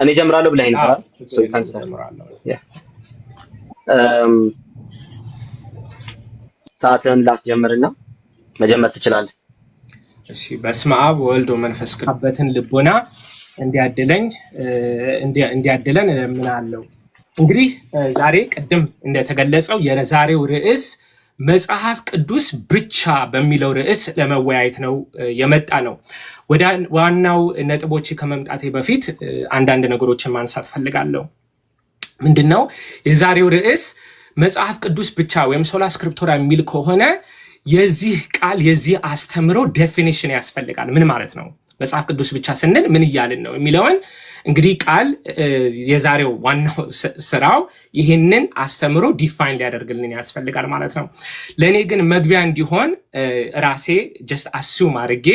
እኔ ጀምራለሁ ብለህ ነበር ሶ ዩ ካን ስታርት ያ ሰዓትን ላስጀምርና መጀመር ትችላለህ። እሺ በስመ አብ ወወልድ ወመንፈስ ቅዱስ አበትን ልቦና እንዲያድለን እለምናለሁ። እንግዲህ ዛሬ ቅድም እንደተገለጸው የዛሬው ርዕስ መጽሐፍ ቅዱስ ብቻ በሚለው ርዕስ ለመወያየት ነው የመጣ ነው። ወደ ዋናው ነጥቦች ከመምጣቴ በፊት አንዳንድ ነገሮችን ማንሳት ፈልጋለሁ። ምንድነው የዛሬው ርዕስ መጽሐፍ ቅዱስ ብቻ ወይም ሶላ ስክሪፕቶራ የሚል ከሆነ የዚህ ቃል የዚህ አስተምሮ ዴፊኒሽን ያስፈልጋል። ምን ማለት ነው? መጽሐፍ ቅዱስ ብቻ ስንል ምን እያልን ነው የሚለውን እንግዲህ ቃል የዛሬው ዋናው ስራው ይህንን አስተምሮ ዲፋይን ሊያደርግልን ያስፈልጋል ማለት ነው። ለእኔ ግን መግቢያ እንዲሆን ራሴ ጀስት አሱም አድርጌ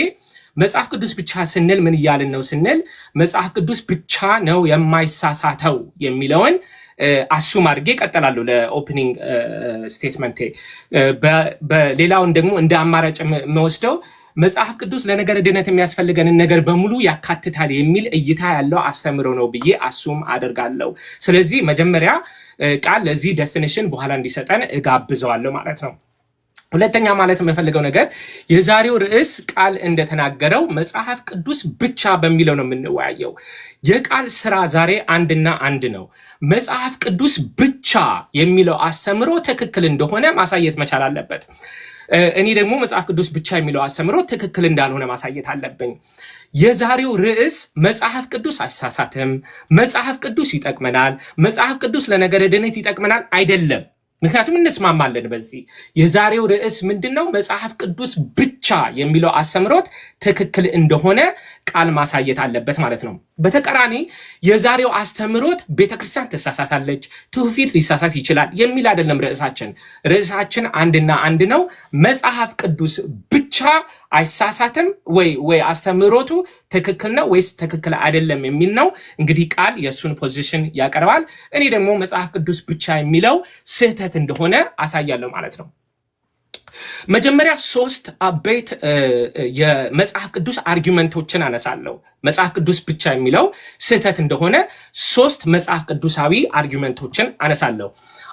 መጽሐፍ ቅዱስ ብቻ ስንል ምን እያልን ነው ስንል መጽሐፍ ቅዱስ ብቻ ነው የማይሳሳተው የሚለውን አሱም አድርጌ ቀጥላለሁ ለኦፕኒንግ ስቴትመንቴ። በሌላውን ደግሞ እንደ አማራጭ የምወስደው መጽሐፍ ቅዱስ ለነገረ ድነት የሚያስፈልገንን ነገር በሙሉ ያካትታል የሚል እይታ ያለው አስተምሮ ነው ብዬ አሱም አደርጋለሁ። ስለዚህ መጀመሪያ ቃል ለዚህ ዴፊኒሽን በኋላ እንዲሰጠን እጋብዘዋለሁ ማለት ነው። ሁለተኛ ማለት የምፈልገው ነገር የዛሬው ርዕስ ቃል እንደተናገረው መጽሐፍ ቅዱስ ብቻ በሚለው ነው የምንወያየው። የቃል ስራ ዛሬ አንድና አንድ ነው። መጽሐፍ ቅዱስ ብቻ የሚለው አስተምሮ ትክክል እንደሆነ ማሳየት መቻል አለበት። እኔ ደግሞ መጽሐፍ ቅዱስ ብቻ የሚለው አስተምሮ ትክክል እንዳልሆነ ማሳየት አለብኝ። የዛሬው ርዕስ መጽሐፍ ቅዱስ አይሳሳትም፣ መጽሐፍ ቅዱስ ይጠቅመናል፣ መጽሐፍ ቅዱስ ለነገረ ድነት ይጠቅመናል አይደለም። ምክንያቱም እንስማማለን በዚህ። የዛሬው ርዕስ ምንድነው? መጽሐፍ ቅዱስ ብቻ የሚለው አስተምሮት ትክክል እንደሆነ ቃል ማሳየት አለበት ማለት ነው። በተቃራኒ የዛሬው አስተምሮት ቤተክርስቲያን ትሳሳታለች፣ ትውፊት ሊሳሳት ይችላል የሚል አይደለም ርዕሳችን። ርዕሳችን አንድና አንድ ነው። መጽሐፍ ቅዱስ ብቻ አይሳሳትም ወይ አስተምሮቱ ትክክል ነው ወይስ ትክክል አይደለም የሚል ነው። እንግዲህ ቃል የእሱን ፖዚሽን ያቀርባል። እኔ ደግሞ መጽሐፍ ቅዱስ ብቻ የሚለው ስህተት እንደሆነ አሳያለሁ ማለት ነው። መጀመሪያ 3 አበይት የመጽሐፍ ቅዱስ አርጊመንቶችን አነሳለሁ። መጽሐፍ ቅዱስ ብቻ የሚለው ስህተት እንደሆነ 3 መጽሐፍ ቅዱሳዊ አርጊመንቶችን አነሳለሁ።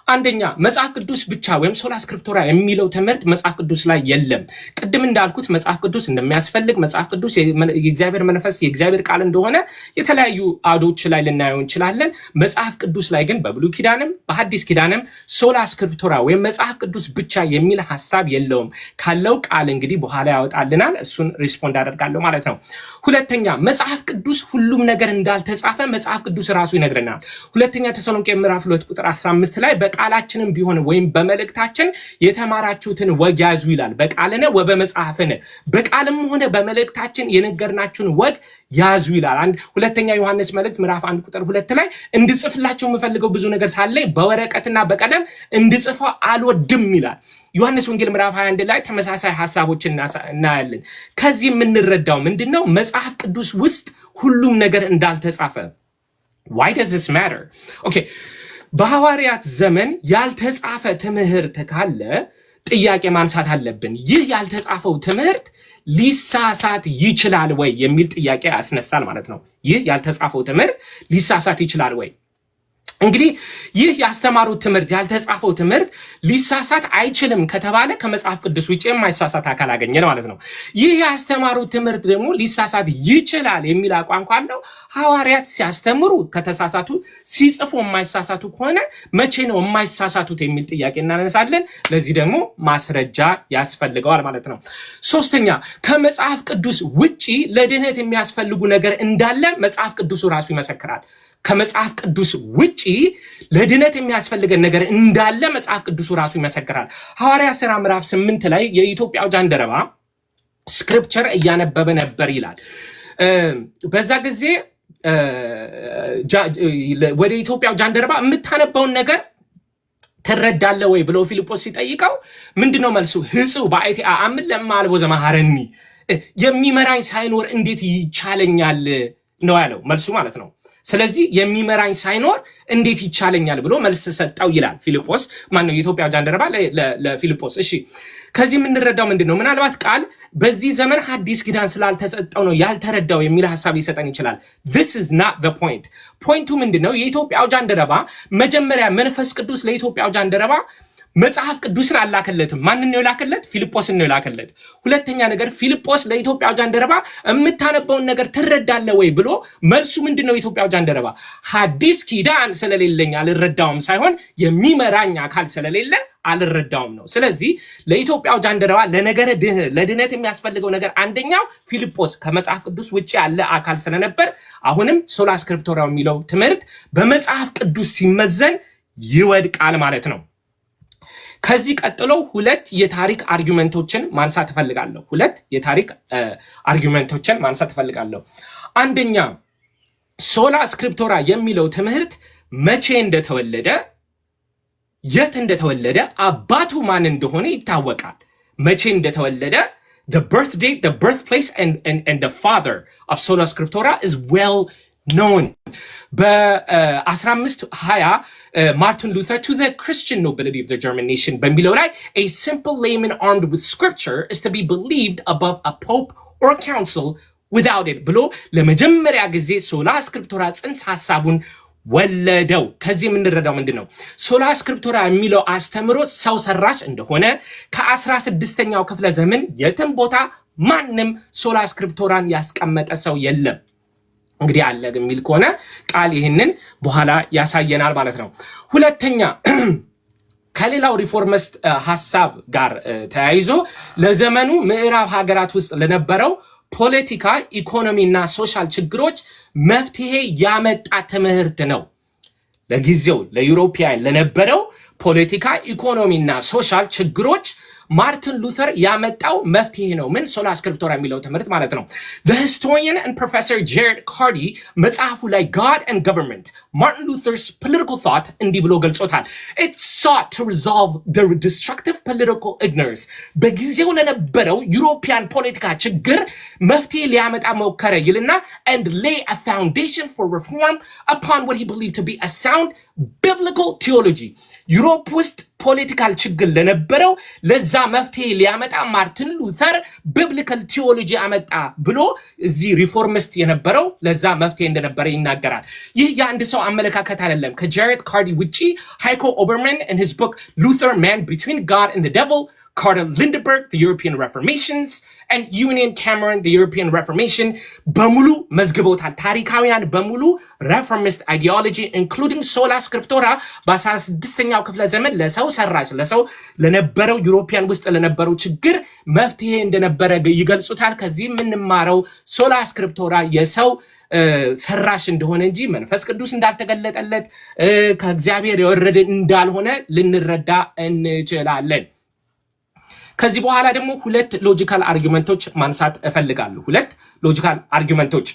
አንደኛ መጽሐፍ ቅዱስ ብቻ ወይም ሶላ ስክሪፕቶራ የሚለው ትምህርት መጽሐፍ ቅዱስ ላይ የለም። ቅድም እንዳልኩት መጽሐፍ ቅዱስ እንደሚያስፈልግ፣ መጽሐፍ ቅዱስ የእግዚአብሔር መንፈስ የእግዚአብሔር ቃል እንደሆነ የተለያዩ አውዶች ላይ ልናየው እንችላለን። መጽሐፍ ቅዱስ ላይ ግን በብሉይ ኪዳንም በሐዲስ ኪዳንም ሶላ ስክሪፕቶራ ወይም መጽሐፍ ቅዱስ ብቻ የሚል ሐሳብ የለውም። ካለው ቃል እንግዲህ በኋላ ያወጣልናል። እሱን ሪስፖንድ አደርጋለሁ ማለት ነው። ሁለተኛ መጽሐፍ ቅዱስ ሁሉም ነገር እንዳልተጻፈ መጽሐፍ ቅዱስ ራሱ ይነግረናል። ሁለተኛ ተሰሎንቄ ምዕራፍ 2 ቁጥር 15 ላይ በቃላችንም ቢሆን ወይም በመልእክታችን የተማራችሁትን ወግ ያዙ ይላል። በቃልነ ወበመጽሐፍነ፣ በቃልም ሆነ በመልእክታችን የነገርናችሁን ወግ ያዙ ይላል። ሁለተኛ ዮሐንስ መልእክት ምዕራፍ 1 ቁጥር 2 ላይ እንድጽፍላችሁ የምፈልገው ብዙ ነገር ሳለኝ በወረቀትና በቀለም እንድጽፈው አልወድም ይላል። ዮሐንስ ወንጌል ምዕራፍ 21 ላይ ተመሳሳይ ሐሳቦችን እናያለን። ከዚህ የምንረዳው ምንድነው? መጽሐፍ ቅዱስ ውስጥ ሁሉም ነገር እንዳልተጻፈ። why does this matter? okay በሐዋርያት ዘመን ያልተጻፈ ትምህርት ካለ ጥያቄ ማንሳት አለብን። ይህ ያልተጻፈው ትምህርት ሊሳሳት ይችላል ወይ የሚል ጥያቄ ያስነሳል ማለት ነው። ይህ ያልተጻፈው ትምህርት ሊሳሳት ይችላል ወይ? እንግዲህ ይህ ያስተማሩት ትምህርት ያልተጻፈው ትምህርት ሊሳሳት አይችልም ከተባለ ከመጽሐፍ ቅዱስ ውጪ የማይሳሳት አካል አገኘን ማለት ነው። ይህ ያስተማሩት ትምህርት ደግሞ ሊሳሳት ይችላል የሚል አቋም ካለው ሐዋርያት ሲያስተምሩ ከተሳሳቱ፣ ሲጽፉ የማይሳሳቱ ከሆነ መቼ ነው የማይሳሳቱት የሚል ጥያቄ እናነሳለን። ለዚህ ደግሞ ማስረጃ ያስፈልገዋል ማለት ነው። ሶስተኛ ከመጽሐፍ ቅዱስ ውጪ ለድህነት የሚያስፈልጉ ነገር እንዳለ መጽሐፍ ቅዱሱ ራሱ ይመሰክራል። ከመጽሐፍ ቅዱስ ውጪ ለድነት የሚያስፈልገን ነገር እንዳለ መጽሐፍ ቅዱሱ ራሱ ይመሰክራል። ሐዋርያት ሥራ ምዕራፍ 8 ላይ የኢትዮጵያው ጃንደረባ ስክሪፕቸር እያነበበ ነበር ይላል። በዛ ጊዜ ወደ ኢትዮጵያው ጃንደረባ የምታነበውን ነገር ትረዳለህ ወይ ብሎ ፊልጶስ ሲጠይቀው ምንድነው መልሱ? ህጹ በአይቲ አምን ለማልቦ ዘማሃረኒ፣ የሚመራኝ ሳይኖር እንዴት ይቻለኛል ነው ያለው መልሱ ማለት ነው። ስለዚህ የሚመራኝ ሳይኖር እንዴት ይቻለኛል ብሎ መልስ ሰጠው ይላል ፊልጶስ። ማነው የኢትዮጵያ ጃንደረባ ለፊልጶስ። እሺ ከዚህ የምንረዳው ምንድነው? ምናልባት ቃል በዚህ ዘመን ሐዲስ ኪዳን ስላልተሰጠው ነው ያልተረዳው የሚል ሐሳብ ሊሰጠን ይችላል። this is not the point። ፖይንቱ ምንድነው? የኢትዮጵያው ጃንደረባ መጀመሪያ መንፈስ ቅዱስ ለኢትዮጵያው ጃንደረባ መጽሐፍ ቅዱስን አላከለትም። ማንን ነው የላከለት? ፊልጶስን ነው የላከለት። ሁለተኛ ነገር ፊልጶስ ለኢትዮጵያው ጃንደረባ የምታነበውን ነገር ትረዳለህ ወይ ብሎ መልሱ ምንድነው? የኢትዮጵያው ጃንደረባ ሐዲስ ኪዳን ስለሌለኝ አልረዳውም ሳይሆን የሚመራኝ አካል ስለሌለ አልረዳውም ነው። ስለዚህ ለኢትዮጵያው ጃንደረባ ለድነት የሚያስፈልገው ነገር አንደኛው ፊልጶስ ከመጽሐፍ ቅዱስ ውጪ ያለ አካል ስለነበር አሁንም ሶላ ስክሪፕቶራ የሚለው ትምህርት በመጽሐፍ ቅዱስ ሲመዘን ይወድቃል ማለት ነው። ከዚህ ቀጥሎ ሁለት የታሪክ አርጊውመንቶችን ማንሳት እፈልጋለሁ። አንደኛ ሶላ ስክሪፕቶራ የሚለው ትምህርት መቼ እንደተወለደ የት እንደተወለደ አባቱ ማን እንደሆነ ይታወቃል። መቼ እንደተወለደ the birth date, the birthplace and the father of sola scriptura is well known. በ1520 ማርቲን ሉተር to the Christian nobility of the German nation በሚለው ላይ a simple layman armed with scripture is to be believed above a pope or council without it ብሎ ለመጀመሪያ ጊዜ ሶላ ስክሪፕቶራ ጽንሰ ሐሳቡን ወለደው። ከዚህ የምንረዳው ምንድነው? ሶላ ስክሪፕቶራ የሚለው አስተምሮት ሰው ሰራሽ እንደሆነ ከ16ኛው ክፍለ ዘመን የትም ቦታ ማንም ሶላ ስክሪፕቶራን ያስቀመጠ ሰው የለም። እንግዲህ አለ የሚል ከሆነ ቃል ይህንን በኋላ ያሳየናል ማለት ነው። ሁለተኛ ከሌላው ሪፎርሚስት ሐሳብ ጋር ተያይዞ ለዘመኑ ምዕራብ ሀገራት ውስጥ ለነበረው ፖለቲካ፣ ኢኮኖሚና ሶሻል ችግሮች መፍትሄ ያመጣ ትምህርት ነው። ለጊዜው ለዩሮፒያን ለነበረው ፖለቲካ፣ ኢኮኖሚና ሶሻል ችግሮች ማርቲን ሉተር ያመጣው መፍትሄ ነው። ምን? ሶላ ስክሪፕቶራ የሚለው ትምህርት ማለት ነው። The historian and professor Jared Carty መጽሐፉ ላይ God and Government Martin Luther's political thought እንዲህ ብሎ ገልጾታል። It sought to resolve the destructive political ignorance በጊዜው ለነበረው ዩሮፒያን ፖለቲካ ችግር መፍትሄ ሊያመጣ ሞከረ ይልና and lay a foundation for reform upon what he believed to be a sound biblical theology ዩሮፕ ውስጥ ፖለቲካል ችግር ለነበረው ለዛ መፍትሄ ሊያመጣ ማርቲን ሉተር ቢብሊካል ቲዮሎጂ አመጣ ብሎ እዚህ ሪፎርሚስት የነበረው ለዛ መፍትሄ እንደነበረ ይናገራል። ይህ የአንድ ሰው አመለካከት አይደለም። ከጃሬድ ካርዲ ውጪ ሃይኮ ኦበርማን in his book Luther Man Between God and the Devil, Carter Lindenberg, The European Reformations, and Union Cameron, The European Reformation በሙሉ መዝግቦታል። ታሪካውያን በሙሉ ሬፎርሚስት አይዲዮሎጂ ኢንክሉዲንግ ሶላ ስክሪፕቶራ በ16ኛው ክፍለ ዘመን ለሰው ሰራሽ ለነበረው ዩሮፒያን ውስጥ ለነበረው ችግር መፍትሄ እንደነበረ ይገልጹታል። ከዚህ የምንማረው ሶላ ስክሪፕቶራ የሰው ሰራሽ እንደሆነ እንጂ መንፈስ ቅዱስ እንዳልተገለጠለት ከእግዚአብሔር የወረደ እንዳልሆነ ልንረዳ እንችላለን። ከዚህ በኋላ ደግሞ ሁለት ሎጂካል አርጊውመንቶች ማንሳት እፈልጋለሁ። ሁለት ሎጂካል አርጊውመንቶች።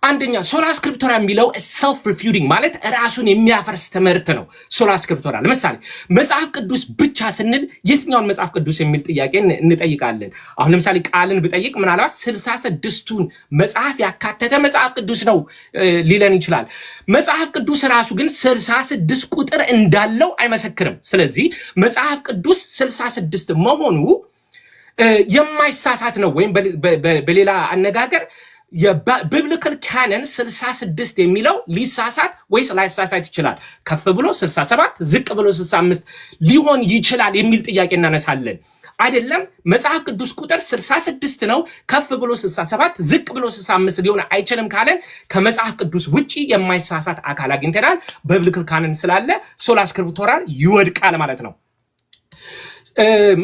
አንደኛ ሶላ ስክሪፕቶራ የሚለው ሰልፍ ሪፊዩቲንግ ማለት ራሱን የሚያፈርስ ትምህርት ነው። ሶላ ስክሪፕቶራ ለምሳሌ መጽሐፍ ቅዱስ ብቻ ስንል የትኛውን መጽሐፍ ቅዱስ የሚል ጥያቄ እንጠይቃለን። አሁን ለምሳሌ ቃልን ብጠይቅ ምናልባት 66ቱን መጽሐፍ ያካተተ መጽሐፍ ቅዱስ ነው ሊለን ይችላል። መጽሐፍ ቅዱስ ራሱ ግን 66 ቁጥር እንዳለው አይመሰክርም። ስለዚህ መጽሐፍ ቅዱስ 66 መሆኑ የማይሳሳት ነው። ወይም በሌላ አነጋገር የቢብሊካል ካነን 66 የሚለው ሊሳሳት ወይስ ላይሳሳት ይችላል? ከፍ ብሎ 67 ዝቅ ብሎ 65 ሊሆን ይችላል የሚል ጥያቄ እናነሳለን። አይደለም መጽሐፍ ቅዱስ ቁጥር 66 ነው፣ ከፍ ብሎ 67 ዝቅ ብሎ 65 ሊሆን አይችልም ካለን ከመጽሐፍ ቅዱስ ውጪ የማይሳሳት አካል አግኝተናል። ቢብሊካል ካነን ስላለ ሶላ ስክሪፕቶራ ይወድቃል ማለት ነው።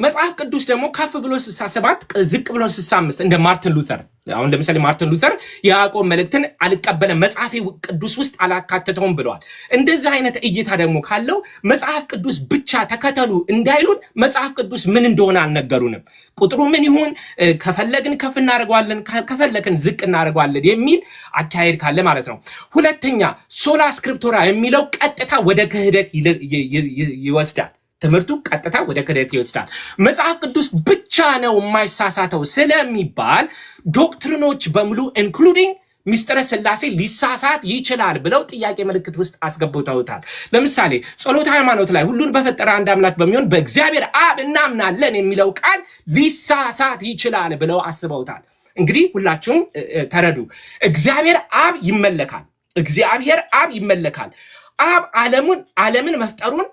መጽሐፍ ቅዱስ ደግሞ ከፍ ብሎ 67 ዝቅ ብሎ 65 እንደ ማርቲን ሉተር። አሁን ለምሳሌ ማርቲን ሉተር የያዕቆብ መልእክትን አልቀበለም መጽሐፌ ቅዱስ ውስጥ አላካተተውም ብለዋል። እንደዚህ አይነት እይታ ደግሞ ካለው መጽሐፍ ቅዱስ ብቻ ተከተሉ እንዳይሉን መጽሐፍ ቅዱስ ምን እንደሆነ አልነገሩንም። ቁጥሩ ምን ይሁን ከፈለግን ከፍ እናደርገዋለን፣ ከፈለግን ዝቅ እናደርገዋለን የሚል አካሄድ ካለ ማለት ነው። ሁለተኛ ሶላ ስክሪፕቶራ የሚለው ቀጥታ ወደ ክህደት ይወስዳል። ትምህርቱ ቀጥታ ወደ ክህደት ይወስዳል። መጽሐፍ ቅዱስ ብቻ ነው የማይሳሳተው ስለሚባል ዶክትሪኖች በሙሉ ኢንክሉዲንግ ሚስጥረ ስላሴ ሊሳሳት ይችላል ብለው ጥያቄ ምልክት ውስጥ አስገብተውታል። ለምሳሌ ጸሎተ ሃይማኖት ላይ ሁሉን በፈጠረ አንድ አምላክ በሚሆን በእግዚአብሔር አብ እናምናለን የሚለው ቃል ሊሳሳት ይችላል ብለው አስበውታል። እንግዲህ ሁላችሁም ተረዱ። እግዚአብሔር አብ ይመለካል። እግዚአብሔር አብ ይመለካል። አብ ዓለምን መፍጠሩን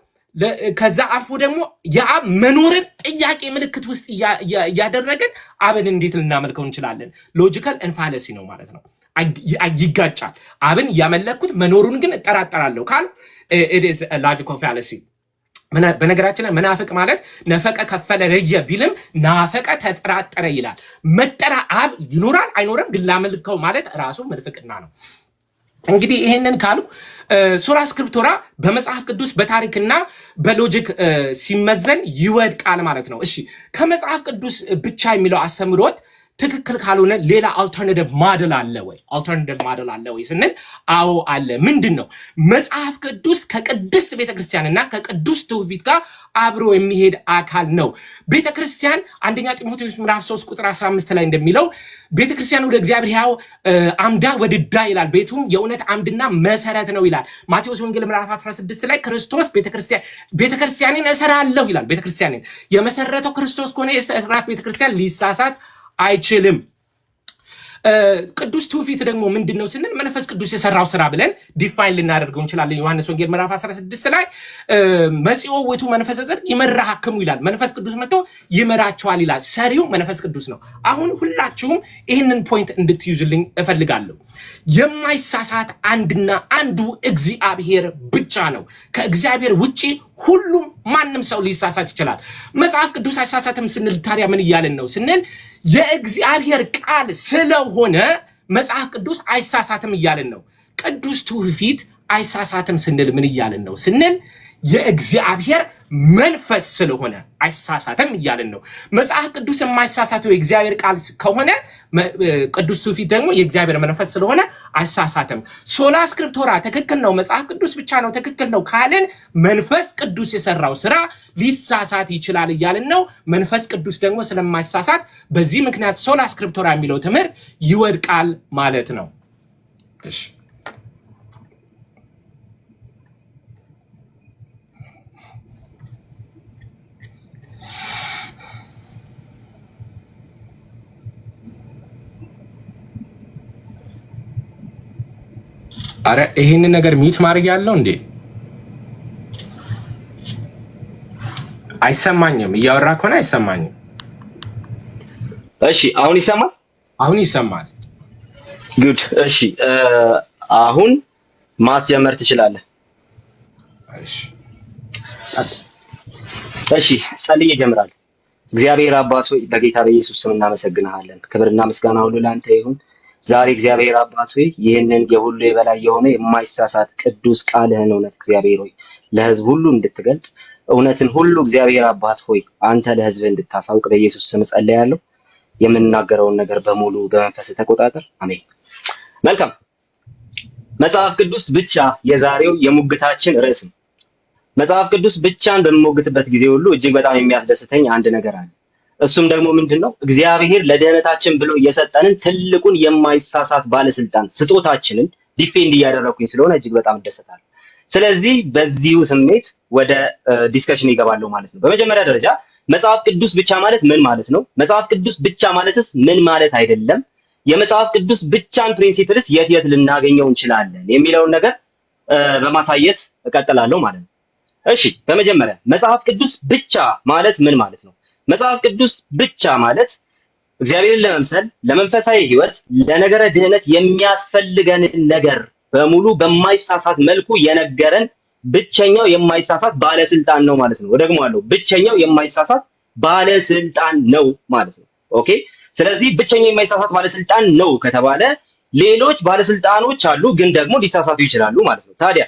ከዛ አልፎ ደግሞ የአብ መኖርን ጥያቄ ምልክት ውስጥ እያደረገን አብን እንዴት ልናመልከው እንችላለን? ሎጂካል ኢንፋለሲ ነው ማለት ነው። ይጋጫል። አብን እያመለኩት መኖሩን ግን እጠራጠራለሁ ካል it is a logical fallacy። በነገራችን ላይ መናፍቅ ማለት ነፈቀ ከፈለ ረየ ቢልም ናፈቀ ተጠራጠረ ይላል። መጠራ አብ ይኖራል አይኖርም ግን ላመልከው ማለት ራሱ ምንፍቅና ነው። እንግዲህ ይሄንን ካሉ ሶላ ስክሪፕቶራ በመጽሐፍ ቅዱስ በታሪክና በሎጂክ ሲመዘን ይወድቃል ማለት ነው። እሺ ከመጽሐፍ ቅዱስ ብቻ የሚለው አስተምሮት ትክክል ካልሆነ ሌላ አልተርናቲቭ ሞዴል አለ ወይ? አልተርናቲቭ ሞዴል አለ ወይ ስንል አዎ አለ። ምንድነው? መጽሐፍ ቅዱስ ከቅድስት ቤተክርስቲያንና ከቅዱስ ትውፊት ጋር አብሮ የሚሄድ አካል ነው። ቤተክርስቲያን አንደኛ ጢሞቴዎስ ምዕራፍ 3 ቁጥር 15 ላይ እንደሚለው ቤተክርስቲያን ወደ እግዚአብሔር ሕያው አምዳ ወድዳ ይላል፣ ቤቱም የእውነት አምድና መሰረት ነው ይላል። ማቴዎስ ወንጌል ምዕራፍ 16 ላይ ክርስቶስ ቤተክርስቲያንን እሰራለሁ ይላል። ቤተክርስቲያንን የመሰረተው ክርስቶስ ከሆነ የሰራት ቤተክርስቲያን ሊሳሳት አይችልም። ቅዱስ ትውፊት ደግሞ ምንድነው ስንል መንፈስ ቅዱስ የሰራው ስራ ብለን ዲፋይን ልናደርገው እንችላለን። ዮሐንስ ወንጌል ምዕራፍ 16 ላይ መጽኦ ውእቱ መንፈሰ ጽድቅ ይመራሃክሙ ይላል። መንፈስ ቅዱስ መጥቶ ይመራቸዋል ይላል። ሰሪው መንፈስ ቅዱስ ነው። አሁን ሁላችሁም ይህንን ፖይንት እንድትይዙልኝ እፈልጋለሁ። የማይሳሳት አንድና አንዱ እግዚአብሔር ብቻ ነው። ከእግዚአብሔር ውጪ ሁሉም ማንም ሰው ሊሳሳት ይችላል። መጽሐፍ ቅዱስ አይሳሳትም ስንል ታዲያ ምን እያልን ነው ስንል የእግዚአብሔር ቃል ስለሆነ መጽሐፍ ቅዱስ አይሳሳትም እያልን ነው። ቅዱስ ትውፊት አይሳሳትም ስንል ምን እያልን ነው ስንል የእግዚአብሔር መንፈስ ስለሆነ አይሳሳትም እያልን ነው። መጽሐፍ ቅዱስ የማይሳሳተው የእግዚአብሔር ቃል ከሆነ ቅዱስ ትውፊት ደግሞ የእግዚአብሔር መንፈስ ስለሆነ አይሳሳትም። ሶላ ስክሪፕቶራ ትክክል ነው፣ መጽሐፍ ቅዱስ ብቻ ነው ትክክል ነው ካልን መንፈስ ቅዱስ የሰራው ስራ ሊሳሳት ይችላል እያልን ነው። መንፈስ ቅዱስ ደግሞ ስለማይሳሳት በዚህ ምክንያት ሶላ ስክሪፕቶራ የሚለው ትምህርት ይወድቃል ማለት ነው። እሺ አረ ይሄንን ነገር ሚት ማድረግ ያለው እንዴ? አይሰማኝም። እያወራ ከሆነ አይሰማኝም። እሺ አሁን ይሰማል? አሁን ይሰማል። ጉድ። እሺ አሁን ማስጀመር ትችላለህ። እሺ ጸልዬ እጀምራለሁ። እግዚአብሔር አባት ሆይ በጌታ በኢየሱስ ስም እናመሰግንሃለን። ክብርና ምስጋና ሁሉ ለአንተ ይሁን። ዛሬ እግዚአብሔር አባት ሆይ ይህንን የሁሉ የበላይ የሆነ የማይሳሳት ቅዱስ ቃልህን እውነት እግዚአብሔር ሆይ ለሕዝብ ሁሉ እንድትገልጥ እውነትን ሁሉ እግዚአብሔር አባት ሆይ አንተ ለሕዝብ እንድታሳውቅ በኢየሱስ ስም ጸልያለሁ። የምንናገረውን ነገር በሙሉ በመንፈስ ተቆጣጠር። አሜን። መልካም። መጽሐፍ ቅዱስ ብቻ የዛሬው የሙግታችን ርዕስ ነው። መጽሐፍ ቅዱስ ብቻን በምሞግትበት ጊዜ ሁሉ እጅግ በጣም የሚያስደስተኝ አንድ ነገር አለ። እሱም ደግሞ ምንድነው? እግዚአብሔር ለደህንነታችን ብሎ የሰጠንን ትልቁን የማይሳሳት ባለስልጣን ስጦታችንን ዲፌንድ እያደረኩኝ ስለሆነ እጅግ በጣም እደሰታለሁ። ስለዚህ በዚሁ ስሜት ወደ ዲስከሽን ይገባለሁ ማለት ነው። በመጀመሪያ ደረጃ መጽሐፍ ቅዱስ ብቻ ማለት ምን ማለት ነው? መጽሐፍ ቅዱስ ብቻ ማለትስ ምን ማለት አይደለም? የመጽሐፍ ቅዱስ ብቻን ፕሪንሲፕልስ የት የት ልናገኘው እንችላለን የሚለውን ነገር በማሳየት እቀጥላለሁ ማለት ነው። እሺ በመጀመሪያ መጽሐፍ ቅዱስ ብቻ ማለት ምን ማለት ነው? መጽሐፍ ቅዱስ ብቻ ማለት እግዚአብሔርን ለመምሰል ለመንፈሳዊ ሕይወት ለነገረ ድህነት የሚያስፈልገንን ነገር በሙሉ በማይሳሳት መልኩ የነገረን ብቸኛው የማይሳሳት ባለስልጣን ነው ማለት ነው። ደግሞአለሁ፣ ብቸኛው የማይሳሳት ባለስልጣን ነው ማለት ነው። ኦኬ። ስለዚህ ብቸኛው የማይሳሳት ባለስልጣን ነው ከተባለ ሌሎች ባለስልጣኖች አሉ፣ ግን ደግሞ ሊሳሳቱ ይችላሉ ማለት ነው። ታዲያ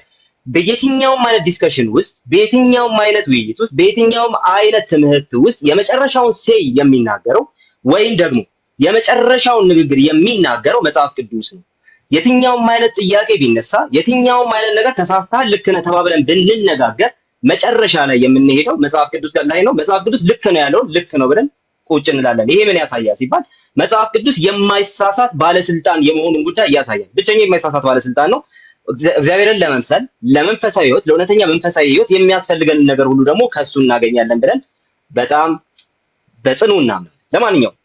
በየትኛውም አይነት ዲስከሽን ውስጥ በየትኛውም አይነት ውይይት ውስጥ በየትኛውም አይነት ትምህርት ውስጥ የመጨረሻውን ሴይ የሚናገረው ወይም ደግሞ የመጨረሻውን ንግግር የሚናገረው መጽሐፍ ቅዱስ ነው። የትኛውም አይነት ጥያቄ ቢነሳ የትኛውም አይነት ነገር ተሳስተሃል ልክ ነህ ተባብለን ብንነጋገር መጨረሻ ላይ የምንሄደው መጽሐፍ ቅዱስ ላይ ነው። መጽሐፍ ቅዱስ ልክ ነው ያለው ልክ ነው ብለን ቁጭ እንላለን። ይሄ ምን ያሳያል ሲባል መጽሐፍ ቅዱስ የማይሳሳት ባለስልጣን የመሆኑን ጉዳይ ያሳያል። ብቸኛ የማይሳሳት ባለስልጣን ነው። እግዚአብሔርን ለመምሰል ለመንፈሳዊ ህይወት ለእውነተኛ መንፈሳዊ ህይወት የሚያስፈልገን ነገር ሁሉ ደግሞ ከሱ እናገኛለን ብለን በጣም በጽኑ እናምናለን። ለማንኛውም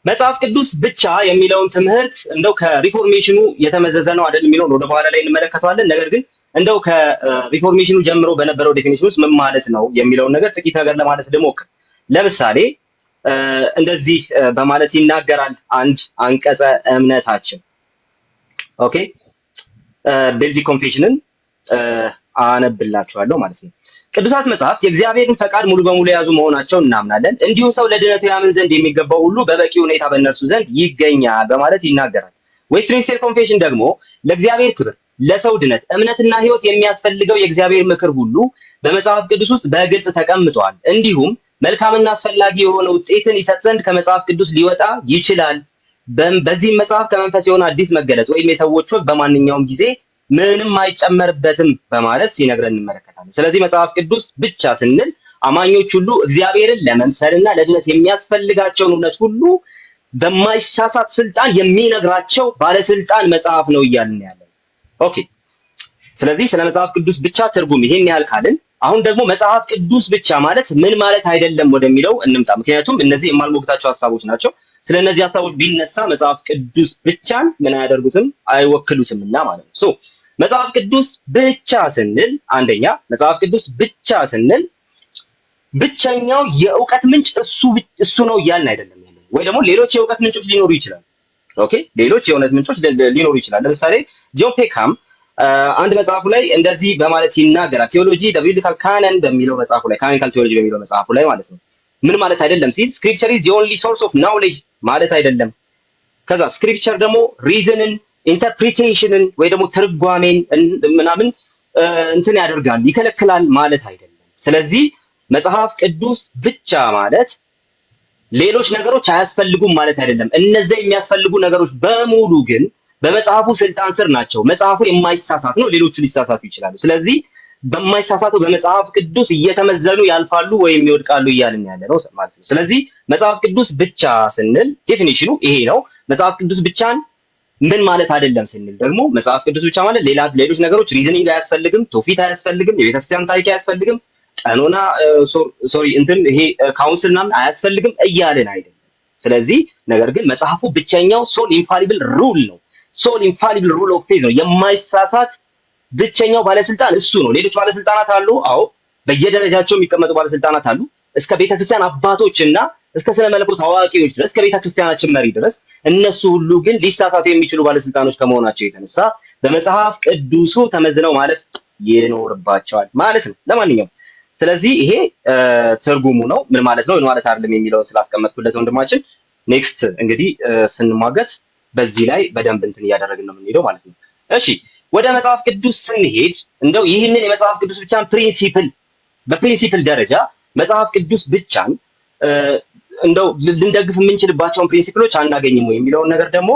መጽሐፍ ቅዱስ ብቻ የሚለውን ትምህርት እንደው ከሪፎርሜሽኑ የተመዘዘ ነው አይደል የሚለውን ወደ በኋላ ላይ እንመለከተዋለን። ነገር ግን እንደው ከሪፎርሜሽኑ ጀምሮ በነበረው ዴፊኒሽን ውስጥ ምን ማለት ነው የሚለውን ነገር ጥቂት ነገር ለማለት ልሞክር። ለምሳሌ እንደዚህ በማለት ይናገራል አንድ አንቀጸ እምነታችን። ኦኬ ቤልጂክ ኮንፌሽንን አነብላችኋለሁ ማለት ነው። ቅዱሳት መጽሐፍት የእግዚአብሔርን ፈቃድ ሙሉ በሙሉ የያዙ መሆናቸውን እናምናለን። እንዲሁም ሰው ለድነቱ ያምን ዘንድ የሚገባው ሁሉ በበቂ ሁኔታ በእነርሱ ዘንድ ይገኛል በማለት ይናገራል። ዌስትሚንስተር ኮንፌሽን ደግሞ ለእግዚአብሔር ክብር፣ ለሰው ድነት፣ እምነትና ህይወት የሚያስፈልገው የእግዚአብሔር ምክር ሁሉ በመጽሐፍ ቅዱስ ውስጥ በግልጽ ተቀምጧል። እንዲሁም መልካምና አስፈላጊ የሆነ ውጤትን ይሰጥ ዘንድ ከመጽሐፍ ቅዱስ ሊወጣ ይችላል። በዚህም መጽሐፍ ከመንፈስ የሆነ አዲስ መገለጥ ወይም የሰዎች ወግ በማንኛውም ጊዜ ምንም አይጨመርበትም በማለት ሲነግረን እንመለከታለን። ስለዚህ መጽሐፍ ቅዱስ ብቻ ስንል አማኞች ሁሉ እግዚአብሔርን ለመምሰልና ለድነት የሚያስፈልጋቸውን እውነት ሁሉ በማይሳሳት ስልጣን የሚነግራቸው ባለስልጣን መጽሐፍ ነው እያልን ያለን። ኦኬ ስለዚህ ስለ መጽሐፍ ቅዱስ ብቻ ትርጉም ይሄን ያህል ካልን አሁን ደግሞ መጽሐፍ ቅዱስ ብቻ ማለት ምን ማለት አይደለም ወደሚለው እንምጣ። ምክንያቱም እነዚህ የማልሞግታቸው ሐሳቦች ናቸው። ስለነዚህ ሐሳቦች ቢነሳ መጽሐፍ ቅዱስ ብቻን ምን አያደርጉትም አይወክሉትምና ማለት ነው። ሶ መጽሐፍ ቅዱስ ብቻ ስንል አንደኛ መጽሐፍ ቅዱስ ብቻ ስንል ብቸኛው የእውቀት ምንጭ እሱ ነው እያልን አይደለም ያለው። ወይ ደግሞ ሌሎች የእውቀት ምንጮች ሊኖሩ ይችላሉ። ኦኬ ሌሎች የእውቀት ምንጮች ሊኖሩ ይችላሉ። ለምሳሌ ጆን ፔካም አንድ መጽሐፉ ላይ እንደዚህ በማለት ይናገራል። ቴዎሎጂ ዘ ቢብሊካል ካነን በሚለው መጽሐፉ ላይ ካኖኒካል ቴዎሎጂ በሚለው መጽሐፉ ላይ ማለት ነው። ምን ማለት አይደለም ሲል ስክሪፕቸር ኢዝ ዘ ኦንሊ ሶርስ ኦፍ ናውሌጅ ማለት አይደለም። ከዛ ስክሪፕቸር ደግሞ ሪዝንን ኢንተርፕሪቴሽንን ወይ ደግሞ ትርጓሜን ምናምን እንትን ያደርጋል ይከለክላል ማለት አይደለም። ስለዚህ መጽሐፍ ቅዱስ ብቻ ማለት ሌሎች ነገሮች አያስፈልጉም ማለት አይደለም። እነዚህ የሚያስፈልጉ ነገሮች በሙሉ ግን በመጽሐፉ ስልጣን ስር ናቸው። መጽሐፉ የማይሳሳት ነው፣ ሌሎቹ ሊሳሳቱ ይችላሉ። ስለዚህ በማይሳሳተው በመጽሐፍ ቅዱስ እየተመዘኑ ያልፋሉ ወይም ይወድቃሉ እያልን ያለ ነው ማለት ነው። ስለዚህ መጽሐፍ ቅዱስ ብቻ ስንል ዴፊኒሽኑ ይሄ ነው። መጽሐፍ ቅዱስ ብቻን ምን ማለት አይደለም ስንል ደግሞ መጽሐፍ ቅዱስ ብቻ ማለት ሌሎች ነገሮች ሪዝኒንግ አያስፈልግም፣ ትውፊት አያስፈልግም፣ የቤተክርስቲያን ታሪክ አያስፈልግም፣ ቀኖና እንትን ይሄ ካውንስል ምናምን አያስፈልግም እያልን አይደለም። ስለዚህ ነገር ግን መጽሐፉ ብቸኛው ሶል ኢንፋሊብል ሩል ነው። ሶል ኢንፋሊብል ሩል ኦፍ ፌዝ ነው። የማይሳሳት ብቸኛው ባለስልጣን እሱ ነው። ሌሎች ባለስልጣናት አሉ። አዎ በየደረጃቸው የሚቀመጡ ባለስልጣናት አሉ። እስከ ቤተክርስቲያን አባቶችና እስከ ስነ መለኮት አዋቂዎች ድረስ እስከ ቤተክርስቲያናችን መሪ ድረስ እነሱ ሁሉ ግን ሊሳሳቱ የሚችሉ ባለስልጣኖች ከመሆናቸው የተነሳ በመጽሐፍ ቅዱሱ ተመዝነው ማለፍ ይኖርባቸዋል ማለት ነው። ለማንኛውም ስለዚህ ይሄ ትርጉሙ ነው። ምን ማለት ነው ምን ማለት አይደለም የሚለውን ስላስቀመጥኩለት ወንድማችን ኔክስት እንግዲህ ስንሟገት በዚህ ላይ በደንብ እንትን እያደረግን ነው የምንሄደው ማለት ነው። እሺ ወደ መጽሐፍ ቅዱስ ስንሄድ እንደው ይህንን የመጽሐፍ ቅዱስ ብቻን በፕሪንሲፕል ደረጃ መጽሐፍ ቅዱስ ብቻን እንደው ልንደግፍ የምንችልባቸውን ፕሪንሲፕሎች አናገኝም ወይ የሚለውን ነገር ደግሞ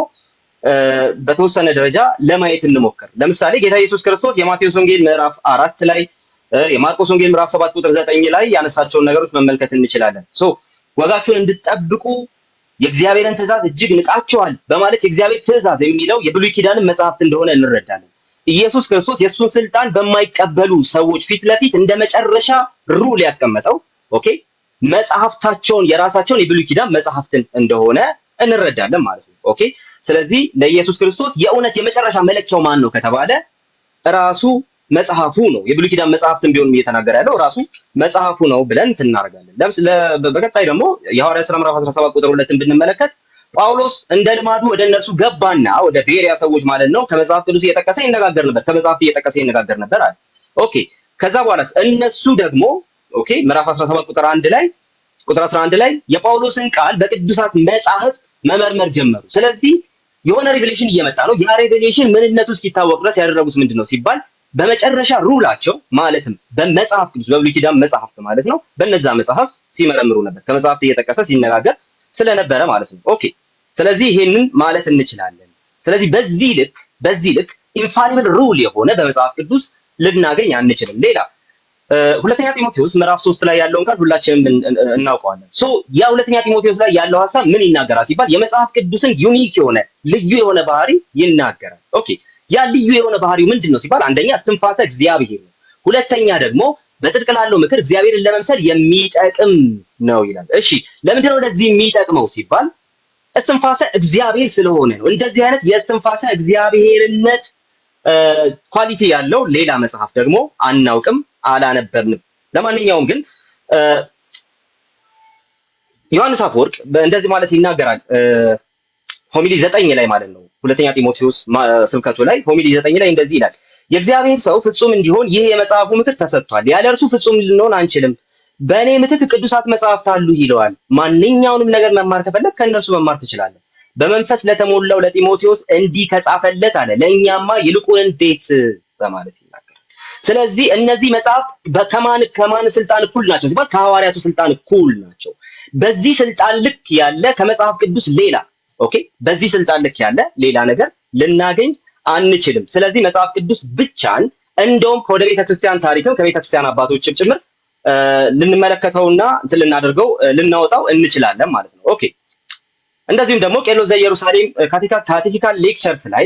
በተወሰነ ደረጃ ለማየት እንሞክር። ለምሳሌ ጌታ ኢየሱስ ክርስቶስ የማቴዎስ ወንጌል ምዕራፍ 4 ላይ የማርቆስ ወንጌል ምዕራፍ 7 ቁጥር 9 ላይ ያነሳቸውን ነገሮች መመልከት እንችላለን። ወጋችሁን እንድትጠብቁ የእግዚአብሔርን ትእዛዝ እጅግ ንቃቸዋል በማለት የእግዚአብሔር ትእዛዝ የሚለው የብሉይ ኪዳንን መጽሐፍት እንደሆነ እንረዳለን። ኢየሱስ ክርስቶስ የእሱን ስልጣን በማይቀበሉ ሰዎች ፊት ለፊት እንደ መጨረሻ ሩል ያስቀመጠው ኦኬ መጽሐፍታቸውን የራሳቸውን የብሉይ ኪዳን መጽሐፍትን እንደሆነ እንረዳለን ማለት ነው። ኦኬ ስለዚህ ለኢየሱስ ክርስቶስ የእውነት የመጨረሻ መለኪያው ማን ነው ከተባለ ራሱ መጽሐፉ ነው። የብሉይ ኪዳን መጽሐፍትን ቢሆን እየተናገረ ያለው ራሱ መጽሐፉ ነው ብለን እናደርጋለን። በቀጣይ ደግሞ የሐዋርያት ሥራ ምዕራፍ 17 ቁጥር 2ን ብንመለከት ጳውሎስ እንደ ልማዱ ወደ እነርሱ ገባና ወደ ቤሪያ ሰዎች ማለት ነው ከመጽሐፍ ቅዱስ እየጠቀሰ ይነጋገር ነበር አለ። ኦኬ ከዛ በኋላስ እነሱ ደግሞ ኦኬ ምዕራፍ 17 ቁጥር 11 ላይ የጳውሎስን ቃል በቅዱሳት መጻሕፍት መመርመር ጀመሩ። ስለዚህ የሆነ ሪቪሌሽን እየመጣ ነው። ያ ሪቪሌሽን ምንነቱ እስኪታወቅ ድረስ ያደረጉት ምንድነው ሲባል በመጨረሻ ሩላቸው ማለትም በመጽሐፍ ቅዱስ በብሉይ ኪዳን መጽሐፍት ማለት ነው በነዛ መጽሐፍት ሲመረምሩ ነበር። ከመጽሐፍት እየጠቀሰ ሲነጋገር ስለነበረ ማለት ነው። ኦኬ ስለዚህ ይሄንን ማለት እንችላለን። ስለዚህ በዚህ ልክ ኢንፋሊብል ሩል የሆነ በመጽሐፍ ቅዱስ ልናገኝ አንችልም። ሌላ ሁለተኛ ጢሞቴዎስ ምዕራፍ 3 ላይ ያለውን ቃል ሁላችንም እናውቀዋለን። ሶ ያ ሁለተኛ ጢሞቴዎስ ላይ ያለው ሐሳብ ምን ይናገራል ሲባል የመጽሐፍ ቅዱስን ዩኒክ የሆነ ልዩ የሆነ ባህሪ ይናገራል። ኦኬ ያ ልዩ የሆነ ባህሪው ምንድነው ሲባል አንደኛ እስትንፋሰ እግዚአብሔር ነው። ሁለተኛ ደግሞ በጽድቅ ላለው ምክር እግዚአብሔርን ለመምሰል የሚጠቅም ነው ይላል። እሺ ለምንድነው ለዚህ የሚጠቅመው ሲባል እስትንፋሰ እግዚአብሔር ስለሆነ ነው። እንደዚህ አይነት የእስትንፋሰ እግዚአብሔርነት ኳሊቲ ያለው ሌላ መጽሐፍ ደግሞ አናውቅም፣ አላነበብንም። ለማንኛውም ግን ዮሐንስ አፈወርቅ እንደዚህ ማለት ይናገራል። ሆሚሊ 9 ላይ ማለት ነው። ሁለተኛ ጢሞቴዎስ ስብከቱ ላይ ሆሚሊ 9 ላይ እንደዚህ ይላል። የእግዚአብሔር ሰው ፍጹም እንዲሆን ይህ የመጽሐፉ ምክር ተሰጥቷል። ያለ እርሱ ፍጹም ልንሆን አንችልም። በእኔ ምትክ ቅዱሳት መጽሐፍት አሉ ይለዋል። ማንኛውንም ነገር መማር ከፈለግ ከእነርሱ መማር ትችላለህ። በመንፈስ ለተሞላው ለጢሞቴዎስ እንዲህ ከጻፈለት አለ ለእኛማ ይልቁን እንዴት በማለት ይናገራል። ስለዚህ እነዚህ መጽሐፍት ከማን ስልጣን እኩል ናቸው ሲባል ከሐዋርያቱ ስልጣን እኩል ናቸው። በዚህ ስልጣን ልክ ያለ ከመጽሐፍ ቅዱስ ሌላ በዚህ ስልጣን ልክ ያለ ሌላ ነገር ልናገኝ አንችልም። ስለዚህ መጽሐፍ ቅዱስ ብቻን እንደውም ከወደ ቤተክርስቲያን ታሪክም ከቤተክርስቲያን አባቶችም ጭምር ልንመለከተውና እንትን ልናደርገው ልናወጣው እንችላለን ማለት ነው። ኦኬ እንደዚሁም ደግሞ ቄርሎስ ዘኢየሩሳሌም ካቴኪካል ሌክቸርስ ላይ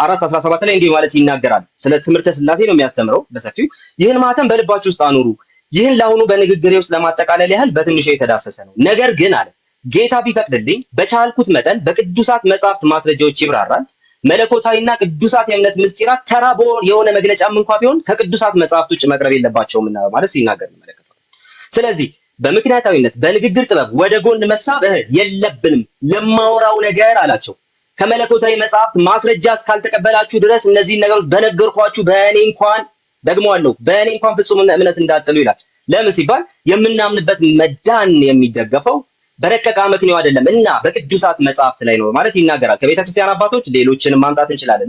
4:17 ላይ እንዲህ ማለት ይናገራል። ስለ ትምህርተ ሥላሴ ነው የሚያስተምረው በሰፊው። ይህን ማተም በልባችሁ ውስጥ አኑሩ። ይህን ለአሁኑ በንግግሬ ውስጥ ለማጠቃለል ያህል በትንሹ የተዳሰሰ ነው። ነገር ግን አለ ጌታ ቢፈቅድልኝ በቻልኩት መጠን በቅዱሳት መጽሐፍት ማስረጃዎች ይብራራል። መለኮታዊና ቅዱሳት የእምነት ምስጢራት ተራ የሆነ መግለጫም እንኳ ቢሆን ከቅዱሳት መጽሐፍት ውጭ መቅረብ የለባቸውም እና ማለት ሲናገር እንመለከታለን። ስለዚህ በምክንያታዊነት በንግግር ጥበብ ወደ ጎን መሳብ የለብንም። ለማወራው ነገር አላቸው ከመለኮታዊ መጽሐፍት ማስረጃ እስካልተቀበላችሁ ድረስ እነዚህን ነገሮች በነገርኳችሁ በእኔ እንኳን ደግመዋለሁ በእኔ እንኳን ፍጹም እምነት እንዳትጥሉ ይላል። ለምን ሲባል የምናምንበት መዳን የሚደገፈው በረቀቀ አመክንዮ አይደለም እና በቅዱሳት መጽሐፍት ላይ ነው ማለት ይናገራል። ከቤተክርስቲያን አባቶች ሌሎችንም ማምጣት እንችላለን።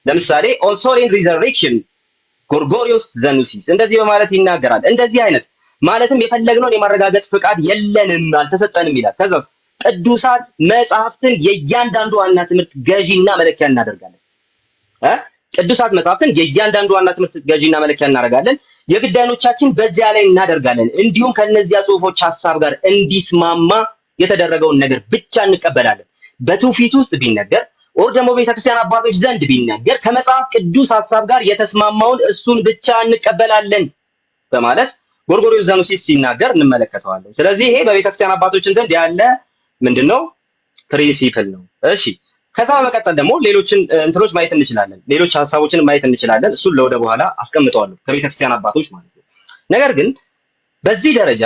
ለምሳሌ ኦን ሶል ኤንድ ሪዘሬክሽን ጎርጎሪዮስ ዘኑሲስ እንደዚህ በማለት ይናገራል። እንደዚህ አይነት ማለትም የፈለግነውን የማረጋገጥ ፍቃድ የለንም አልተሰጠንም ይላል። ከዛ ቅዱሳት መጽሐፍትን የእያንዳንዱ ዋና ትምህርት ገዢና መለኪያ እናደርጋለን። ቅዱሳት መጽሐፍትን የእያንዳንዱ ዋና ትምህርት ገዢና መለኪያ እናደርጋለን። የግዳዮቻችን በዚያ ላይ እናደርጋለን። እንዲሁም ከነዚያ ጽሁፎች ሐሳብ ጋር እንዲስማማ የተደረገውን ነገር ብቻ እንቀበላለን። በትውፊት ውስጥ ቢነገር ኦር ደግሞ ቤተክርስቲያን አባቶች ዘንድ ቢነገር ከመጽሐፍ ቅዱስ ሐሳብ ጋር የተስማማውን እሱን ብቻ እንቀበላለን በማለት ጎርጎርዮስ ዘኑሲስ ሲናገር እንመለከተዋለን። ስለዚህ ይሄ በቤተክርስቲያን አባቶችን ዘንድ ያለ ምንድነው ፕሪንሲፕል ነው። እሺ ከዛ በመቀጠል ደግሞ ሌሎችን እንትኖች ማየት እንችላለን። ሌሎች ሐሳቦችን ማየት እንችላለን። እሱን ለወደ በኋላ አስቀምጠዋለሁ ከቤተክርስቲያን አባቶች ማለት ነው። ነገር ግን በዚህ ደረጃ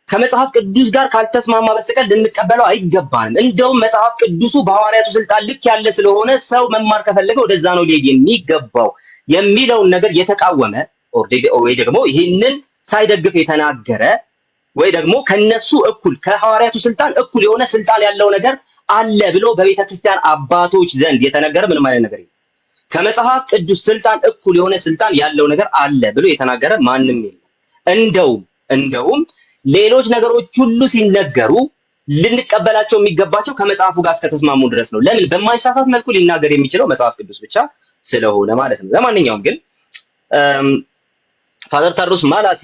ከመጽሐፍ ቅዱስ ጋር ካልተስማማ በስተቀር ልንቀበለው አይገባንም። እንደውም መጽሐፍ ቅዱሱ በሐዋርያቱ ስልጣን ልክ ያለ ስለሆነ ሰው መማር ከፈለገ ወደዛ ነው ሊሄድ የሚገባው የሚለውን ነገር የተቃወመ ወይ ደግሞ ይህንን ሳይደግፍ የተናገረ ወይ ደግሞ ከነሱ እኩል ከሐዋርያቱ ስልጣን እኩል የሆነ ስልጣን ያለው ነገር አለ ብሎ በቤተክርስቲያን አባቶች ዘንድ የተነገረ ምንም አይነት ነገር የለም። ከመጽሐፍ ቅዱስ ስልጣን እኩል የሆነ ስልጣን ያለው ነገር አለ ብሎ የተናገረ ማንም የለም። እንደውም ሌሎች ነገሮች ሁሉ ሲነገሩ ልንቀበላቸው የሚገባቸው ከመጽሐፉ ጋር እስከተስማሙ ድረስ ነው። ለምን? በማይሳሳት መልኩ ሊናገር የሚችለው መጽሐፍ ቅዱስ ብቻ ስለሆነ ማለት ነው። ለማንኛውም ግን ፋዘር ታድሮስ ማላቲ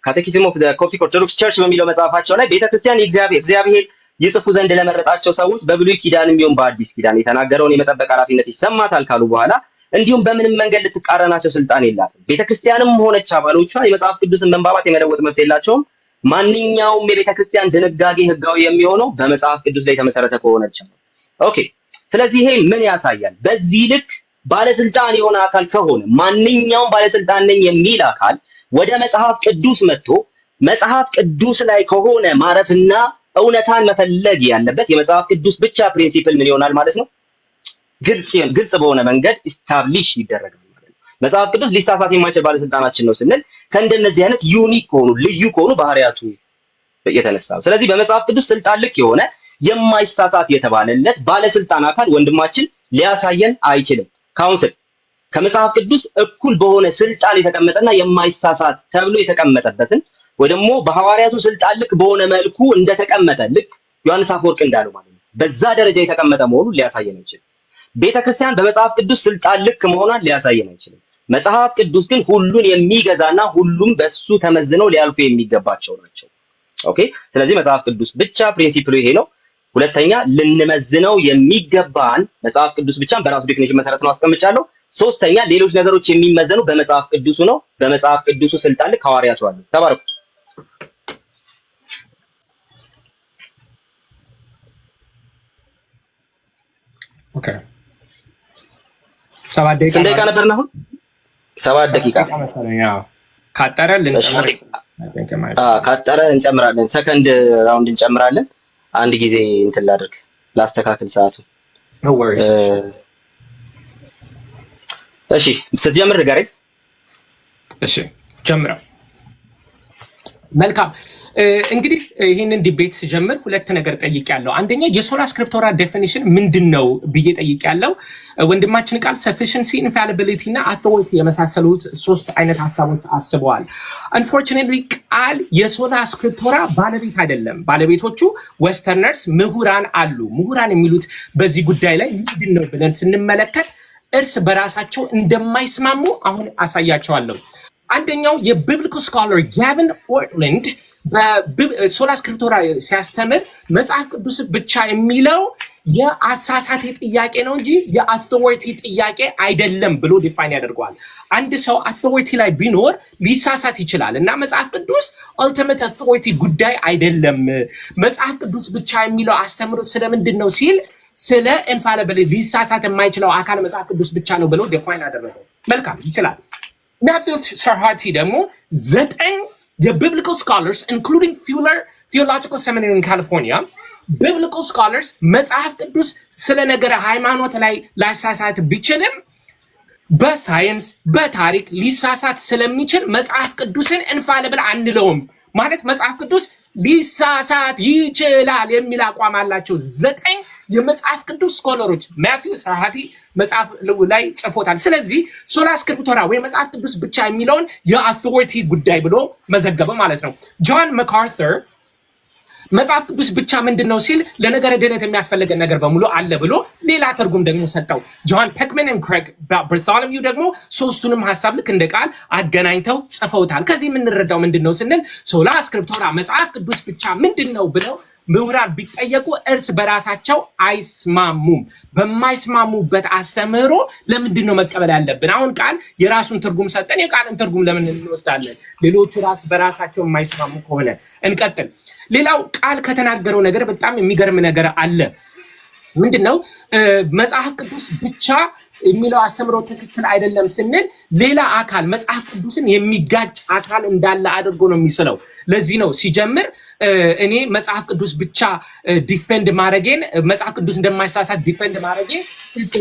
ካቴኪዝም ኦፍ ዘ ኮፕቲክ ኦርቶዶክስ ቸርች በሚለው መጽሐፋቸው ላይ ቤተክርስቲያን እግዚአብሔር ይጽፉ ዘንድ ለመረጣቸው ሰዎች በብሉይ ኪዳንም ቢሆን በአዲስ ኪዳን የተናገረውን የመጠበቅ ኃላፊነት ይሰማታል ካሉ በኋላ እንዲሁም በምንም መንገድ ልትቃረናቸው ስልጣን የላትም። ቤተክርስቲያንም ሆነች አባሎቿ የመጽሐፍ ቅዱስን መንባባት የመለወጥ መብት የላቸውም። ማንኛውም የቤተክርስቲያን ድንጋጌ ህጋዊ የሚሆነው በመጽሐፍ ቅዱስ ላይ የተመሰረተ ከሆነች ነው። ኦኬ ስለዚህ ይሄ ምን ያሳያል? በዚህ ልክ ባለስልጣን የሆነ አካል ከሆነ ማንኛውም ባለስልጣን ነኝ የሚል አካል ወደ መጽሐፍ ቅዱስ መጥቶ መጽሐፍ ቅዱስ ላይ ከሆነ ማረፍና እውነታን መፈለግ ያለበት የመጽሐፍ ቅዱስ ብቻ ፕሪንሲፕል ምን ይሆናል ማለት ነው? ግልጽ በሆነ መንገድ ኢስታብሊሽ ይደረጋል ማለት ነው። መጽሐፍ ቅዱስ ሊሳሳት የማይችል ባለስልጣናችን ነው ስንል ከእንደነዚህ አይነት ዩኒክ ከሆኑ ልዩ ከሆኑ ባህሪያቱ የተነሳ ነው። ስለዚህ በመጽሐፍ ቅዱስ ስልጣን ልክ የሆነ የማይሳሳት የተባለለት ባለስልጣን አካል ወንድማችን ሊያሳየን አይችልም። ካውንስል ከመጽሐፍ ቅዱስ እኩል በሆነ ስልጣን የተቀመጠና የማይሳሳት ተብሎ የተቀመጠበትን ወይ ደግሞ በሐዋርያቱ ስልጣን ልክ በሆነ መልኩ እንደተቀመጠ ልክ ዮሐንስ አፈወርቅ እንዳለው ማለት ነው በዛ ደረጃ የተቀመጠ መሆኑን ሊያሳየን አይችልም። ቤተክርስቲያን በመጽሐፍ ቅዱስ ስልጣን ልክ መሆኗን ሊያሳየን አይችልም። መጽሐፍ ቅዱስ ግን ሁሉን የሚገዛና ሁሉም በሱ ተመዝነው ሊያልፉ የሚገባቸው ናቸው። ኦኬ። ስለዚህ መጽሐፍ ቅዱስ ብቻ ፕሪንሲፕሉ ይሄ ነው። ሁለተኛ ልንመዝነው የሚገባን መጽሐፍ ቅዱስ ብቻ በራሱ ዴፊኒሽን መሰረት ነው አስቀምጫለሁ። ሶስተኛ ሌሎች ነገሮች የሚመዘኑ በመጽሐፍ ቅዱሱ ነው። በመጽሐፍ ቅዱሱ ስልጣን ልክ ሐዋርያቱ አሉ። ተባረኩ። ኦኬ 7 ደቂቃ ስንት ደቂቃ ነበር ነው? 7 ደቂቃ ካጠረ ካጠረ እንጨምራለን። ሰከንድ ራውንድ እንጨምራለን። አንድ ጊዜ እንትን ላድርግ ላስተካክል ሰዓቱ። ኖ ወሪስ። እሺ ስትጀምር ንገረኝ። እሺ ጀምረው። መልካም እንግዲህ ይህንን ዲቤት ሲጀምር ሁለት ነገር ጠይቄያለሁ። አንደኛ የሶላ ስክሪፕቶራ ዴፊኒሽን ምንድነው ብዬ ጠይቄያለሁ። ወንድማችን ቃል ሰፊሽንሲ፣ ኢንፋሊቢሊቲ እና አውቶሪቲ የመሳሰሉት ሶስት አይነት ሀሳቦች አስበዋል። አንፎርቹኔትሊ ቃል የሶላ ስክሪፕቶራ ባለቤት አይደለም። ባለቤቶቹ ዌስተርነርስ ምሁራን አሉ። ምሁራን የሚሉት በዚህ ጉዳይ ላይ ምንድነው ብለን ስንመለከት እርስ በራሳቸው እንደማይስማሙ አሁን አሳያቸዋለሁ። አንደኛው የቢብሊካል ስኮላር ጋቪን ኦርትላንድ በሶላ ስክሪፕቶራ ሲያስተምር መጽሐፍ ቅዱስ ብቻ የሚለው የአሳሳቴ ጥያቄ ነው እንጂ የአውቶሪቲ ጥያቄ አይደለም ብሎ ዲፋይን ያደርገዋል። አንድ ሰው አውቶሪቲ ላይ ቢኖር ሊሳሳት ይችላል እና መጽሐፍ ቅዱስ ኦልቲሜት አውቶሪቲ ጉዳይ አይደለም። መጽሐፍ ቅዱስ ብቻ የሚለው አስተምሮት ስለምንድን ነው ሲል ስለ ኢንፋሊቢሊቲ ሊሳሳት የማይችለው አካል መጽሐፍ ቅዱስ ብቻ ነው ብሎ ዲፋይን አደረገው። መልካም ይችላል። ማቲው ሰርሃቲ ደግሞ 9 የቢብሊካል ስኮላርስ ኢንክሉዲንግ ፊውለር ቴዎሎጂካል ሴሚናሪ ኢን ካሊፎርኒያ ቢብሊካል ስኮላርስ መጽሐፍ ቅዱስ ስለ ነገረ ሃይማኖት ላይ ላይሳሳት ቢችልም በሳይንስ በታሪክ ሊሳሳት ስለሚችል መጽሐፍ ቅዱስን ኢንፋሊብል አንለውም። ማለት መጽሐፍ ቅዱስ ሊሳሳት ይችላል የሚል አቋም አላቸው 9 የመጽሐፍ ቅዱስ ስኮለሮች። ማቲው ሰርሃቲ መጽሐፍ ላይ ጽፎታል። ስለዚህ ሶላ ስክሪፕቶራ ወይ መጽሐፍ ቅዱስ ብቻ የሚለውን የአውቶሪቲ ጉዳይ ብሎ መዘገበ ማለት ነው። ጆን መካርተር መጽሐፍ ቅዱስ ብቻ ምንድነው ሲል ለነገረ ድነት የሚያስፈልገን ነገር በሙሉ አለ ብሎ ሌላ ትርጉም ደግሞ ሰጠው። ጆን ፔክመን እና ክሬግ ባርቶሎሚው ደግሞ ሶስቱንም ሐሳብ ልክ እንደ ቃል አገናኝተው ጽፈውታል። ከዚህ የምንረዳው ምንድነው ስንል ሶላ ስክሪፕቶራ መጽሐፍ ቅዱስ ብቻ ምንድነው ብለው ምሁራን ቢጠየቁ እርስ በራሳቸው አይስማሙም። በማይስማሙበት አስተምህሮ ለምንድን ነው መቀበል ያለብን? አሁን ቃል የራሱን ትርጉም ሰጠን፣ የቃልን ትርጉም ለምን እንወስዳለን? ሌሎቹ ራስ በራሳቸው የማይስማሙ ከሆነ እንቀጥል። ሌላው ቃል ከተናገረው ነገር በጣም የሚገርም ነገር አለ። ምንድነው? መጽሐፍ ቅዱስ ብቻ የሚለው አስተምሮ ትክክል አይደለም ስንል ሌላ አካል መጽሐፍ ቅዱስን የሚጋጭ አካል እንዳለ አድርጎ ነው የሚስለው። ለዚህ ነው ሲጀምር እኔ መጽሐፍ ቅዱስ ብቻ ዲፌንድ ማድረጌን መጽሐፍ ቅዱስ እንደማይሳሳት ዲፌንድ ማድረጌ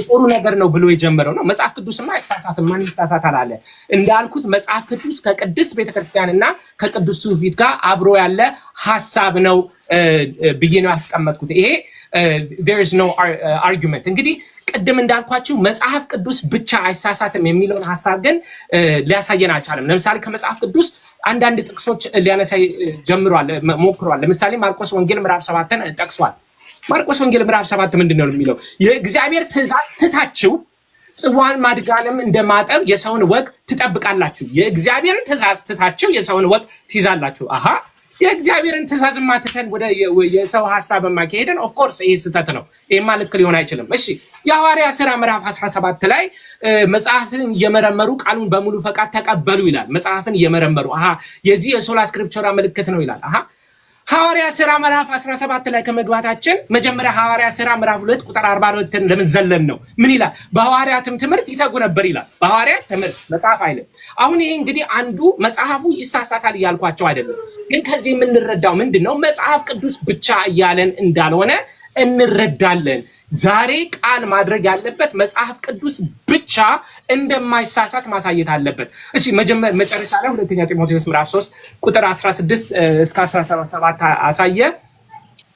ጥሩ ነገር ነው ብሎ የጀመረው ነው። መጽሐፍ ቅዱስማ አይሳሳትም፣ ማን ይሳሳታል አለ። እንዳልኩት መጽሐፍ ቅዱስ ከቅድስት ቤተክርስቲያንና ከቅዱስ ትውፊት ጋር አብሮ ያለ ሐሳብ ነው ብዬ ነው ያስቀመጥኩት። ይሄ there is no argument። እንግዲህ ቅድም እንዳልኳችሁ መጽሐፍ ቅዱስ ብቻ አይሳሳትም የሚለውን ሐሳብ ግን ሊያሳየን አልቻለም። ለምሳሌ ከመጽሐፍ ቅዱስ አንዳንድ ጥቅሶች ሊያነሳ ሞክሯል። ለምሳሌ ማርቆስ ወንጌል ምዕራፍ 7ን ጠቅሷል። ማርቆስ ወንጌል ምዕራፍ 7 ምንድነው የሚለው? የእግዚአብሔር ትእዛዝ ትታችሁ ጽዋን ማድጋንም እንደማጠብ የሰውን ወግ ትጠብቃላችሁ። የእግዚአብሔርን ትእዛዝ ትታችሁ የሰውን ወግ ትይዛላችሁ። አሃ የእግዚአብሔርን ትእዛዝ ማትተን ወደ የሰው ሐሳብ ማካሄድን ኦፍ ኮርስ ይሄ ስህተት ነው። ይሄማ ልክ ሊሆን አይችልም። እሺ የሐዋርያ ሥራ ምዕራፍ 17 ላይ መጽሐፍን እየመረመሩ ቃሉን በሙሉ ፈቃድ ተቀበሉ ይላል። መጽሐፍን እየመረመሩ የዚህ የሶላ ስክሪፕቸራ ምልክት ነው ይላል። ሐዋርያ ሥራ ምዕራፍ 17 ላይ ከመግባታችን መጀመሪያ ሐዋርያ ሥራ ምዕራፍ 2 ቁጥር 42 ለምን ዘለን ነው? ምን ይላል? በሐዋርያትም ትምህርት ይተጉ ነበር ይላል። በሐዋርያት ትምህርት መጽሐፍ አይልም። አሁን ይሄ እንግዲህ አንዱ መጽሐፉ ይሳሳታል እያልኳቸው አይደለም፣ ግን ከዚህ የምንረዳው ምንድነው? መጽሐፍ ቅዱስ ብቻ እያለን እንዳልሆነ እንረዳለን። ዛሬ ቃል ማድረግ ያለበት መጽሐፍ ቅዱስ ብቻ እንደማይሳሳት ማሳየት አለበት። እሺ መጨረሻ ላይ ሁለተኛ ጢሞቴዎስ ምዕራፍ 3 ቁጥር 16 እስከ 17 አሳየ።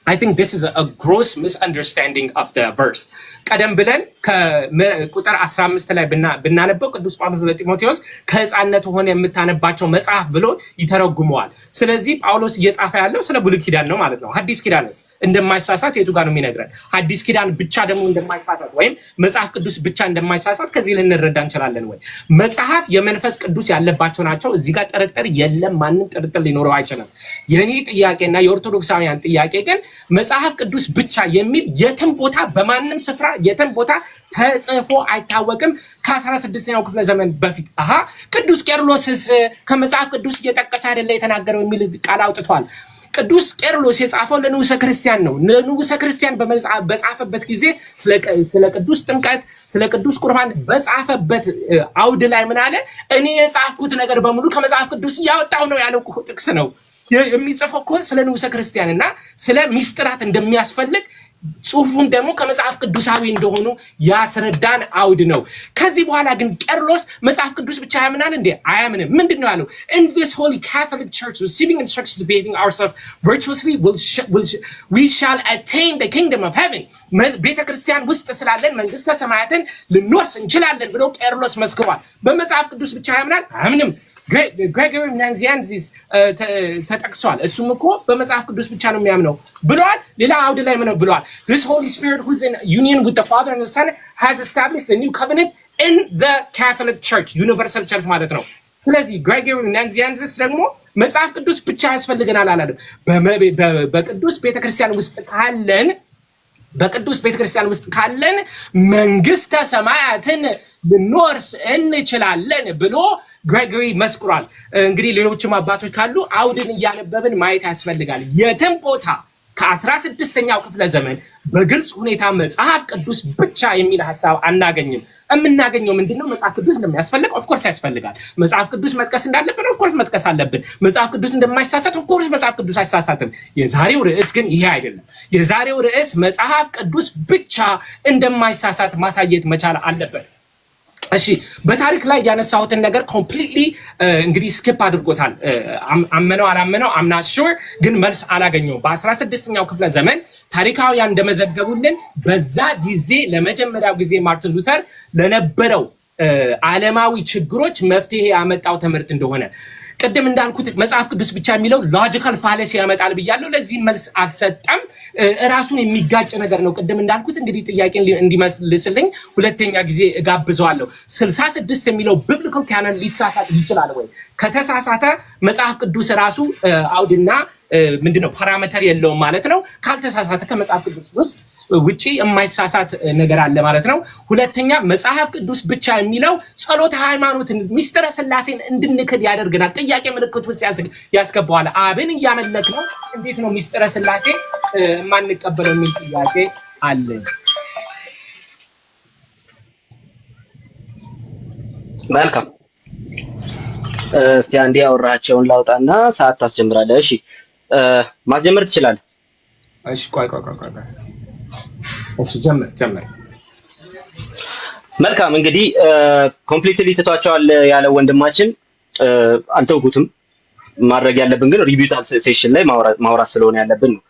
I think this is a gross misunderstanding of the verse. ቀደም ብለን ከቁጥር 15 ላይ ብናነበው ቅዱስ ጳውሎስ ለጢሞቴዎስ ከሕፃንነት ሆነ የምታነባቸው መጽሐፍ ብሎ ይተረጉመዋል። ስለዚህ ጳውሎስ እየጻፈ ያለው ስለ ብሉይ ኪዳን ነው ማለት ነው። ሐዲስ ኪዳንስ እንደማይሳሳት የቱ ጋር ነው የሚነግረን? ሐዲስ ኪዳን ብቻ ደግሞ እንደማይሳሳት ወይም መጽሐፍ ቅዱስ ብቻ እንደማይሳሳት ከዚህ ልንረዳ እንችላለን ወይ? መጽሐፍ የመንፈስ ቅዱስ ያለባቸው ናቸው። እዚህ ጋር ጥርጥር የለም። ማንም ጥርጥር ሊኖረው አይችልም። የኔ ጥያቄና የኦርቶዶክሳውያን ጥያቄ ግን መጽሐፍ ቅዱስ ብቻ የሚል የትም ቦታ በማንም ስፍራ የትም ቦታ ተጽፎ አይታወቅም። ከ16ኛው ክፍለ ዘመን በፊት ቅዱስ ቄርሎስስ ከመጽሐፍ ቅዱስ እየጠቀሰ አይደለ የተናገረው የሚል ቃል አውጥቷል። ቅዱስ ቄርሎስ የጻፈው ለንዑሰ ክርስቲያን ነው። ለንዑሰ ክርስቲያን በጻፈበት ጊዜ ስለ ቅዱስ ጥምቀት ስለ ቅዱስ ቁርባን በጻፈበት አውድ ላይ ምን አለ? እኔ የጻፍኩት ነገር በሙሉ ከመጽሐፍ ቅዱስ እያወጣው ነው ያለው ጥቅስ ነው። የሚጽፈው እኮ ስለ ንዑሰ ክርስቲያንና ስለ ሚስጥራት እንደሚያስፈልግ ጽሁፉን ደግሞ ከመጽሐፍ ቅዱሳዊ እንደሆኑ ያስረዳን አውድ ነው። ከዚህ በኋላ ግን ቄርሎስ መጽሐፍ ቅዱስ ብቻ ያምናል እንዴ? አያምንም። ምንድነው ያለው? In this holy Catholic church receiving instructions behaving ourselves virtuously we shall attain the kingdom of heaven. ቤተክርስቲያን ውስጥ ስላለን መንግስተ ሰማያትን ልንወርስ እንችላለን ብሎ ቄርሎስ መስክሯል። በመጽሐፍ ቅዱስ ብቻ ያምናል? አያምንም። ግሬጎሪ ናንዚያንዚስ ተጠቅሷል። እሱም እኮ በመጽሐፍ ቅዱስ ብቻ ነው የሚያምነው ብለዋል። ሌላ አውድ ላይ ምን ብለዋል? This Holy Spirit who is in union with the Father and the Son has established a new covenant in the Catholic Church, universal church ማለት ነው። ስለዚህ ግሬጎሪ ናንዚያንዚስ ደግሞ መጽሐፍ ቅዱስ ብቻ ያስፈልገናል አላለም። በቅዱስ ቤተክርስቲያን ውስጥ ካለን መንግስተ ሰማያትን ልንወርስ እንችላለን ብሎ ግሬጎሪ መስክሯል። እንግዲህ ሌሎችም አባቶች ካሉ አውድን እያነበብን ማየት ያስፈልጋል። የትም ቦታ ከ16ኛው ክፍለ ዘመን በግልጽ ሁኔታ መጽሐፍ ቅዱስ ብቻ የሚል ሐሳብ አናገኝም። የምናገኘው ምንድነው? መጽሐፍ ቅዱስ እንደሚያስፈልግ ኦፍኮርስ ያስፈልጋል። መጽሐፍ ቅዱስ መጥቀስ እንዳለብን ኦፍኮርስ መጥቀስ አለብን። መጽሐፍ ቅዱስ እንደማይሳሳት ኦፍኮርስ መጽሐፍ ቅዱስ አይሳሳትም። የዛሬው ርዕስ ግን ይሄ አይደለም። የዛሬው ርዕስ መጽሐፍ ቅዱስ ብቻ እንደማይሳሳት ማሳየት መቻል አለበት። እሺ በታሪክ ላይ ያነሳሁትን ነገር ኮምፕሊትሊ እንግዲህ ስኪፕ አድርጎታል። አመነው አላመነው I'm not sure ግን መልስ አላገኘውም። በ16ኛው ክፍለ ዘመን ታሪካውያን እንደመዘገቡልን በዛ ጊዜ ለመጀመሪያው ጊዜ ማርቲን ሉተር ለነበረው ዓለማዊ ችግሮች መፍትሄ ያመጣው ትምህርት እንደሆነ ቅድም እንዳልኩት መጽሐፍ ቅዱስ ብቻ የሚለው ሎጂካል ፋለሲ ያመጣል ብያለሁ። ለዚህ መልስ አልሰጠም። ራሱን የሚጋጭ ነገር ነው። ቅድም እንዳልኩት እንግዲህ ጥያቄን እንዲመስልልኝ ሁለተኛ ጊዜ እጋብዘዋለሁ። 66 የሚለው ቢብሊካል ካኖን ሊሳሳት ይችላል ወይ? ከተሳሳተ መጽሐፍ ቅዱስ ራሱ አውድና ምንድነው ፓራሜትር የለውም ማለት ነው። ካልተሳሳተ ከመጽሐፍ ቅዱስ ውስጥ ውጪ የማይሳሳት ነገር አለ ማለት ነው። ሁለተኛ መጽሐፍ ቅዱስ ብቻ የሚለው ጸሎተ ሃይማኖትን ሚስጥረ ሥላሴን እንድንክድ ያደርገናል። ጥያቄ ምልክት ውስጥ ያስገባዋል። አብን እያመለክ ነው፣ እንዴት ነው ሚስጥረ ሥላሴ የማንቀበለው የሚል ጥያቄ አለ። መልካም እስቲ አንዴ አወራቸውን ላውጣና ሰዓት ታስጀምራለህ። እሺ ማስጀመር ትችላለህ። እሺ ቆይ እሺ ጀምር። መልካም እንግዲህ ኮምፕሊትሊ ትቷቸዋል ያለው ወንድማችን አልተውኩትም። ማድረግ ያለብን ግን ሪቪውታል ሴሽን ላይ ማውራት ስለሆነ ያለብን ነው።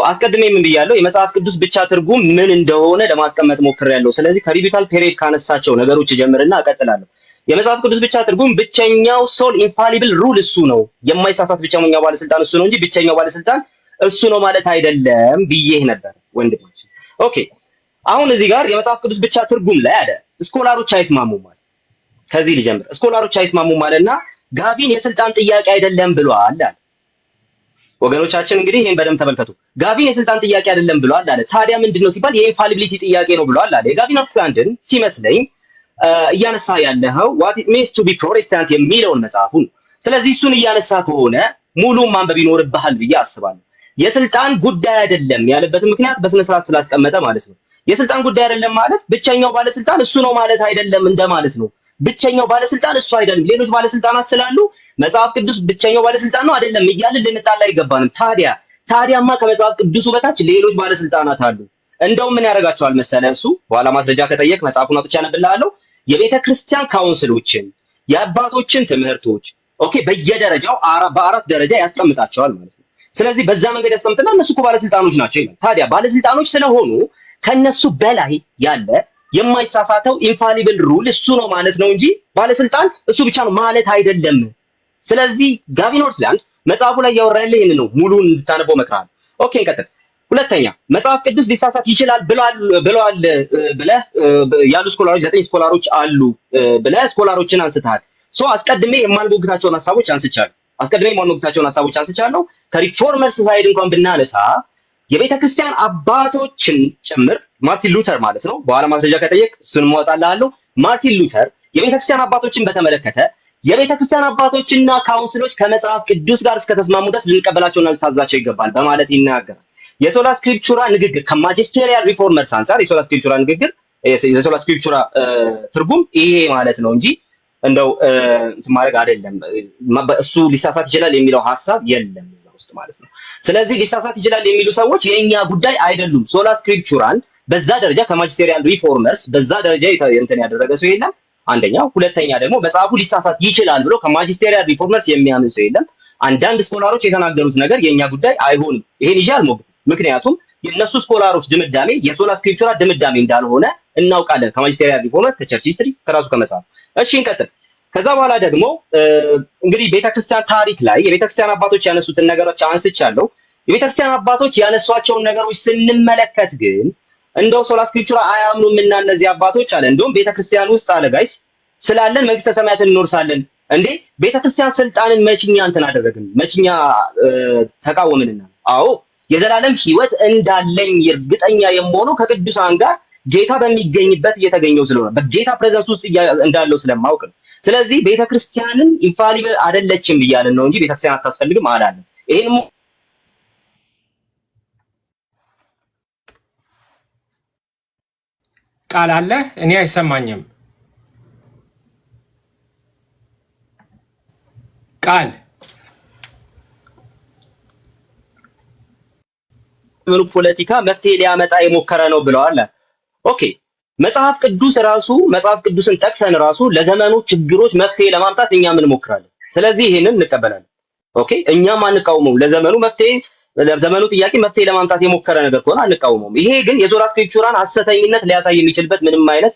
አስቀድሜ ምን ብያለሁ? የመጽሐፍ ቅዱስ ብቻ ትርጉም ምን እንደሆነ ለማስቀመጥ ሞክሬያለሁ። ስለዚህ ከሪቪውታል ፔሪድ ካነሳቸው ነገሮች ጀምርና እቀጥላለሁ። የመጽሐፍ ቅዱስ ብቻ ትርጉም ብቸኛው ሶል ኢንፋሊብል ሩል እሱ ነው፣ የማይሳሳት ብቸኛው ባለስልጣን እሱ ነው እንጂ ብቸኛው ባለስልጣን እሱ ነው ማለት አይደለም ብዬህ ነበር ወንድሞች። ኦኬ አሁን እዚህ ጋር የመጽሐፍ ቅዱስ ብቻ ትርጉም ላይ አለ ስኮላሮች አይስማሙም ማለት። ከዚህ ልጀምር። ስኮላሮች አይስማሙም ማለትና ጋቢን የስልጣን ጥያቄ አይደለም ብሏል አለ። ወገኖቻችን እንግዲህ ይሄን በደንብ ተመልከቱ። ጋቢን የስልጣን ጥያቄ አይደለም ብሏል አለ። ታዲያ ምንድነው ሲባል የኢንፋሊቢሊቲ ጥያቄ ነው ብሏል አለ። የጋቢን ኦክስላንድን ሲመስለኝ እያነሳ ያለኸው what it means to be protestant የሚለውን መጽሐፉን። ስለዚህ እሱን እያነሳ ከሆነ ሙሉውን ማንበብ ይኖርብሃል ብዬ አስባለሁ። የስልጣን ጉዳይ አይደለም ያለበትን ምክንያት በስነ ስርዓት ስላስቀመጠ ማለት ነው። የስልጣን ጉዳይ አይደለም ማለት ብቸኛው ባለስልጣን እሱ ነው ማለት አይደለም እንደማለት ነው። ብቸኛው ባለስልጣን እሱ አይደለም፣ ሌሎች ባለስልጣናት ስላሉ መጽሐፍ ቅዱስ ብቸኛው ባለስልጣን ነው አይደለም እያልን ልንጣላ አይገባንም። ታዲያማ ከመጽሐፍ ቅዱሱ በታች ሌሎች ባለስልጣናት አሉ። እንደውም ምን ያደርጋቸዋል መሰለህ? እሱ በኋላ ማስረጃ ከጠየቅ መጽሐፉን አውጥቼ አነብልሃለሁ። የቤተ ክርስቲያን ካውንስሎችን የአባቶችን ትምህርቶች ኦኬ በየደረጃው በአራት ደረጃ ያስቀምጣቸዋል ማለት ነው። ስለዚህ በዛ መንገድ ያስቀምጥና እነሱ እኮ ባለስልጣኖች ናቸው ይላል። ታዲያ ባለስልጣኖች ስለሆኑ ከነሱ በላይ ያለ የማይሳሳተው ኢንፋሊብል ሩል እሱ ነው ማለት ነው እንጂ ባለስልጣን እሱ ብቻ ነው ማለት አይደለም። ስለዚህ ጋቢ ኖርትላንድ መጽሐፉ ላይ ያወራ ያለ ይሄን ነው። ሙሉን እንድታነበው እመክርሃለሁ። ኦኬ እንቀጥል። ሁለተኛ መጽሐፍ ቅዱስ ሊሳሳት ይችላል ብለዋል ብለህ ያሉ ስኮላሮች 9 ስኮላሮች አሉ ብለህ ስኮላሮችን አንስተሃል። አስቀድሜ የማልሞግታቸውን ሐሳቦች አንስቻለሁ። ከሪፎርመርስ ሳይድ እንኳን ብናነሳ የቤተክርስቲያን አባቶችን ጭምር ማርቲን ሉተር ማለት ነው። በኋላ ማስረጃ ከጠየቅ እሱን እወጣልሃለሁ። ማርቲን ሉተር የቤተክርስቲያን አባቶችን በተመለከተ የቤተክርስቲያን አባቶችና ካውንስሎች ከመጽሐፍ ቅዱስ ጋር እስከተስማሙ ድረስ ልንቀበላቸውና ልታዛቸው ይገባል በማለት ይናገራል። የሶላ ስክሪፕቹራ ንግግር ከማጂስቴሪያል ሪፎርመርስ አንፃር የሶላ ስክሪፕቹራ ንግግር የሶላ ስክሪፕቹራ ትርጉም ይሄ ማለት ነው እንጂ እንደው እንትን ማድረግ አይደለም። እሱ ሊሳሳት ይችላል የሚለው ሐሳብ የለም እዛ ውስጥ ማለት ነው። ስለዚህ ሊሳሳት ይችላል የሚሉ ሰዎች የኛ ጉዳይ አይደሉም። ሶላ ስክሪፕቹራን በዛ ደረጃ ከማጂስቴሪያል ሪፎርመርስ በዛ ደረጃ እንትን ያደረገ ሰው የለም። አንደኛው። ሁለተኛ ደግሞ መጽሐፉ ሊሳሳት ይችላል ብሎ ከማጂስቴሪያል ሪፎርመርስ የሚያምን ሰው የለም። አንዳንድ ስኮላሮች የተናገሩት ነገር የኛ ጉዳይ አይሆንም። ይሄን ይዤ አልሞግትም። ምክንያቱም የነሱ ስኮላሮች ድምዳሜ የሶላ ስክሪፕቹራ ድምዳሜ እንዳልሆነ እናውቃለን። ከማጂስቴሪያል ሪፎርመርስ ከቸርች ሂስትሪ ከራሱ ከመጽሐፍ። እሺ እንቀጥል። ከዛ በኋላ ደግሞ እንግዲህ ቤተክርስቲያን ታሪክ ላይ የቤተክርስቲያን አባቶች ያነሱትን ነገሮች አንስቻለሁ። የቤተክርስቲያን አባቶች ያነሷቸውን ነገሮች ስንመለከት ግን እንደው ሶላ ስክሪፕቹራ አያምኑምና እነዚህ አባቶች አለ እንደውም ቤተክርስቲያን ውስጥ አለ ጋይስ ስላለን መንግስተ ሰማያትን እንወርሳለን እንዴ ቤተክርስቲያን ስልጣንን መችኛ እንትን አደረግን መችኛ ተቃወምንና አዎ የዘላለም ህይወት እንዳለኝ እርግጠኛ የምሆነው ከቅዱሳን ጋር ጌታ በሚገኝበት እየተገኘው ስለሆነ በጌታ ፕሬዘንስ ውስጥ እንዳለው ስለማውቅ ነው። ስለዚህ ቤተክርስቲያንን ኢንፋሊብል አይደለችም እያልን ነው እንጂ ቤተክርስቲያን አታስፈልግም አላለም። ይሄን ቃል አለ እኔ አይሰማኝም። ቃል ምኑ ፖለቲካ መፍትሄ ሊያመጣ የሞከረ ነው ብለዋል። ኦኬ መጽሐፍ ቅዱስን ጠቅሰን ራሱ ለዘመኑ ችግሮች መፍትሄ ለማምጣት እኛ ምን ሞክራለን። ስለዚህ ይሄንን እንቀበላለን። ኦኬ እኛም አንቃወመው። ለዘመኑ ጥያቄ መፍትሄ ለማምጣት የሞከረ ነገር ከሆነ አንቃወመው። ይሄ ግን የሶላ ስክሪፕቹራን ሐሰተኝነት ሊያሳይ የሚችልበት ምንም አይነት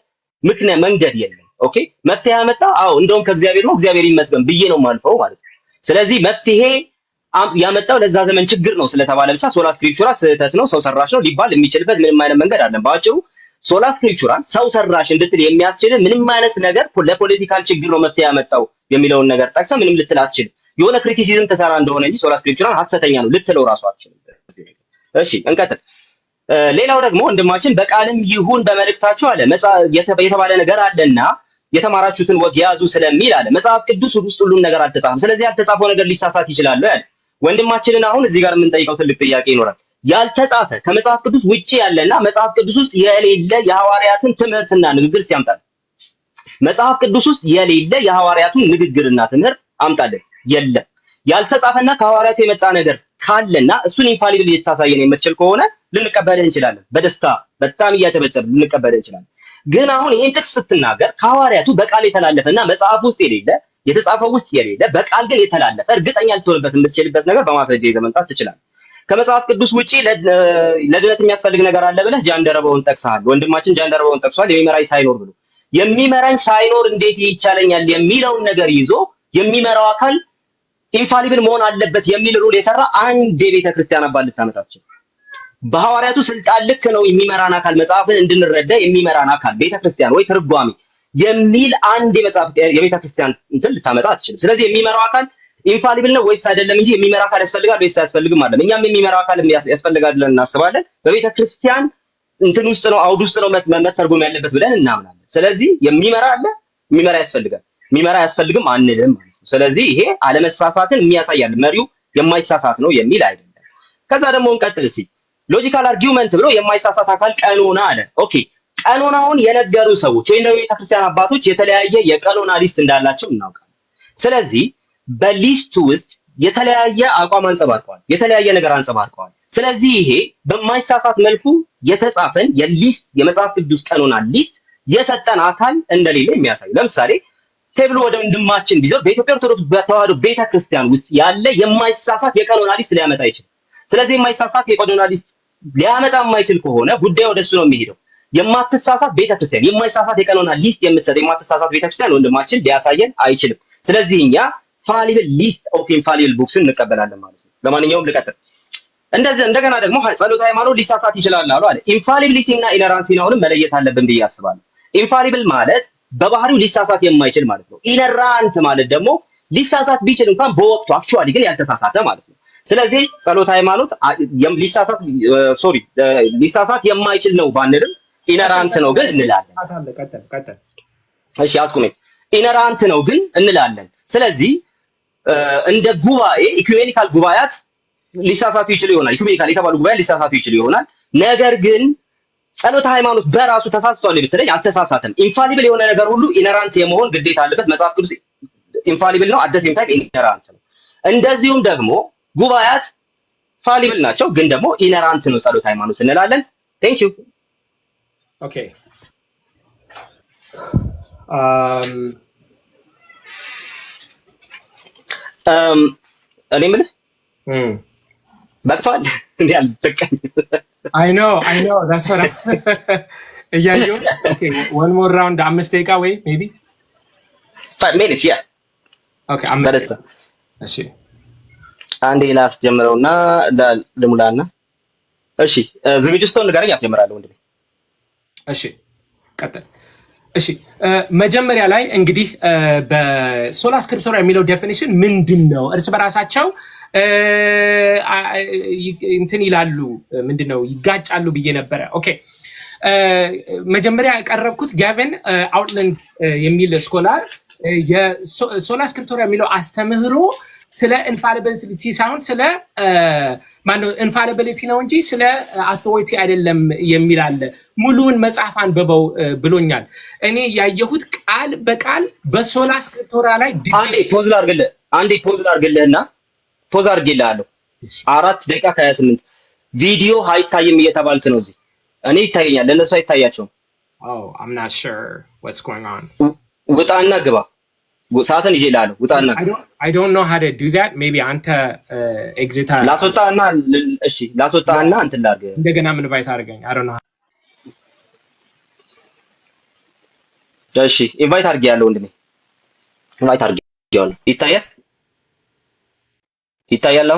መንገድ የለም። ኦኬ መፍትሄ ያመጣ እንደውም ከእግዚአብሔር ነው እግዚአብሔር ይመስገን ብዬ ነው የማልፈው ማለት ነው። ስለዚህ መፍትሄ ያመጣው ለዛ ዘመን ችግር ነው ስለተባለ ብቻ ሶላ ስክሪፕቹራ ስህተት ነው ሰው ሰራሽ ነው ሊባል የሚችልበት ምንም አይነት መንገድ አለ። ባጭሩ ሶላ ስክሪፕቹራን ሰው ሰራሽ እንድትል የሚያስችል ምንም አይነት ነገር ለፖለቲካል ችግር ነው መፍትሄ ያመጣው የሚለውን ነገር ጠቅሰህ ምንም ልትል አትችልም። የሆነ ክሪቲሲዝም ተሰራ እንደሆነ እንጂ ሶላ ስክሪፕቹራን ሐሰተኛ ነው ልትለው ራሱ አትችልም። እሺ እንቀጥል። ሌላው ደግሞ ወንድማችን በቃልም ይሁን በመልእክታቸው አለ የተባለ ነገር አለና የተማራችሁትን ወግ ያዙ ስለሚል አለ መጽሐፍ ቅዱስ ውስጥ ሁሉም ነገር አልተጻፈም። ስለዚህ ያልተጻፈው ነገር ሊሳሳት ይችላል ያለ ወንድማችንን አሁን እዚህ ጋር የምንጠይቀው ትልቅ ጥያቄ ይኖራል። ያልተጻፈ ከመጽሐፍ ቅዱስ ውጪ ያለና መጽሐፍ ቅዱስ ውስጥ የሌለ የሐዋርያትን ትምህርትና ንግግር ሲያምጣል መጽሐፍ ቅዱስ ውስጥ የሌለ የሐዋርያቱን ንግግርና ትምህርት አምጣልን። የለም ያልተጻፈና ከሐዋርያቱ የመጣ ነገር ካለና እሱን ኢንፋሊብል ልታሳየን የምትችል ከሆነ ልንቀበልህ እንችላለን። በደስታ በጣም እያጨበጨብን ልንቀበልህ እንችላለን። ግን አሁን ይሄን ጥቅስ ስትናገር ከሐዋርያቱ በቃል የተላለፈና መጽሐፍ ውስጥ የሌለ የተጻፈው ውስጥ የሌለ በቃል ግን የተላለፈ እርግጠኛ ልትሆንበት የምትችልበት ነገር በማስረጃ ይዘህ መምጣት ትችላለህ። ከመጽሐፍ ቅዱስ ውጪ ለድነት የሚያስፈልግ ነገር አለ ብለህ ጃንደረባውን ጠቅሰሃል። ወንድማችን ጃንደረባውን ጠቅሷል። የሚመራኝ ሳይኖር ብሎ የሚመራኝ ሳይኖር እንዴት ይቻለኛል የሚለውን ነገር ይዞ የሚመራው አካል ኢንፋሊብል መሆን አለበት የሚል ሩል የሰራ አንድ የቤተ ክርስቲያን አባል ልታመጣ ትችላለህ። በሐዋርያቱ ስልጣን ልክ ነው የሚመራን አካል መጽሐፍን እንድንረዳ የሚመራን አካል ቤተ ክርስቲያን ወይ ትርጓሚ የሚል አንድ የቤተ ክርስቲያን እንትን ልታመጣ አትችልም። ስለዚህ የሚመራው አካል ኢንፋሊብል ነው ወይስ አይደለም እንጂ የሚመራ አካል ያስፈልጋል ወይስ አያስፈልግም አይደለም። እኛም የሚመራ አካል ያስፈልጋል ብለን እናስባለን። በቤተ ክርስቲያን እንትን ውስጥ ነው አውድ ውስጥ ነው መተርጎም ያለበት ብለን እናምናለን። ስለዚህ የሚመራ አለ የሚመራ ያስፈልጋል የሚመራ ያስፈልግም አንልም ማለት ነው። ስለዚህ ይሄ አለመሳሳትን የሚያሳያል መሪው የማይሳሳት ነው የሚል አይደለም። ከዛ ደግሞ እንቀጥል እስኪ ሎጂካል አርጊውመንት ብሎ የማይሳሳት አካል ቀኖና አለ። ኦኬ ቀኖናውን የነገሩ ሰዎች ወይም ደግሞ የቤተክርስቲያን አባቶች የተለያየ የቀኖና ሊስት እንዳላቸው እናውቃለን። ስለዚህ በሊስት ውስጥ የተለያየ አቋም አንጸባርቀዋል፣ የተለያየ ነገር አንጸባርቀዋል። ስለዚህ ይሄ በማይሳሳት መልኩ የተጻፈን የመጽሐፍ ቅዱስ ቀኖና ሊስት የሰጠን አካል እንደሌለ የሚያሳይ ለምሳሌ ቴብሉ ወደ ወንድማችን ቢዞር በኢትዮጵያ ኦርቶዶክስ ተዋሕዶ ቤተክርስቲያን ውስጥ ያለ የማይሳሳት የቀኖና ሊስት ሊያመጣ አይችልም። ስለዚህ የማይሳሳት የቀኖና ሊስት ሊያመጣ የማይችል ከሆነ ጉዳዩ ወደሱ ነው የሚሄደው። የማትሳሳት ቤተክርስቲያን፣ የማይሳሳት የቀኖና ሊስት የምትሰጥ የማትሳሳት ቤተክርስቲያን ወንድማችን ሊያሳየን አይችልም። ስለዚህ እኛ ፋሊብል ሊስት ኦፍ ኢንፋሊብል ቡክስን እንቀበላለን ማለት ነው። ለማንኛውም ልቀጥል። እንደገና ደግሞ ጸሎተ ሃይማኖት ሊሳሳት ይችላል አለ። ኢንፋሊቢሊቲ እና ኢነራንሲን አሁንም መለየት አለብን ብዬ አስባለሁ። ኢንፋሊብል ማለት በባህሪው ሊሳሳት የማይችል ማለት ነው። ኢነራንት ማለት ደግሞ ሊሳሳት ቢችል እንኳን በወቅቱ አክቹአሊ ግን ያልተሳሳተ ማለት ነው። ስለዚህ ጸሎተ ሃይማኖት ሊሳሳት የማይችል ነው ባንልም ኢነራንት ነው ግን እንላለን። እሺ አስቁመኝ። ኢነራንት ነው ግን እንላለን። ስለዚህ እንደ ጉባኤ ኢኩሜኒካል ጉባኤያት ሊሳሳቱ ይችሉ ይሆናል። ኢኩሜኒካል የተባሉ ጉባኤ ሊሳሳቱ ይችሉ ይሆናል። ነገር ግን ጸሎተ ሃይማኖት በራሱ ተሳስቷል ብትለኝ አልተሳሳተም። ኢንፋሊብል የሆነ ነገር ሁሉ ኢነራንት የመሆን ግዴታ አለበት። መጽሐፍ ቅዱስ ኢንፋሊብል ነው፣ አት ዘ ሴም ታይም ኢነራንት ነው። እንደዚሁም ደግሞ ጉባኤያት ፋሊብል ናቸው፣ ግን ደግሞ ኢነራንት ነው ጸሎተ ሃይማኖት እንላለን። ቴንክ ዩ። ኦኬ እኔ የምልህ በቅቷል እንዴ? አልበቃኝ። I know that's what እያየሁ ኦኬ one more round 5 ደቂቃ ወይ maybe 5 minutes yeah ኦኬ እሺ አንዴ ላስጀምረውና ልሙላና እሺ ዝግጁ ስትሆን ንገረኝ አስጀምራለሁ ወንድሜ። እሺ ቀጥል። እሺ መጀመሪያ ላይ እንግዲህ በሶላ ስክሪፕቶራ የሚለው ዴፊኒሽን ምንድነው? እርስ በራሳቸው እንትን ይላሉ ምንድነው ይጋጫሉ ብዬ ነበረ። ኦኬ መጀመሪያ ያቀረብኩት ጋቨን አውትላንድ የሚል ስኮላር የሶላ ስክሪፕቶራ የሚለው አስተምህሮ ስለ ኢንፋሊቢሊቲ ሳይሆን ስለ ኢንፋሊቢሊቲ ነው እንጂ ስለ አውቶሪቲ አይደለም የሚል አለ። ሙሉውን መጽሐፍ አንብበው ብሎኛል። እኔ ያየሁት ቃል በቃል በሶላ ስክሪፕቶራ ላይ አንዴ ፖዝ ላድርግልህና ፖዝ አድርጌልሃለሁ 4 ደቂቃ ከ28 ቪዲዮ አይታይም እየተባልክ ነው እዚህ። እኔ ይታየኛል፣ ለነሱ አይታያቸውም። I'm not sure what's going on። ውጣና ግባ። ሰዓትን ይዤልሃለሁ። ውጣና I don't know how to do that. Maybe አንተ ኤግዚት ላስወጣና እሺ ላስወጣና እንትን ላድርግ እንደገና ምን ኢንቫይት አድርገኝ። I don't know. እሺ ኢንቫይት አድርጌያለሁ ወንድሜ፣ ኢንቫይት አድርጌያለሁ። ይታያል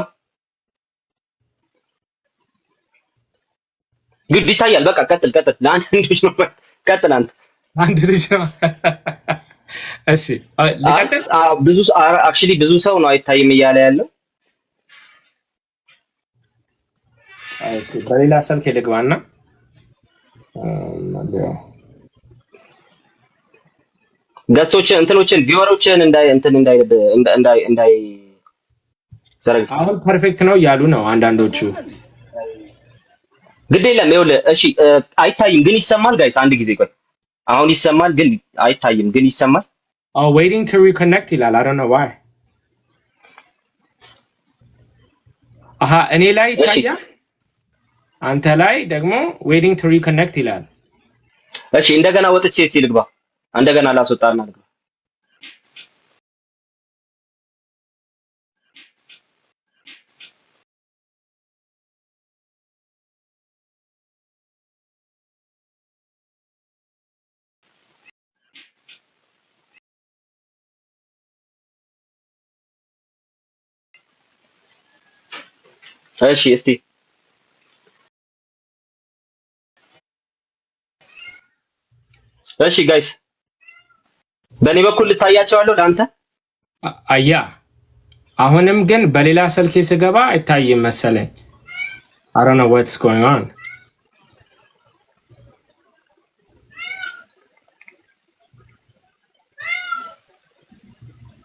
ግድ ይታያል። በቃ ቀጥል። ለአንድ ልጅ ነው። ቀጥል አንድ ልጅ ነው። እሺ ለቀጥል። ብዙ ሰው ነው አይታይም እያለ ያለው። እሺ በሌላ ስልክ ልግባና ገጾችን እንትኖችን ቪወሮችን እንዳይ ዘረግ አሁን ፐርፌክት ነው እያሉ ነው አንዳንዶቹ። ግድ የለም ይኸውልህ። እሺ አይታይም ግን ይሰማል። ጋይስ አንድ ጊዜ ቆይ። አሁን ይሰማል ግን አይታይም ግን ይሰማል። waiting to reconnect ይላል። I don't know why። እኔ ላይ ይታያል፣ አንተ ላይ ደግሞ waiting to reconnect ይላል። እሺ እንደገና ወጥቼ እስቲ ልግባ። እንደገና ላስወጣና ልግባ። እሺ እስቲ እሺ ጋይስ በእኔ በኩል ልታያቸዋለሁ ለአንተ። አያ አሁንም ግን በሌላ ስልኬ ስገባ አይታይም መሰለኝ። I don't know what's going on።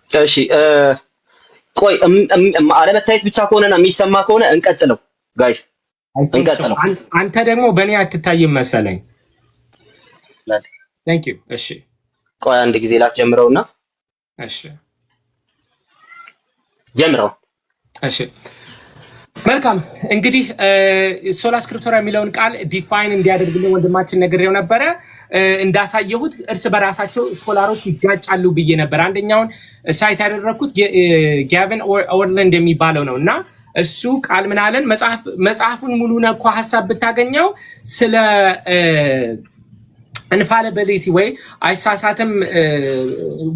እሺ ቆይ አለመታየት ብቻ ከሆነና የሚሰማ ከሆነ እንቀጥለው ጋይስ እንቀጥለው። አንተ ደግሞ በእኔ አትታይም መሰለኝ። Thank you። እሺ ቆይ አንድ ጊዜ ላትጀምረውና እሺ ጀምረው። እሺ መልካም እንግዲህ ሶላ ስክሪፕቶራ የሚለውን ቃል ዲፋይን እንዲያደርግልን ወንድማችን ነግሬው ነበረ። እንዳሳየሁት እርስ በራሳቸው ስኮላሮች ይጋጫሉ ብዬ ነበር። አንደኛውን ሳይት ያደረኩት ጋቨን ኦርላንድ የሚባለው ነው እና እሱ ቃል ምን አለን? መጽሐፉን ሙሉ ነኮ ሐሳብ ብታገኘው ስለ ኢንፋሊቢሊቲ ወይ አይሳሳትም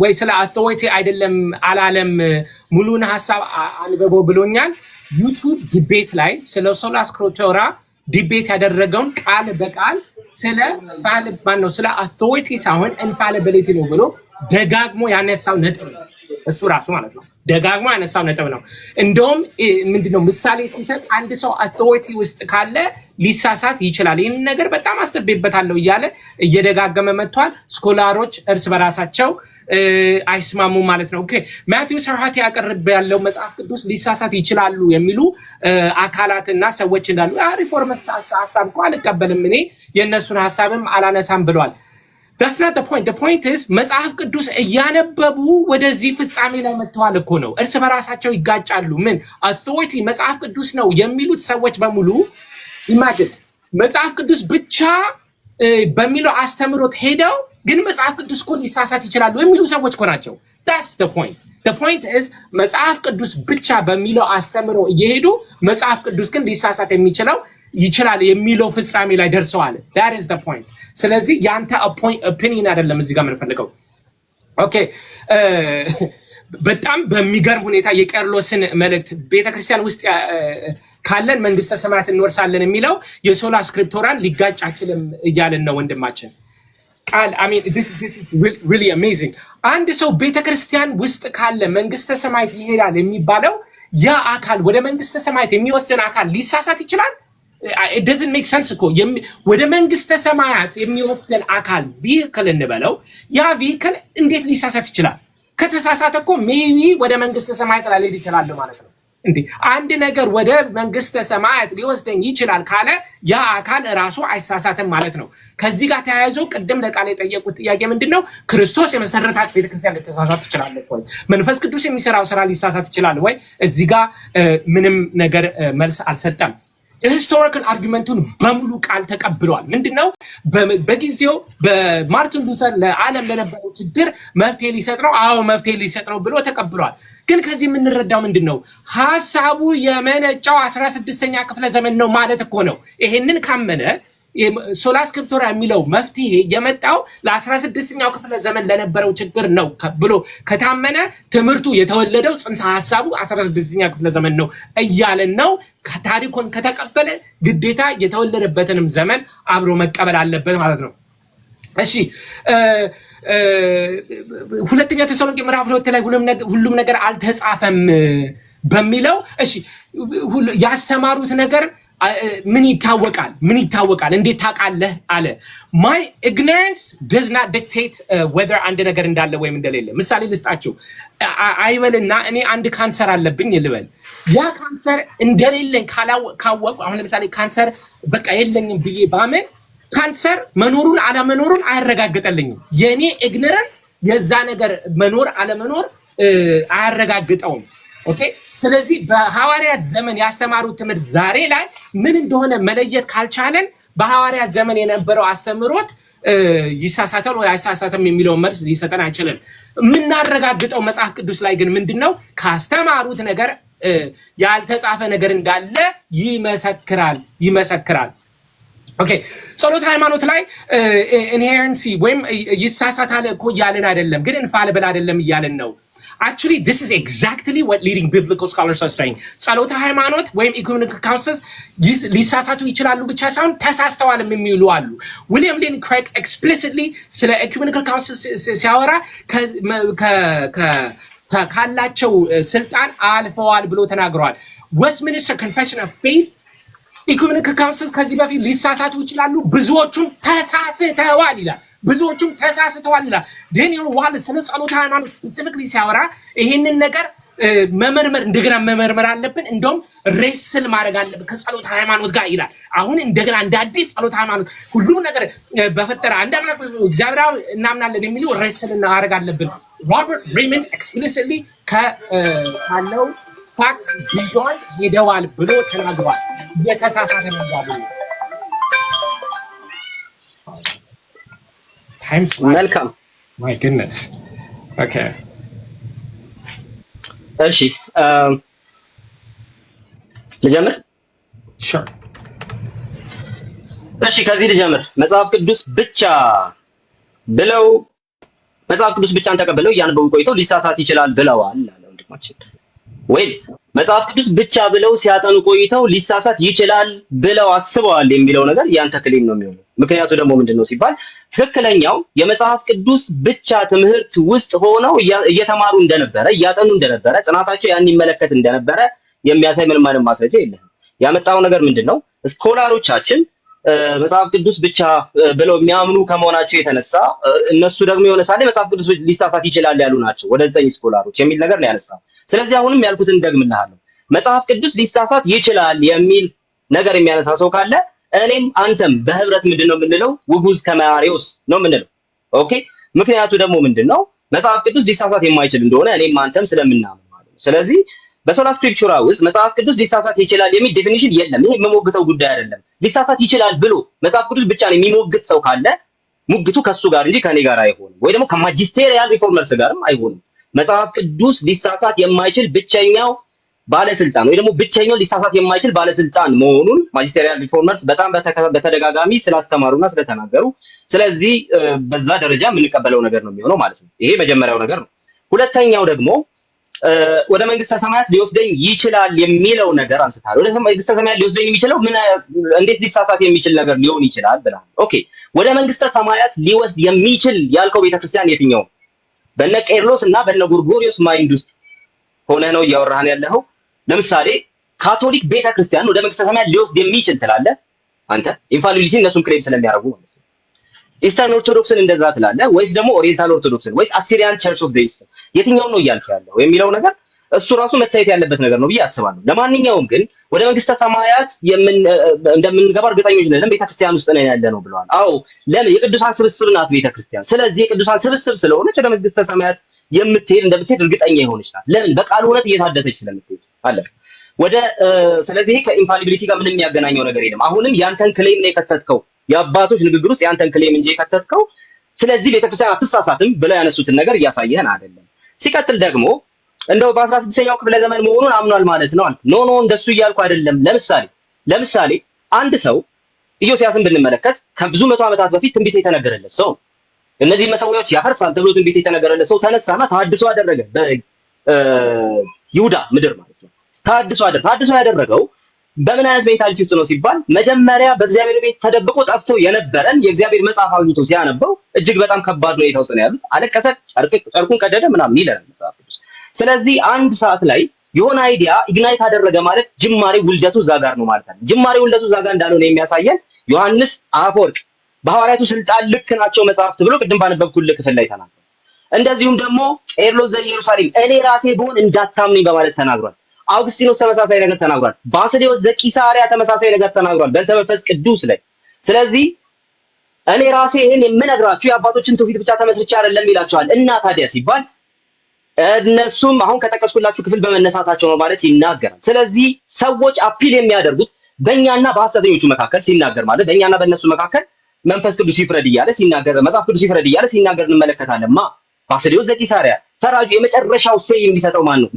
ወይ ስለ አውቶሪቲ አይደለም አላለም። ሙሉን ሐሳብ አንብበው ብሎኛል። ዩቲዩብ ዲቤት ላይ ስለ ሶላ ስክሪፕቶራ ዲቤት ያደረገውን ቃል በቃል ስለ ስለ አውቶሪቲ ሳይሆን ኢንፋሊቢሊቲ ነው ብሎ ደጋግሞ ያነሳው ነጥብ ነው። እሱ ራሱ ማለት ነው ደጋግሞ ያነሳው ነጥብ ነው። እንደውም ምንድነው ምሳሌ ሲሰጥ አንድ ሰው አውቶሪቲ ውስጥ ካለ ሊሳሳት ይችላል። ይህን ነገር በጣም አስቤበታለሁ እያለ እየደጋገመ መጥቷል። ስኮላሮች እርስ በራሳቸው አይስማሙ ማለት ነው። ኦኬ ማቲው ሰርሃቲ ያቀርብ ያለው መጽሐፍ ቅዱስ ሊሳሳት ይችላሉ የሚሉ አካላትና ሰዎች እንዳሉ ሪፎርሚስት ሐሳብ እኮ አልቀበልም እኔ የእነሱን ሐሳብም አላነሳም ብሏል። That's not the point. The point is መጽሐፍ ቅዱስ እያነበቡ ወደዚህ ፍጻሜ ላይ መጥተዋል እኮ ነው። እርስ በራሳቸው ይጋጫሉ። ምን authority መጽሐፍ ቅዱስ ነው የሚሉት ሰዎች በሙሉ ኢማጂን መጽሐፍ ቅዱስ ብቻ በሚለው አስተምሮት ሄደው ግን መጽሐፍ ቅዱስ እኮ ሊሳሳት ይችላሉ የሚሉ ሰዎች እኮ ናቸው። That's the point. The point is መጽሐፍ ቅዱስ ብቻ በሚለው አስተምሮ እየሄዱ መጽሐፍ ቅዱስ ግን ሊሳሳት ይችላል የሚለው ፍጻሜ ላይ ደርሰዋል። That is the point. ስለዚህ ያንተ ኦፒኒየን አይደለም እዚህ ጋር የምንፈልገው። ኦኬ በጣም በሚገርም ሁኔታ የቄርሎስን መልእክት ቤተክርስቲያን ውስጥ ካለን መንግስተ ሰማያት እንወርሳለን የሚለው የሶላ ስክሪፕቶራን ሊጋጭ አይችልም እያለን ነው ወንድማችን ቃል I mean this is really amazing. አንድ ሰው ቤተክርስቲያን ውስጥ ካለ መንግስተ ሰማያት ይሄዳል የሚባለው ያ አካል ወደ መንግስተ ሰማያት የሚወስደን አካል ሊሳሳት ይችላል? It doesn't make sense እኮ ወደ መንግስተ ሰማያት የሚወስደን አካል ቪክል እንበለው ያ ቪክል እንዴት ሊሳሳት ይችላል? ከተሳሳተ እኮ ሜቢ ወደ መንግስተ ሰማያት ላልሄድ ይችላል ማለት ነው እንዴ። አንድ ነገር ወደ መንግስተ ሰማያት ሊወስደኝ ይችላል ካለ ያ አካል ራሱ አይሳሳትም ማለት ነው። ከዚህ ጋር ተያይዞ ቅድም ለቃል የጠየቁት ጥያቄ ምንድነው? ክርስቶስ የመሰረታት ቤተክርስቲያን ልትሳሳት ትችላለች ወይ? መንፈስ ቅዱስ የሚሰራው ስራ ሊሳሳት ይችላል ወይ? እዚህ ጋር ምንም ነገር መልስ አልሰጠም። ሂስቶሪካል አርጊመንቱን በሙሉ ቃል ተቀብሏል። ምንድነው በጊዜው በማርቲን ሉተር ለዓለም ለነበረው ችግር መፍትሄ ሊሰጥ ነው። አዎ መፍትሄ ሊሰጥ ነው ብሎ ተቀብሏል። ግን ከዚህ የምንረዳው ምንድነው? ሐሳቡ የመነጫው 16ኛ ክፍለ ዘመን ነው ማለት እኮ ነው። ይሄንን ካመነ ሶላ ስክሪፕቶራ የሚለው መፍትሄ የመጣው ለ16ኛው ክፍለ ዘመን ለነበረው ችግር ነው ብሎ ከታመነ ትምህርቱ የተወለደው ጽንሰ ሐሳቡ 16ኛ ክፍለ ዘመን ነው እያለን ነው። ታሪኩን ከተቀበለ ግዴታ የተወለደበትንም ዘመን አብሮ መቀበል አለበት ማለት ነው። እሺ ሁለተኛ ተሰሎንቄ ምዕራፍ 2 ላይ ሁሉም ነገር አልተጻፈም በሚለው እሺ ያስተማሩት ነገር ምን ይታወቃል እንዴት ታውቃለህ አለ። my ignorance does not dictate whether አንድ ነገር እንዳለ ወይም እንደሌለ። ምሳሌ ልስጣችሁ። አይበልና እኔ አንድ ካንሰር አለብኝ ልበል። ያ ካንሰር እንደሌለኝ ካወቁ አሁን ለምሳሌ ካንሰር በቃ የለኝም ብዬ ባመን ካንሰር መኖሩን አለመኖሩን አያረጋግጠልኝም። የኔ ኢግኖራንስ የዛ ነገር መኖር አለመኖር አያረጋግጠውም። ኦኬ ስለዚህ በሐዋርያት ዘመን ያስተማሩት ትምህርት ዛሬ ላይ ምን እንደሆነ መለየት ካልቻለን በሐዋርያት ዘመን የነበረው አስተምሮት ይሳሳታል ወይ አይሳሳተም የሚለው መልስ ሊሰጠን አይችልም። የምናረጋግጠው መጽሐፍ ቅዱስ ላይ ግን ምንድነው ካስተማሩት ነገር ያልተጻፈ ነገር እንዳለ ይመሰክራል። ኦኬ ጸሎት ሃይማኖት ላይ ኢንሄረንሲ ወይም ይሳሳታል እኮ እያለን አይደለም፣ ግን ኢንፋሊብል አይደለም እያለን ነው። Actually, this is exactly what leading biblical scholars are saying. ጸሎተ ሃይማኖት ወይም ኢኩሜኒካል ካውንስልስ ሊሳሳቱ ይችላሉ ብቻ ሳይሆን ተሳስተዋል የሚሉ አሉ። ዊሊያም ሌን ክሬግ explicitly ስለ ኢኩሜኒካል ካውንስልስ ሲያወራ ካላቸው ስልጣን አልፈዋል ብሎ ተናግረዋል። ዌስትሚኒስተር ኮንፌሽን ኦፍ ፌይት ኢኩሜኒካል ካውንስልስ ከዚህ በፊት ሊሳሳቱ ይችላሉ፣ ብዙዎቹም ተሳስተዋል ይላል። ዳንኤል ዋልስ ስለ ጸሎተ ሃይማኖት ስፔሲፊክሊ ሲያወራ ይሄንን ነገር እንደገና መመርመር አለብን፣ እንደውም ሬስል ማድረግ አለብን ከጸሎተ ሃይማኖት ጋር ይላል። አሁን እንደገና እንደ አዲስ ጸሎተ ሃይማኖት ሁሉም ነገር በፈጠረ አንድ አምላክ እግዚአብሔር እናምናለን የሚሉ ሬስል እናደርግ አለብን። ሮበርት ሬይመንድ ኤክስፕሊሲትሊ ካለው ፋክት ቢዮንድ ሄደዋል ብሎ ተናግሯል። የተሳሳተ ነው ያሉ መልካም ማይ ጉድነስ ኦኬ እሺ ልጀምር ሹር እሺ ከዚህ ልጀምር መጽሐፍ ቅዱስ ብቻ ብቻን ተቀበለው ያነበቡ ቆይተው ሊሳሳት ይችላል ብለዋል አለ ወንድማችን ወይ መጽሐፍ ቅዱስ ብቻ ብለው ሲያጠኑ ቆይተው ሊሳሳት ይችላል ብለው አስበዋል የሚለው ነገር ያንተ ክሌም ነው የሚሆነው። ምክንያቱ ደግሞ ምንድነው ሲባል ትክክለኛው የመጽሐፍ ቅዱስ ብቻ ትምህርት ውስጥ ሆነው እየተማሩ እንደነበረ እያጠኑ እንደነበረ ጥናታቸው ያን ይመለከት እንደነበረ የሚያሳይ ምንም አይነት ማስረጃ የለም። ያመጣው ነገር ምንድነው? ስኮላሮቻችን መጽሐፍ ቅዱስ ብቻ ብለው የሚያምኑ ከመሆናቸው የተነሳ እነሱ ደግሞ የሆነ ሳለ መጽሐፍ ቅዱስ ሊሳሳት ይችላል ያሉ ናቸው ወደ 9 ስኮላሮች የሚል ነገር ነው ያነሳው። ስለዚህ አሁንም ያልኩትን ደግምልሃለሁ መጽሐፍ ቅዱስ ሊሳሳት ይችላል የሚል ነገር የሚያነሳ ሰው ካለ እኔም አንተም በህብረት ምንድነው የምንለው ውጉዝ ከማሪዮስ ነው የምንለው። ኦኬ ምክንያቱ ደግሞ ምንድነው መጽሐፍ ቅዱስ ሊሳሳት የማይችል እንደሆነ እኔም አንተም ስለምናምን ማለት ነው። ስለዚህ በሶላ ስክሪፕቹራ ውስጥ መጽሐፍ ቅዱስ ሊሳሳት ይችላል የሚል ዴፊኒሽን የለም። ይሄ የምሞግተው ጉዳይ አይደለም። ሊሳሳት ይችላል ብሎ መጽሐፍ ቅዱስ ብቻ ነው የሚሞግት ሰው ካለ ሙግቱ ከሱ ጋር እንጂ ከኔ ጋር አይሆንም፣ ወይ ደግሞ ከማጂስቴሪያል ሪፎርመርስ ጋርም አይሆንም። መጽሐፍ ቅዱስ ሊሳሳት የማይችል ብቸኛው ባለስልጣን ወይ ደግሞ ብቸኛው ሊሳሳት የማይችል ባለስልጣን መሆኑን ማጂስቴሪያል ሪፎርመርስ በጣም በተደጋጋሚ ስላስተማሩና ስለተናገሩ፣ ስለዚህ በዛ ደረጃ የምንቀበለው ነገር ነው የሚሆነው ማለት ነው። ይሄ መጀመሪያው ነገር ነው። ሁለተኛው ደግሞ ወደ መንግስተ ሰማያት ሊወስደኝ ይችላል የሚለው ነገር አንስታል። ወደ መንግስተ ሰማያት ሊወስደኝ የሚችለው እንዴት ሊሳሳት የሚችል ነገር ሊሆን ይችላል ብለሃል። ኦኬ ወደ መንግስተ ሰማያት ሊወስድ የሚችል ያልከው ቤተክርስቲያን የትኛው? በነ ቄርሎስ እና በነ ጎርጎሪዮስ ማይንድ ውስጥ ሆነ ነው እያወራህን ያለኸው? ለምሳሌ ካቶሊክ ቤተክርስቲያን ወደ መንግስተ ሰማያት ሊወስድ የሚችል ትላለህ አንተ፣ ኢንፋሊቢሊቲ እነሱም ክሌም ስለሚያደርጉ ማለት ነው። ኢስተርን ኦርቶዶክስን እንደዛ ትላለህ ወይስ ደግሞ ኦሪየንታል ኦርቶዶክስን ወይስ አሲሪያን ቸርች ኦፍ ዘ ኢስት የትኛው ነው እያልክ ያለው የሚለው ነገር እሱ ራሱ መታየት ያለበት ነገር ነው ብዬ አስባለሁ። ለማንኛውም ግን ወደ መንግስተ ሰማያት እንደምንገባ እርግጠኞች ነን፣ ቤተክርስቲያን ውስጥ ነን ያለ ነው ብለዋል። አዎ ለምን? የቅዱሳን ስብስብ ናት ቤተክርስቲያን። ስለዚህ የቅዱሳን ስብስብ ስለሆነች ወደ መንግስተ ሰማያት እንደምትሄድ እርግጠኛ የሆነች ናት። ለምን? በቃሉ እውነት እየታደሰች ስለምትሄድ አለ ወደ ስለዚህ ከኢንፋሊቢሊቲ ጋር ምንም የሚያገናኘው ነገር የለም። አሁንም ያንተን ክሌም ነው የከተትከው፣ የአባቶች ንግግር ውስጥ ያንተን ክሌም እንጂ የከተትከው። ስለዚህ ቤተክርስቲያን አትሳሳትም ብለው ያነሱትን ነገር እያሳየህን አይደለም። ሲቀጥል ደግሞ እንደው በ16ኛው ክፍለ ዘመን መሆኑን አምኗል ማለት ነው። ኖ እንደሱ እያልኩ አይደለም። ለምሳሌ አንድ ሰው ኢዮስያስን ብንመለከት ከብዙ መቶ ዓመታት በፊት ትንቢት የተነገረለት ሰው እነዚህ መሰዊያዎች ያፈርሳል ተብሎ ትንቢት የተነገረለት ሰው ተነሳና ተሐድሶ አደረገ በይሁዳ ምድር ማለት ነው። ተሐድሶ ያደረገው በምን አይነት ሜንታሊቲ ውስጥ ነው ሲባል መጀመሪያ በእግዚአብሔር ቤት ተደብቆ ጠፍቶ የነበረን የእግዚአብሔር መጽሐፍ አግኝቶ ሲያነበው እጅግ በጣም ከባድ ሁኔታ ውስጥ ነው ያሉት። አለቀሰ፣ ጨርቁን ቀደደ ምናምን ይለናል መጽሐፍ ቅዱስ። ስለዚህ አንድ ሰዓት ላይ የሆነ አይዲያ ኢግናይት አደረገ ማለት ጅማሬ ውልደቱ እዛ ጋር ነው ማለት ነው። ጅማሬ ውልደቱ እዛ ጋር እንዳልሆነ የሚያሳየን ዮሐንስ አፈወርቅ በሐዋርያቱ ስልጣን ልክ ናቸው መጽሐፍት ብሎ ቅድም ባነበብኩልህ ክፍል ላይ ተናግሯል። እንደዚሁም ደግሞ ቄርሎስ ዘኢየሩሳሌም እኔ ራሴ ብሆን እንዳታምኑኝ በማለት ተናግሯል። አውግስቲኖስ ተመሳሳይ ነገር ተናግሯል። ባስልዮስ ዘቂሳርያ ተመሳሳይ ነገር ተናግሯል በእንተ መንፈስ ቅዱስ ላይ። ስለዚህ እኔ ራሴ ይሄን የምነግራችሁ የአባቶችን ትውፊት ብቻ ተመስርቼ አይደለም ይላቸዋል። እና ታዲያ ሲባል እነሱም አሁን ከጠቀስኩላችሁ ክፍል በመነሳታቸው ነው ማለት ይናገራል። ስለዚህ ሰዎች አፒል የሚያደርጉት በእኛና በሐሰተኞቹ መካከል ሲናገር ማለት በእኛና በእነሱ መካከል መንፈስ ቅዱስ ይፍረድ እያለ ሲናገር፣ መጽሐፍ ቅዱስ ይፍረድ እያለ ሲናገር እንመለከታለን። ባስልዮስ ዘቂሳርያ ፈራጁ የመጨረሻው ሴይ የሚሰጠው ማን ነው?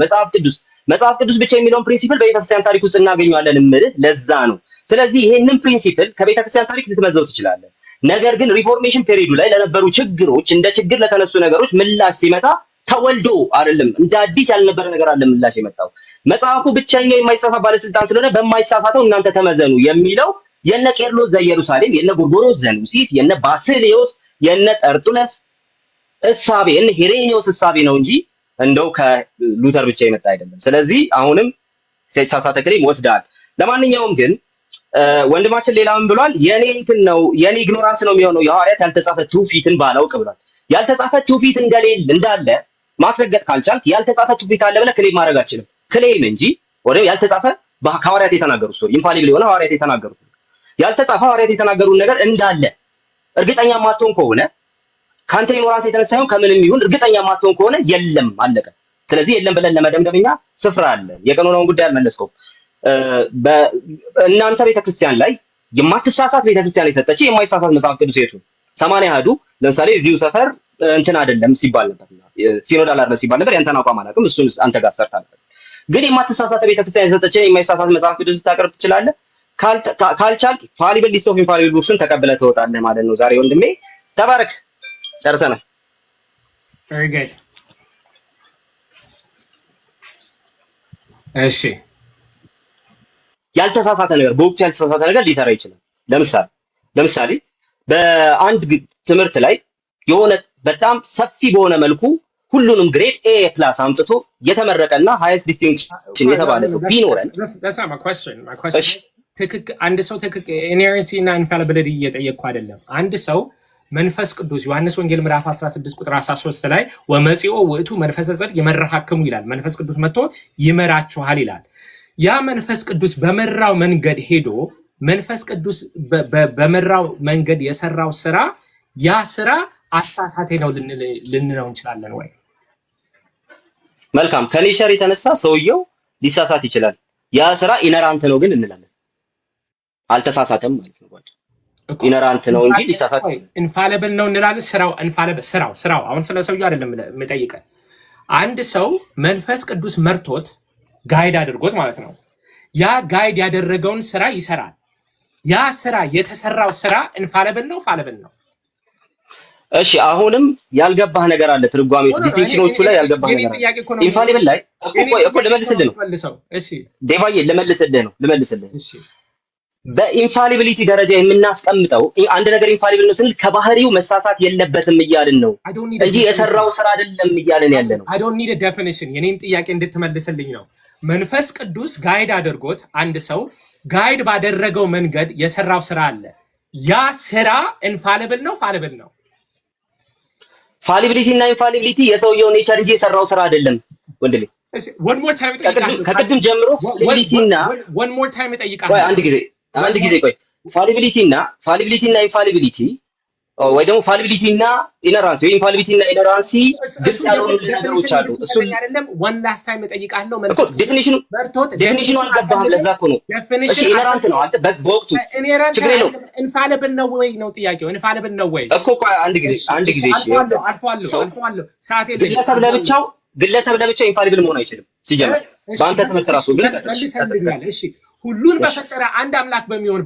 መጽሐፍ ቅዱስ ብቻ የሚለውን ፕሪንሲፕል በቤተክርስቲያን ታሪክ ውስጥ እናገኘዋለን እምልህ ለዛ ነው። ስለዚህ ይሄንን ፕሪንሲፕል ከቤተክርስቲያን ታሪክ ልትመዘው ትችላለህ። ነገር ግን ሪፎርሜሽን ፔሪዱ ላይ ለነበሩ ችግሮች እንደ ችግር ለተነሱ ነገሮች ምላሽ ሲመጣ ተወልዶ አይደለም እንደ አዲስ ያልነበረ ነገር አለ ምላሽ የመጣው። መጽሐፉ ብቸኛው የማይሳሳት ባለስልጣን ስለሆነ በማይሳሳተው እናንተ ተመዘኑ የሚለው የነ ቄርሎስ ዘኢየሩሳሌም፣ የነ ጎርጎርዮስ ዘኑሲስ፣ የነ ባስልዮስ፣ የነ ጠርጡለስ እሳቤ፣ የነ ሄሬኒዮስ እሳቤ ነው እንጂ እንደው ከሉተር ብቻ የመጣ አይደለም። ስለዚህ አሁንም የተሳሳተ ክሌም ወስደሃል። ለማንኛውም ግን ወንድማችን ሌላ ምን ብሏል? የኔ እንትን ነው የኔ ኢግኖራንስ ነው የሚሆነው የሐዋርያት ያልተጻፈ ትውፊትን ባላውቅ ብሏል። ያልተጻፈ ትውፊት እንዳለ ማስረገጥ ካልቻልክ ያልተጻፈ ትውፊት አለ ብለህ ክሌም ማድረግ አትችልም። ክሌም እንጂ ወደ ያልተጻፈ ሐዋርያት የተናገሩት ሰው ኢንፋሊብል የሆነ ሐዋርያት የተናገሩት ያልተጻፈ ሐዋርያት የተናገሩት ነገር እንዳለ እርግጠኛ ማትሆን ከሆነ ካንተ ኢግኖራንስ የተነሳ ይሁን ከምንም ይሁን እርግጠኛ ማትሆን ከሆነ የለም አለቀ። ስለዚህ የለም ብለን ለመደምደምኛ ስፍራ አለ። የቀኖናውን ጉዳይ አልመለስኩም። እናንተ ቤተክርስቲያን ላይ የማትሳሳት ቤተክርስቲያን የሰጠች የማይሳሳት መጽሐፍ ቅዱስ የቱ 80 ያህዱ ለምሳሌ እዚሁ ሰፈር እንትን አይደለም ሲባል ነበር፣ ሲኖዳል አይደለም ሲባል ነበር። ያንተን አቋም አላውቅም፣ እሱን አንተ ጋር ሰርታ ነበር። ግን የማትሳሳት ቤተክርስቲያን የሰጠች የማይሳሳት መጽሐፍ ቅዱስ ልታቀርብ ትችላለህ። ካልቻል ፋሊብል ሊስት ኦፍ ኢንፋሊብል ቡክስን ተቀብለህ ትወጣለህ ማለት ነው። ዛሬ ወንድሜ ተባረክ። ጨርሰናል። very good እሺ ያልተሳሳተ ነገር በወቅቱ ያልተሳሳተ ነገር ሊሰራ ይችላል። ለምሳሌ በአንድ ትምህርት ላይ የሆነ በጣም ሰፊ በሆነ መልኩ ሁሉንም ግሬድ ኤ ፕላስ አምጥቶ የተመረቀና ሃይስት ዲስቲንክሽን የተባለ ሰው ቢኖረን that's not my question አንድ ሰው ኢነርሲ እና ኢንፋሊቢሊቲ እየጠየቅኩ አይደለም። አንድ ሰው መንፈስ ቅዱስ ዮሐንስ ወንጌል ምዕራፍ 16 ቁጥር 13 ላይ ወመጽኦ ውእቱ መንፈሰ ጽድቅ ይመራሃክሙ ይላል። መንፈስ ቅዱስ መጥቶ ይመራችኋል ይላል። ያ መንፈስ ቅዱስ በመራው መንገድ ሄዶ መንፈስ ቅዱስ በመራው መንገድ የሰራው ስራ ያ ስራ አሳሳቴ ነው ልንለው እንችላለን ወይ? መልካም። ከኔቸር የተነሳ ሰውየው ሊሳሳት ይችላል። ያ ስራ ኢነራንት ነው ግን እንላለን። አልተሳሳተም ማለት ነው። ኢነራንት ነው እንጂ ሊሳሳት ይችላል። ኢንፋሊብል ነው እንላለን። ስራው አሁን ስለ ሰውየው አይደለም የምጠይቀህ። አንድ ሰው መንፈስ ቅዱስ መርቶት ጋይድ አድርጎት ማለት ነው። ያ ጋይድ ያደረገውን ስራ ይሰራል። ያ ስራ የተሰራው ስራ ኢንፋሊብል ነው ፋሊብል ነው? እሺ አሁንም ያልገባህ ነገር አለ። ትርጓሜዎች ዲፊኒሽኖቹ ላይ ያልገባህ ነገር አለ። ኢንፋሊብል ላይ እኮ ልመልስልህ ነው። እሺ ዴቫዬ ልመልስልህ ነው። እሺ በኢንፋሊቢሊቲ ደረጃ የምናስቀምጠው አንድ ነገር ኢንፋሊብል ነው ስንል ከባህሪው መሳሳት የለበትም እያልን ነው እንጂ የሰራው ስራ አይደለም እያልን ያለ ነው። I don't need a definition የኔን ጥያቄ እንድትመልስልኝ ነው። መንፈስ ቅዱስ ጋይድ አድርጎት አንድ ሰው ጋይድ ባደረገው መንገድ የሰራው ስራ አለ። ያ ስራ ኢንፋሊብል ነው ፋሊብል ነው? ፋሊቢሊቲ እና ኢንፋሊቢሊቲ የሰውየው ኔቸር እንጂ የሰራው ስራ አይደለም ወንድሜ። one more time ከቅድም ጀምሮ ፋሊቢሊቲ እና one more time እጠይቃለሁ። አንድ ጊዜ ቆይ። ፋሊቢሊቲ እና ኢንፋሊቢሊቲ ወይ ደግሞ ፋሊቢሊቲ እና ኢነራንሲ ወይ ኢንፋሊቢሊቲ እና ኢነራንሲ ግልጽ ያልሆኑ ነገሮች አሉ። እሱ አይደለም one last time እጠይቃለሁ። እኮ ዴፊኒሽኑ አልገባህም። ለዛ እኮ ነው። እሺ ኢነራንት ነው አንተ በወቅቱ ችግር የለውም። ኢንፋሊብል ነው ወይ ነው ጥያቄው። ኢንፋሊብል ነው ወይ እኮ ቆይ አንድ ጊዜ እሺ አልፏለሁ ሰዓት የለም። ግለሰብ ለብቻው ኢንፋሊብል መሆን አይችልም። ሲጀምር በአንተ ትምህርት ራሱ ግን እሺ ሁሉን በፈጠረ አንድ አምላክ በሚሆን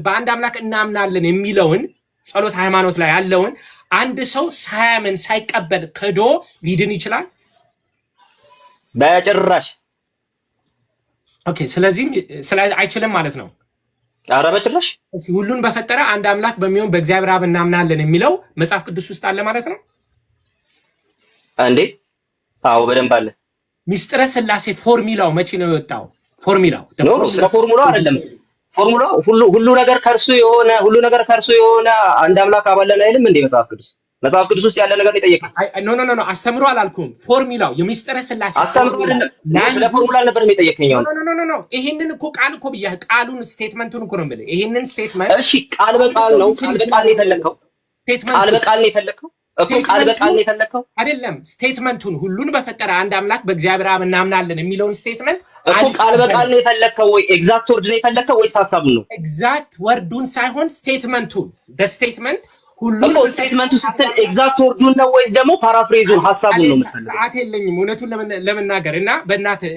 በአንድ አምላክ እናምናለን የሚለውን ጸሎት ሃይማኖት ላይ ያለውን አንድ ሰው ሳያምን ሳይቀበል ክዶ ሊድን ይችላል? በጭራሽ። ኦኬ ስለዚህ አይችልም ማለት ነው። ኧረ በጭራሽ። ሁሉን በፈጠረ አንድ አምላክ በሚሆን በእግዚአብሔር አብ እናምናለን የሚለው መጽሐፍ ቅዱስ ውስጥ አለ ማለት ነው እንዴ? አዎ በደንብ አለ። ሚስጥረ ስላሴ ፎርሙላው መቼ ነው የወጣው? ፎርሙላው ስለ ፎርሙላው አይደለም። ፎርሙላው ሁሉ ነገር ከእርሱ የሆነ አንድ አምላክ አባለን አይልም እንዴ መጽሐፍ ቅዱስ ውስጥ ያለ ነገር የጠየቀው? ኖ አስተምሮ አላልኩም። ፎርሙላው የሚስጥረ ስላሴ አስተምሮ አይደለም። ስለ ፎርሙላ ነበር የሚጠየቀኝ። ኖ ይሄንን እኮ ቃል እኮ ብያ ቃሉን ስቴትመንቱን እኮ ነው የምልህ። ይሄንን ስቴትመንት እሺ ቃል በቃል ነው የፈለከው? ቃል በቃል ነው የፈለከው እኮ ቃል በቃል ነው የፈለከው አይደለም። ስቴትመንቱን ሁሉን በፈጠረ አንድ አምላክ በእግዚአብሔር አብ እናምናለን የሚለውን ስቴትመንት እኮ ቃል በቃል ነው የፈለከው ወይ ኤግዛክት ወርድ ነው የፈለከው ወይስ ሐሳቡን ነው? ኤግዛክት ወርዱን ሳይሆን ስቴትመንቱን ስቴትመንት ሁሉን እኮ ስቴትመንቱ ስትል ኤግዛክት ወርዱን ነው ወይስ ደግሞ ፓራፍሬዙን ሐሳቡን ነው የምትፈልገው? ሰዓት የለኝም እውነቱን ለመናገር እና በእናትህ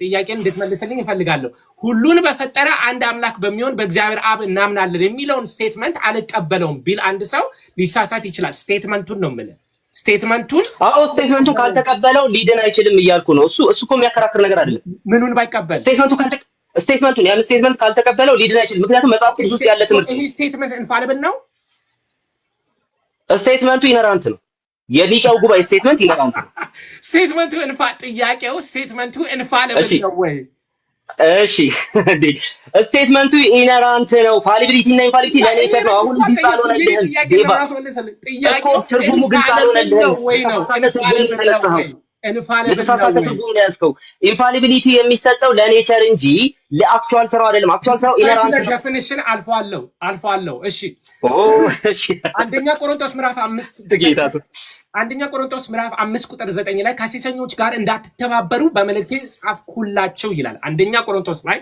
ጥያቄን እንድትመልስልኝ እፈልጋለሁ። ሁሉን በፈጠረ አንድ አምላክ በሚሆን በእግዚአብሔር አብ እናምናለን የሚለውን ስቴትመንት አልቀበለውም ቢል አንድ ሰው ሊሳሳት ይችላል። ስቴትመንቱን ነው የምልህ። ስቴትመንቱን ስቴትመንቱን ካልተቀበለው ሊድን አይችልም እያልኩ ነው። እሱ እኮ የሚያከራክር ነገር አይደለም። ምኑን ባይቀበል ስቴትመንቱን ያን ስቴትመንት ካልተቀበለው ሊድን አይችልም። ምክንያቱም መጽሐፍ ቅዱስ ውስጥ ያለ ትምህርት ይሄ ስቴትመንት ኢንፋሊብል ነው። ስቴትመንቱ ኢነራንት ነው። የኒቄው ጉባኤ ስቴትመንት ኢነራንት ነው። ስቴትመንቱ ጥያቄው ስቴትመንቱ ኢንፋሊብል ነው ወይ? እሺ እንዴ ስቴትመንቱ ኢነራንት ነው። ፋሊቢሊቲ እና ኢንፋሊቢሊቲ ለኔቸር ነው። አሁን ግልጽ አልሆነልህም። ጥያቄው ትርጉሙ ግልጽ አልሆነልህም ወይ ነው? የተሳሳተ ትርጉም ነው ያዝከው። ኢንፋሊቢሊቲ የሚሰጠው ለኔቸር እንጂ ለአክቹዋል ስራው አይደለም። አክቹዋል ስራው ኢነራንት ነው። ዴፊኒሽን አልፏለሁ። እሺ አንደኛ ቆሮንቶስ ምዕራፍ 5 አንደኛ ቆሮንቶስ ምዕራፍ 5 ቁጥር 9 ላይ ከሴሰኞች ጋር እንዳትተባበሩ በመልእክቴ ጻፍኩላችሁ ይላል። አንደኛ ቆሮንቶስ ላይ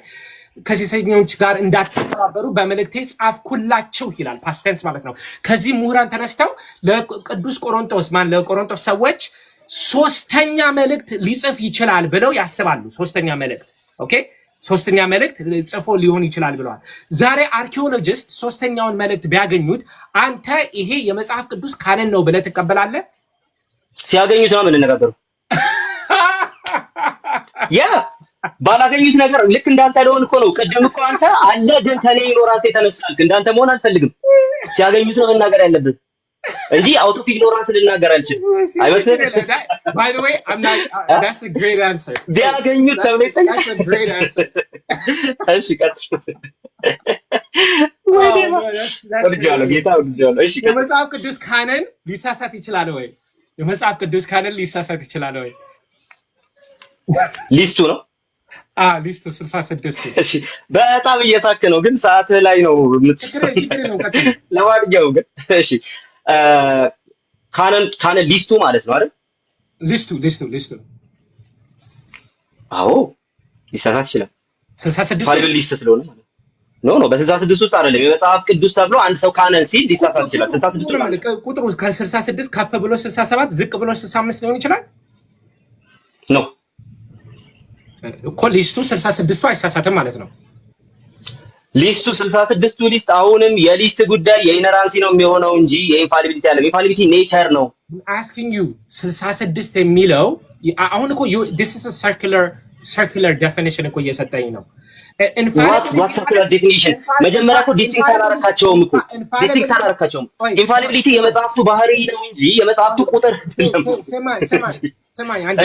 ከሴሰኞች ጋር እንዳትተባበሩ በመልእክቴ ጻፍኩላችሁ ይላል። ፓስቴንስ ማለት ነው። ከዚህ ምሁራን ተነስተው ለቅዱስ ቆሮንቶስ ለቆሮንቶስ ሰዎች ሶስተኛ መልእክት ሊጽፍ ይችላል ብለው ያስባሉ። ሶስተኛ መልእክት ኦኬ፣ ሶስተኛ መልእክት ጽፎ ሊሆን ይችላል ብለዋል። ዛሬ አርኪኦሎጂስት ሶስተኛውን መልእክት ቢያገኙት አንተ ይሄ የመጽሐፍ ቅዱስ ካነን ነው ብለህ ትቀበላለህ? ሲያገኙት ነው የምንነጋገረው። ያ ባላገኙት ነገር ልክ እንዳንተ ለሆን እኮ ነው። ቅድም እኮ አንተ አለ ግን ከኔ ኢግኖራንስ የተነሳልክ እንዳንተ መሆን አልፈልግም። ሲያገኙት ነው መናገር ያለብን እንጂ አውት ኦፍ ኢግኖራንስ ልናገር አልችልም። አይመስልም? By the way, I'm not that's a great answer. ቢያገኙት ተብለኝ That's a great answer. እሺ ቀጥል። ጌታ እሺ የመጽሐፍ ቅዱስ ካነን ሊሳሳት ይችላል ወይ? የመጽሐፍ ቅዱስ ካነን ሊሳሳት ይችላል ወይ? ሊስቱ ነው ሊስቱ 66። እሺ በጣም እየሳክ ነው ግን ሰዓት ላይ ነው የምትችለው። ለማንኛውም ግን እሺ ካነን ሊስቱ ማለት ነው አይደል? ሊስቱ አዎ ሊሳሳት ይችላል። 66 ፋይል ሊስት ስለሆነ ማለት ነው። በ66 ውስጥ አይደለም የመጽሐፍ ቅዱስ ተብሎ አንድ ሰው ካነን ሲል ሊሳሳት ይችላል። 66 ማለት ቁጥሩ ከ66 ከፍ ብሎ 67 ዝቅ ብሎ 65 ሊሆን ይችላል ነው እኮ ሊስቱ 66ቱ አይሳሳትም ማለት ነው። ሊስቱ 66ቱ ሊስት አሁንም የሊስት ጉዳይ የኢነራንሲ ነው የሚሆነው እንጂ የኢንፋሊቢሊቲ ያለ ኢንፋሊቢሊቲ ኔቸር ነው። asking you 66 የሚለው አሁን እኮ this is a circular definition እኮ እየሰጠኝ ነው። what circular definition መጀመሪያ እኮ ዲስቲንክት አላረካቸውም እኮ ዲስቲንክት አላረካቸውም። ኢንፋሊቢሊቲ የመጽሐፍቱ ባህሪ ነው እንጂ የመጽሐፍቱ ቁጥር ሰማይ አንዴ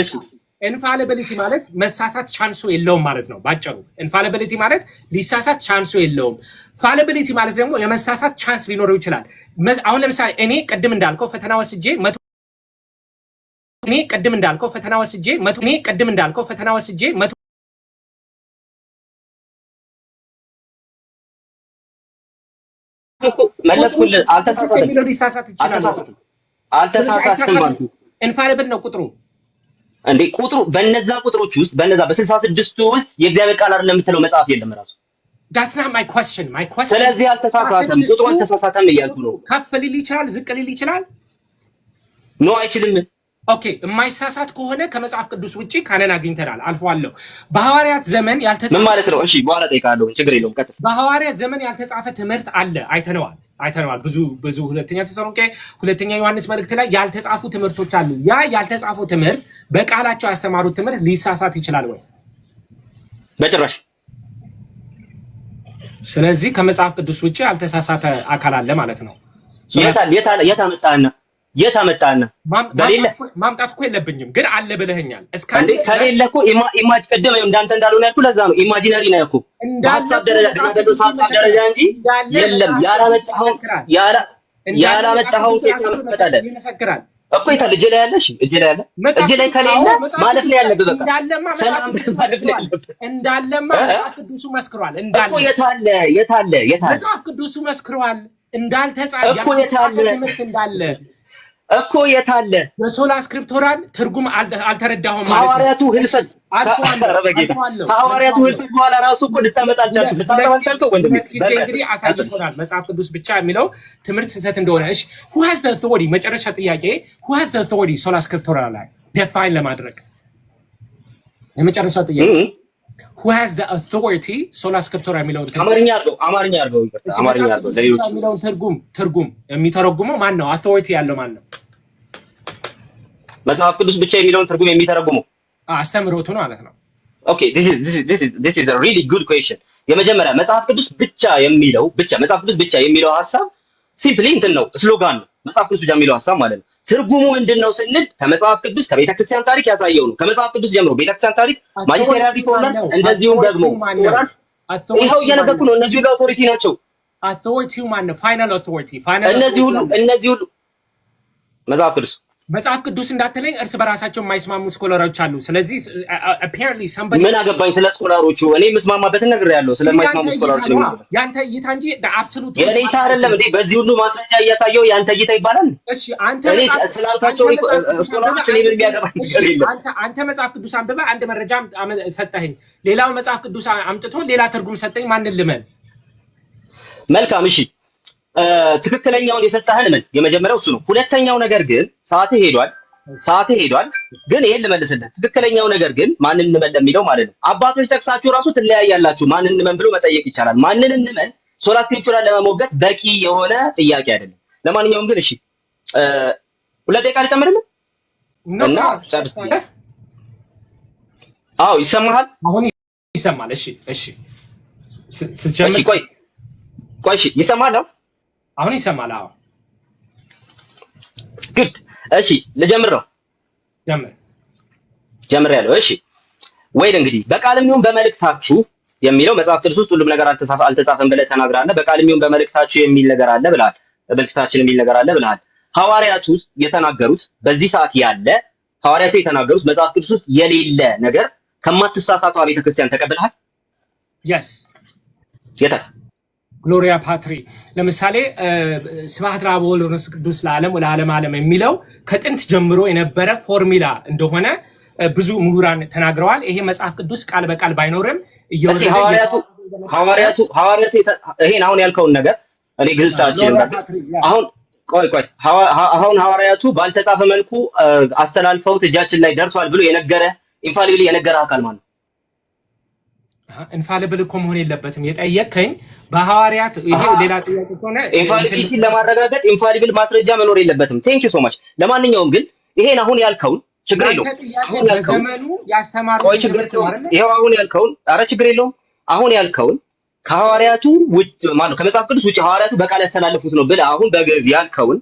ኢንፋሊቢሊቲ ማለት መሳሳት ቻንሱ የለውም ማለት ነው ባጭሩ። ኢንፋሊቢሊቲ ማለት ሊሳሳት ቻንሱ የለውም። ፋሊቢሊቲ ማለት ደግሞ የመሳሳት ቻንስ ሊኖረው ይችላል። አሁን ለምሳሌ እኔ ቅድም እንዳልከው ፈተና ወስጄ መለስኩልህ። አልተሳሳትም። ኢንፋሊብል ነው ቁጥሩ እንዴ ቁጥሩ በነዛ ቁጥሮች ውስጥ በነዛ በ66ቱ ውስጥ የእግዚአብሔር ቃል አይደለም የምትለው መጽሐፍ የለም ራሱ። that's not my question ስለዚህ አልተሳሳተም፣ ቁጥሩ አልተሳሳተም እያልኩ ነው። ከፍ ሊል ይችላል፣ ዝቅ ሊል ይችላል። ኖ አይችልም። ኦኬ የማይሳሳት ከሆነ ከመጽሐፍ ቅዱስ ውጪ ካነን አግኝተናል፣ አልፏለሁ። በሐዋርያት ዘመን ያልተጻፈ ምን ማለት ነው? እሺ በኋላ ጠይቃለሁ፣ ችግር የለውም። ቀጥል። በሐዋርያት ዘመን ያልተጻፈ ትምህርት አለ፣ አይተነዋል። ብዙ ሁለተኛ ተሰሎንቄ ሁለተኛ ዮሐንስ መልእክት ላይ ያልተጻፉ ትምህርቶች አሉ። ያ ያልተጻፈው ትምህርት በቃላቸው ያስተማሩት ትምህርት ሊሳሳት ይችላል ወይ? በጭራሽ። ስለዚህ ከመጽሐፍ ቅዱስ ውጪ ያልተሳሳተ አካል አለ ማለት ነው። የት አመጣና በሌለ ማምጣት እኮ የለብኝም ግን አለ ብለኸኛል። እስካንዴ ከሌለ እኮ ኢማጅ ቀደም እንዳንተ እንዳልሆነ ያልኩ ለዛ ነው። ኢማጂነሪ ነው ያልኩ በሐሳብ ደረጃ ደረጃ እንጂ የለም። ያላመጣኸው ይመሰክራል እኮ ይታል። እጄ ላይ ያለሽ እጄ ላይ ከሌለ ማለት ነው ያለብህ። በቃ ሰላም ማለት ነው እንዳለማ መጽሐፍ ቅዱሱ መስክሯል። እንዳለ እኮ የታለ መጽሐፍ ቅዱሱ መስክሯል። እንዳልተጻፈ እኮ የታለ እኮ የታለ የሶላ ስክሪፕቶራል ትርጉም አልተረዳሁም ማለት ነው። ሐዋርያቱ ህልፈት በኋላ ራሱ እኮ ልታመጣ አልቻልኩም ወንድሜ። እንግዲህ አሳይቶናል መጽሐፍ ቅዱስ ብቻ የሚለው ትምህርት ስህተት እንደሆነ። እሺ who has the authority መጨረሻ ጥያቄ who has the authority ሶላ ስክሪፕቶራል ላይ ዲፋይን ለማድረግ የመጨረሻ ጥያቄ who has the authority ሶላ ስክሪፕቶራል የሚለው አማርኛ አድርገው ለሌሎች የሚለው ትርጉም የሚተረጉመው ማን ነው? authority ያለው ማን ነው? መጽሐፍ ቅዱስ ብቻ የሚለውን ትርጉም የሚተረጉመው አስተምሮቱ ነው ማለት ነው። ኦኬ this is a really good question። የመጀመሪያ መጽሐፍ ቅዱስ ብቻ የሚለው ሐሳብ ሲምፕሊ እንትን ነው፣ ስሎጋን ነው። መጽሐፍ ቅዱስ ብቻ የሚለው ሐሳብ ማለት ነው። ትርጉሙ ምንድነው ስንል ከመጽሐፍ ቅዱስ ከቤተክርስቲያን ታሪክ ያሳየው ነው። ከመጽሐፍ ቅዱስ ጀምሮ ቤተክርስቲያን ታሪክ ማጂስተሪያል ሪፎርመርስ እንደዚሁም ደግሞ ስኮላርስ ይኸው እየነገርኩ ነው። እነዚህ ሁሉ አውቶሪቲ ናቸው። አውቶሪቲው ማን ነው? ፋይናል አውቶሪቲ እነዚህ ሁሉ መጽሐፍ ቅዱስ መጽሐፍ ቅዱስ እንዳትለኝ እርስ በራሳቸው የማይስማሙ ስኮላሮች አሉ። ስለዚህ apparently somebody ምን አገባኝ ስለ ስኮላሮቹ? እኔ መስማማበትን ነገር ያለው ስለማይስማሙ ስኮላሮች ነው ማለት ያንተ እይታ እንጂ አብሶሉት የኔታ አይደለም እንዴ? በዚህ ሁሉ ማስረጃ እያሳየው ያንተ እይታ ይባላል። እሺ አንተ እኔ ስላልካቸው ስኮላሮች እኔ ምን ያገባኝ ነገር የለም። አንተ መጽሐፍ ቅዱስ አንብበህ አንድ መረጃ ሰጠኸኝ፣ ሌላው መጽሐፍ ቅዱስ አምጥቶ ሌላ ትርጉም ሰጠኝ። ማንን ልመን? መልካም እሺ፣ ትክክለኛውን የሰጠህን ምን የመጀመሪያው እሱ ነው። ሁለተኛው ነገር ግን ሰዓት ሄዷል። ግን ይሄን ልመልስልህ። ትክክለኛው ነገር ግን ማንን እንመን ለሚለው ማለት ነው። አባቶች ጠቅሳችሁ ራሱ ትለያያላችሁ። ማንን እንመን ብሎ መጠየቅ ይቻላል። ማንን እንመን ሶላ ስክሪፕቸራል ለመሞገት በቂ የሆነ ጥያቄ አይደለም። ለማንኛውም ግን እሺ 2 ደቂቃ ልጨምርልህ እና ጨርስ። አዎ ይሰማሃል? አሁን ይሰማል። እሺ ስትጀምር ቆይ እሺ ይሰማል? አሁን ይሰማል? አዎ ጉድ። እሺ ልጀምር ነው። ጀምሬያለሁ። እሺ ወይድ እንግዲህ በቃልም ይሁን በመልእክታችሁ የሚለው መጽሐፍ ቅዱስ ውስጥ ሁሉም ነገር አልተጻፈም ብለህ ተናግራለህ። በቃልም ይሁን በመልእክታችሁ የሚል ነገር አለ ብለሃል። በመልእክታችን የሚል ነገር አለ ብለሃል። ሐዋርያቱ የተናገሩት በዚህ ሰዓት ያለ ሐዋርያቱ የተናገሩት መጽሐፍ ቅዱስ ውስጥ የሌለ ነገር ከማትሳሳተው ቤተክርስቲያን ተቀብለሃል? yes የታ ግሎሪያ ፓትሪ ለምሳሌ ስብሐት ለአብ ወወልድ ወመንፈስ ቅዱስ ለዓለም ወለዓለመ ዓለም የሚለው ከጥንት ጀምሮ የነበረ ፎርሙላ እንደሆነ ብዙ ምሁራን ተናግረዋል። ይሄ መጽሐፍ ቅዱስ ቃል በቃል ባይኖርም ሐዋርያቱ ይሄን አሁን ያልከውን ነገር እኔ ግልጽ አልችልም። አሁን ቆይ አሁን ሐዋርያቱ ባልተጻፈ መልኩ አስተላልፈውት እጃችን ላይ ደርሷል ብሎ የነገረ ኢንፋሊብሊ የነገረ አካል ማለት ነው። ኢንፋሊብል እኮ መሆን የለበትም። የጠየቀኝ በሐዋርያት ይሄ ሌላ ጥያቄ ሆነ። ኢንፋሊቢሊቲን ለማረጋገጥ ኢንፋሊብል ማስረጃ መኖር የለበትም። ቴንክ ዩ ሶ ማች። ለማንኛውም ግን ይሄን አሁን ያልከውን ችግር የለውም። በዘመኑ ያስተማሩ ይሄው አሁን ያልከውን ኧረ ችግር የለውም። አሁን ያልከውን ከሐዋርያቱ ውጭ ማለት ከመጽሐፍ ቅዱስ ውጭ ሐዋርያቱ በቃል ያስተላለፉት ነው ብለህ አሁን በግዕዝ ያልከውን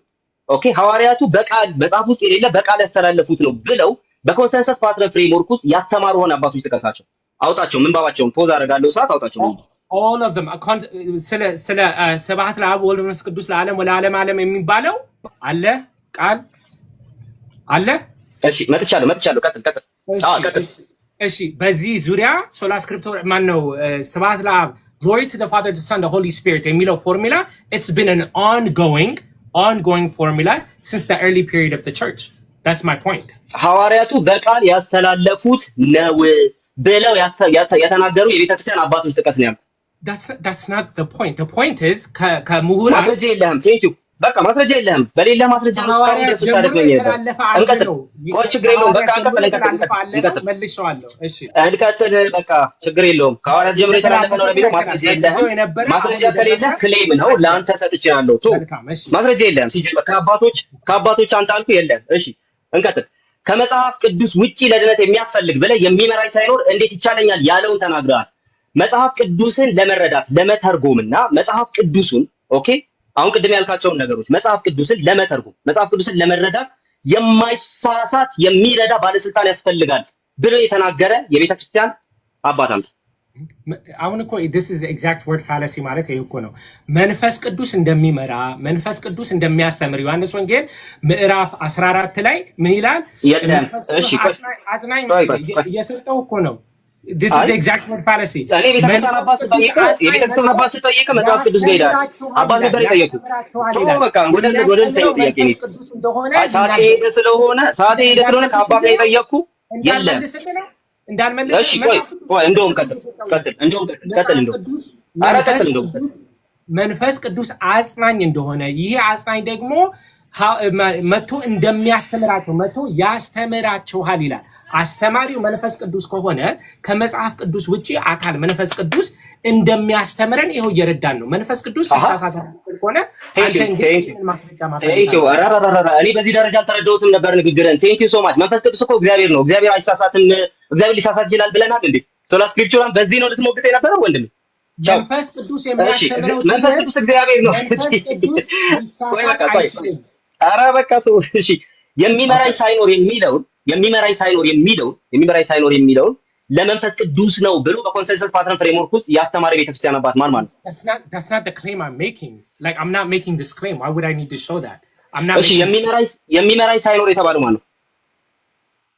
ኦኬ፣ ሐዋርያቱ በቃል መጽሐፍ ውስጥ የሌለ በቃል ያስተላለፉት ነው ብለው በኮንሰንሰስ ፓትረን ፍሬምወርክ ውስጥ ያስተማሩ ሆነ አባቶች ጥቀሳቸው። አውጣቸው። ምንባባቸውን ፖዝ አደርጋለሁ። ሰዓት አውጣቸው። all of them ስለ ስብሐት ለአብ ወወልድ ወመንፈስ ቅዱስ ለዓለም ወለዓለመ ዓለም የሚባለው አለ ቃል አለ። እሺ መጥቻለሁ። ቀጥል። እሺ በዚህ ዙሪያ ሶላ ስክሪፕቶር ማን ነው? ስብሐት ለአብ glory to the Father, the Son, the Holy Spirit የሚለው ፎርሙላ it's been an ongoing formula since the early period of the church. That's my point. ሐዋርያቱ በቃል ያስተላለፉት ነው ብለው የተናገሩ የቤተክርስቲያን አባቶች ጥቀስ ነው ያልኩት። That's not the point. The point is ከምሁራን ማስረጃ የለህም። ቴንክ ዩ በቃ ማስረጃ የለህም። በሌላ ማስረጃ ነው እስካሁን ድረስ ታደርገኝ ነበር። እንቀጥል። ቆይ ችግር የለውም። በቃ እንቀጥል። መልሼዋለሁ። እሺ እንቀጥል። በቃ ችግር የለውም። ከሐዋርያት ጀምሮ የተላለፈ ነው ለሚለው ማስረጃ የለህም። ማስረጃ ከሌለ ክሌም ነው ለአንተ ሰጥቼሃለሁ። ማስረጃ የለህም። ሲጀምር ከአባቶች አንተ አልኩ የለህም። እሺ እንቀጥል። ከመጽሐፍ ቅዱስ ውጪ ለድነት የሚያስፈልግ ብለህ የሚመራኝ ሳይኖር እንዴት ይቻለኛል ያለውን ተናግረሃል። መጽሐፍ ቅዱስን ለመረዳት ለመተርጎምና መጽሐፍ ቅዱስን ኦኬ፣ አሁን ቅድም ያልካቸውን ነገሮች መጽሐፍ ቅዱስን ለመተርጎም መጽሐፍ ቅዱስን ለመረዳት የማይሳሳት የሚረዳ ባለስልጣን ያስፈልጋል ብሎ የተናገረ የቤተክርስቲያን አባት አንተ። አሁን እኮ this is the exact word fallacy ማለት ይሄ እኮ ነው። መንፈስ ቅዱስ እንደሚመራ መንፈስ ቅዱስ እንደሚያስተምር ዮሐንስ ወንጌል ምዕራፍ 14 ላይ ምን ይላል? እሺ አጥናኝ እየሰጠው እኮ ነው። this is the exact word fallacy። እኔ የቤተክርስቲያን አባት ስጠይቅ መጽሐፍ ቅዱስ ጋር ሄዳል። አባት ነበር የጠየኩት። በቃ ወደ ጥያቄ ነው። ሰዓት ሄደ ስለሆነ ከአባት ላይ የጠየቅኩ የለም እንዳልመለስ። እሺ ቆይ እንደውም ቀጥል። መንፈስ ቅዱስ አጽናኝ እንደሆነ ይሄ አጽናኝ ደግሞ መቶ እንደሚያስተምራቸው መቶ ያስተምራቸዋል ይላል። አስተማሪው መንፈስ ቅዱስ ከሆነ ከመጽሐፍ ቅዱስ ውጪ አካል መንፈስ ቅዱስ እንደሚያስተምረን ይሄው እየረዳን ነው። መንፈስ ቅዱስ ሲሳሳት ከሆነ እኔ በዚህ ደረጃ አልተረዳሁትም ነበር ንግግርን። ቴንክ ዩ ሶ ማች። መንፈስ ቅዱስ እኮ እግዚአብሔር ነው። እግዚአብሔር አይሳሳትም። እግዚአብሔር ሊሳሳት ይችላል ብለናል እንዴ? ሶላ ስክሪፕቸራን በዚህ ነው ልትሞግት የነበረው ወንድሜ። መንፈስ ቅዱስ የሚያስተምረው መንፈስ ቅዱስ እግዚአብሔር ነው። ኧረ በቃ እሺ የሚመራኝ ሳይኖር የሚለውን ለመንፈስ ቅዱስ ነው ብሎ በኮንሰንሰስ ፓትረን ፍሬምወርክ ውስጥ ያስተማረ ቤተክርስቲያን አባት ማን ማለት ነው? That's not the claim I'm making. Like I'm not making this claim. Why would I need to show that? እሺ የሚመራኝ ሳይኖር የተባለው ማን ነው?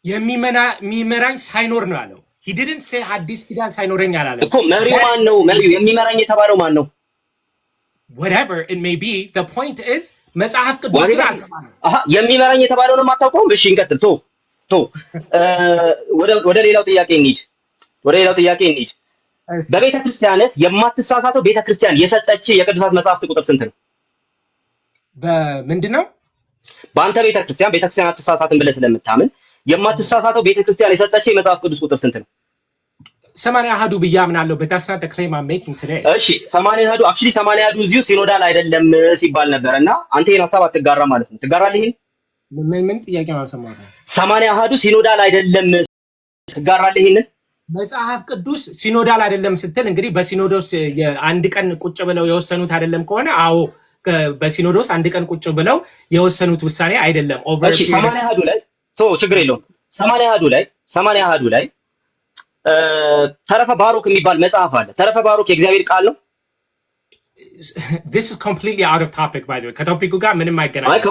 የሚመራኝ ሳይኖር ነው ያለው። he didn't say ሐዲስ ኪዳን ሳይኖረኝ አላለም እኮ። መሪው ማን ነው? መሪው የሚመራኝ የተባለው ማን ነው? whatever it may be, the point is መጽሐፍ ቅዱስ ላይ አልተባለም። የሚመራኝ የተባለው ነው የማታውቀው? እሺ እንቀጥል። ወደ ሌላው ጥያቄ እንሂድ። በቤተ ክርስቲያን የማትሳሳተው ቤተ ክርስቲያን የሰጠች የቅዱሳት መጽሐፍት ቁጥር ስንት ነው? በምንድነው? በአንተ ቤተ ክርስቲያን አትሳሳትም ብለህ ስለምታምን የማትሳሳተው ቤተ ክርስቲያን የሰጠች የመጽሐፍ ቅዱስ ቁጥር ስንት ነው? 80 አሃዱ ብዬ አምናለሁ። but that's not the claim I'm making today። እሺ 80 አሃዱ actually 80 አሃዱ እዚሁ ሲኖዳል አይደለም ሲባል ነበርና አንተ ይሄን ሐሳብ አትጋራ ማለት ነው። ትጋራለህ? ይሄን ምን ጥያቄ ነው አልሰማሁትም። 80 አሃዱ ሲኖዳል አይደለም ትጋራለህ? ይሄን መጽሐፍ ቅዱስ ሲኖዳል አይደለም ስትል እንግዲህ በሲኖዶስ አንድ ቀን ቁጭ ብለው የወሰኑት አይደለም ከሆነ አዎ በሲኖዶስ አንድ ቀን ቁጭ ብለው የወሰኑት ውሳኔ አይደለም። እሺ 80 አሃዱ ላይ ችግር የለውም። 80 አሃዱ ላይ ተረፈ ባሩክ የሚባል መጽሐፍ አለ። ተረፈ ባሩክ የእግዚአብሔር ቃል ነው? this is completely out of topic by the way። ከቶፒኩ ጋር ምንም አይገናኝም።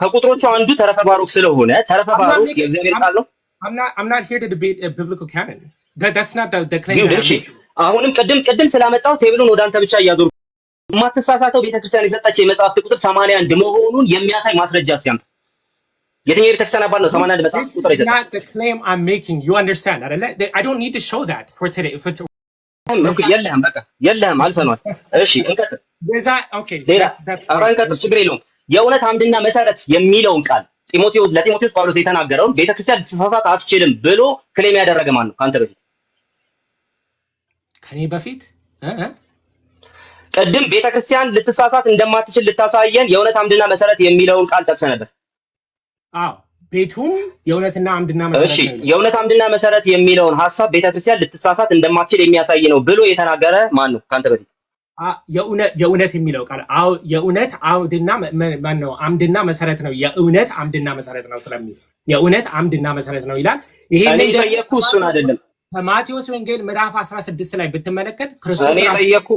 ከቁጥሮቹ አንዱ ተረፈ ባሩክ ስለሆነ ተረፈ ባሩክ የእግዚአብሔር ቃል ነው? I'm not here to debate a biblical canon. That's not the claim that I'm making። አሁንም ቅድም ስላመጣው ቴብሉን ወደ አንተ ብቻ እያዞሩ የማትሳሳተው ቤተክርስቲያን የሰጣቸው የመጽሐፍት ቁጥር 81 መሆኑን የሚያሳይ ማስረጃ ሲያምጥ የትኛው ቤተክርስቲያን አባል ነው 81 መጽሐፍ ቁጥር ይሰጣል? Not the claim I'm making. You understand? I don't need to show that for today. የለህም አልፈናል። እሺ እንቀጥል። okay እንቀጥል። ችግር የለውም። የእውነት አምድና መሰረት የሚለውን ቃል ለጢሞቴዎስ ጳውሎስ የተናገረውን ቤተክርስቲያን ልትሳሳት አትችልም ብሎ ክሌም ያደረገ ማን ነው? ከአንተ በፊት ከኔ በፊት ቅድም ቤተክርስቲያን ልትሳሳት እንደማትችል ልታሳየን የእውነት አምድና መሰረት የሚለውን ቃል ጠቅሰህ ነበር። አዎ ቤቱም የእውነትና አምድና መሰረት ነው። እሺ የእውነት አምድና መሰረት የሚለውን ሐሳብ ቤተክርስቲያን ልትሳሳት እንደማትችል የሚያሳይ ነው ብሎ የተናገረ ማን ነው? ካንተ በፊት የእውነት የሚለው ቃል የእውነት አምድና ማን ነው? አምድና መሰረት ነው። የእውነት አምድና መሰረት ነው ስለሚል የእውነት አምድና መሰረት ነው ይላል። ይሄ እኔ ጠየቅኩ እሱን አይደለም። ከማቴዎስ ወንጌል ምዕራፍ 16 ላይ ብትመለከት ክርስቶስ እኔ ጠየቅኩ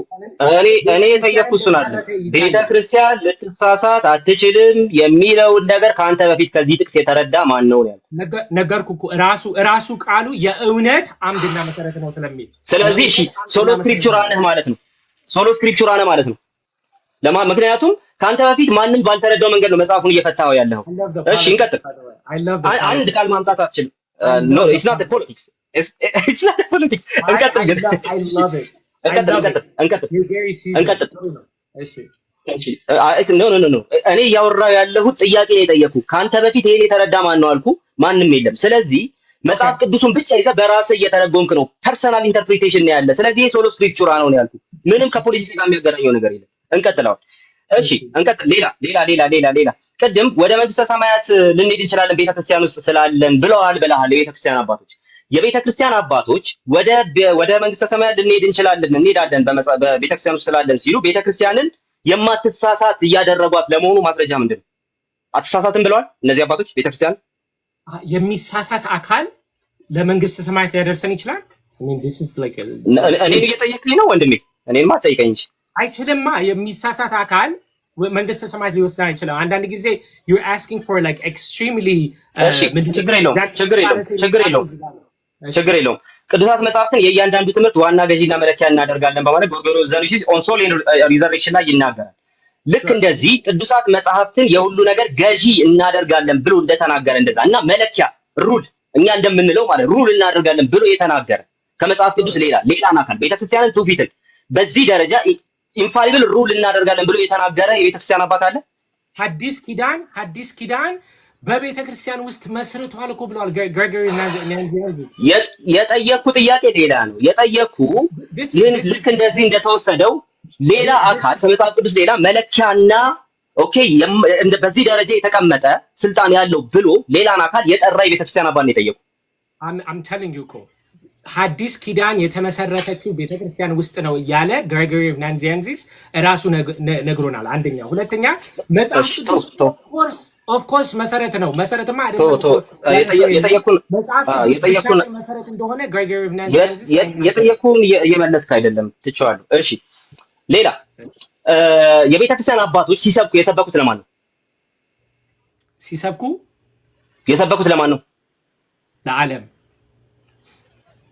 እሱን አይደለም። ቤተክርስቲያን ልትሳሳት አትችልም የሚለውን ነገር ከአንተ በፊት ከዚህ ጥቅስ የተረዳ ማን ነው ያለው? ነገርኩ እኮ ራሱ ቃሉ የእውነት አምድና መሰረት ነው ስለሚል። ስለዚህ እሺ ሶሎ ስክሪፕቹራ ነህ ማለት ነው። ምክንያቱም ከአንተ በፊት ማንም ባልተረዳው መንገድ ነው መጽሐፉን እየፈታው ያለው። እሺ እንቀጥል። አንድ ቃል ማምጣት አትችልም። no it's not a politics it's not a politics እንቀጥል። እኔ እያወራሁ ያለሁት ጥያቄ ነው የጠየኩህ። ከአንተ በፊት ይሄን የተረዳ ማን ነው አልኩ? ማንም የለም። ስለዚህ መጽሐፍ ቅዱሱን ብቻ ይዘህ በራስህ እየተረጎምክ ነው። ፐርሰናል ኢንተርፕሪቴሽን ነው ያለ። ስለዚህ ይሄ ሶሎ ስክሪፕቹራ ነው ያልኩህ። ምንም ከፖለቲክስ ጋር የሚያገናኘው ነገር የለም። እንቀጥላው። እሺ እንቀጥል። ሌላ ቅድም ወደ መንግስተ ሰማያት ልንሄድ እንችላለን ቤተክርስቲያን ውስጥ ስላለን ብለዋል። የቤተክርስቲያን አባቶች ወደ መንግስተ ሰማያት ልንሄድ እንሄዳለን በቤተክርስቲያን ውስጥ ስላለን ሲሉ ቤተክርስቲያንን የማትሳሳት እያደረጓት ለመሆኑ ማስረጃ ምንድን ነው? አትሳሳትም ብለዋል እነዚህ አባቶች። ቤተክርስቲያን የሚሳሳት አካል ለመንግስተ ሰማያት ሊያደርሰን ይችላል። እኔን እየጠየቅኝ ነው ወንድሜ? እኔንማ አትጠይቀኝ እንጂ አይችልማ። የሚሳሳት አካል መንግስተ ሰማያት ሊወስደን አይችልም። አንዳንድ ጊዜ you're asking for like extremely ችግር የለውም። ቅዱሳት መጽሐፍትን የእያንዳንዱ ትምህርት ዋና ገዢና መለኪያ እናደርጋለን በማለት ጎርጎርዮስ ዘኑሲስ ኦን ሶል ኤንድ ሪዘርቬክሽን ላይ ይናገራል። ልክ እንደዚህ ቅዱሳት መጽሐፍትን የሁሉ ነገር ገዢ እናደርጋለን ብሎ እንደተናገረ እንደዛ እና መለኪያ ሩል እኛ እንደምንለው ማለት ሩል እናደርጋለን ብሎ የተናገረ ከመጽሐፍ ቅዱስ ሌላን አካል ቤተክርስቲያንን ትውፊትን በዚህ ደረጃ ኢንፋሊብል ሩል እናደርጋለን ብሎ የተናገረ የቤተክርስቲያን አባት አለ? ሐዲስ ኪዳን በቤተክርስቲያን ውስጥ መስርቷል እኮ ብለዋል ግሬጎሪ ናዚያንዚስ። የጠየኩ ጥያቄ ሌላ ነው። የጠየኩ ይህን ልክ እንደዚህ እንደተወሰደው ሌላ አካል ከመጽሐፍ ቅዱስ ሌላ መለኪያና ኦኬ በዚህ ደረጃ የተቀመጠ ስልጣን ያለው ብሎ ሌላን አካል የጠራ የቤተክርስቲያን አባት ነው የጠየቁ። I'm telling you እኮ ሐዲስ ኪዳን የተመሰረተችው ቤተክርስቲያን ውስጥ ነው እያለ ግሬጎሪ ናዚያንዚስ ራሱ ነግሮናል። አንደኛ። ሁለተኛ መጽሐፍ ቅዱስ ኦፍ ኮርስ መሰረት ነው። መሰረትማ አይደለም መሰረት እንደሆነ ግሬጎሪ ናዚያንዚስ የጠየቁን እየመለስክ አይደለም። ትቼዋለሁ። እሺ ሌላ የቤተክርስቲያን አባቶች ሲሰብኩ የሰበኩት ለማን ነው? ሲሰብኩ የሰበኩት ለማን ነው? ለዓለም።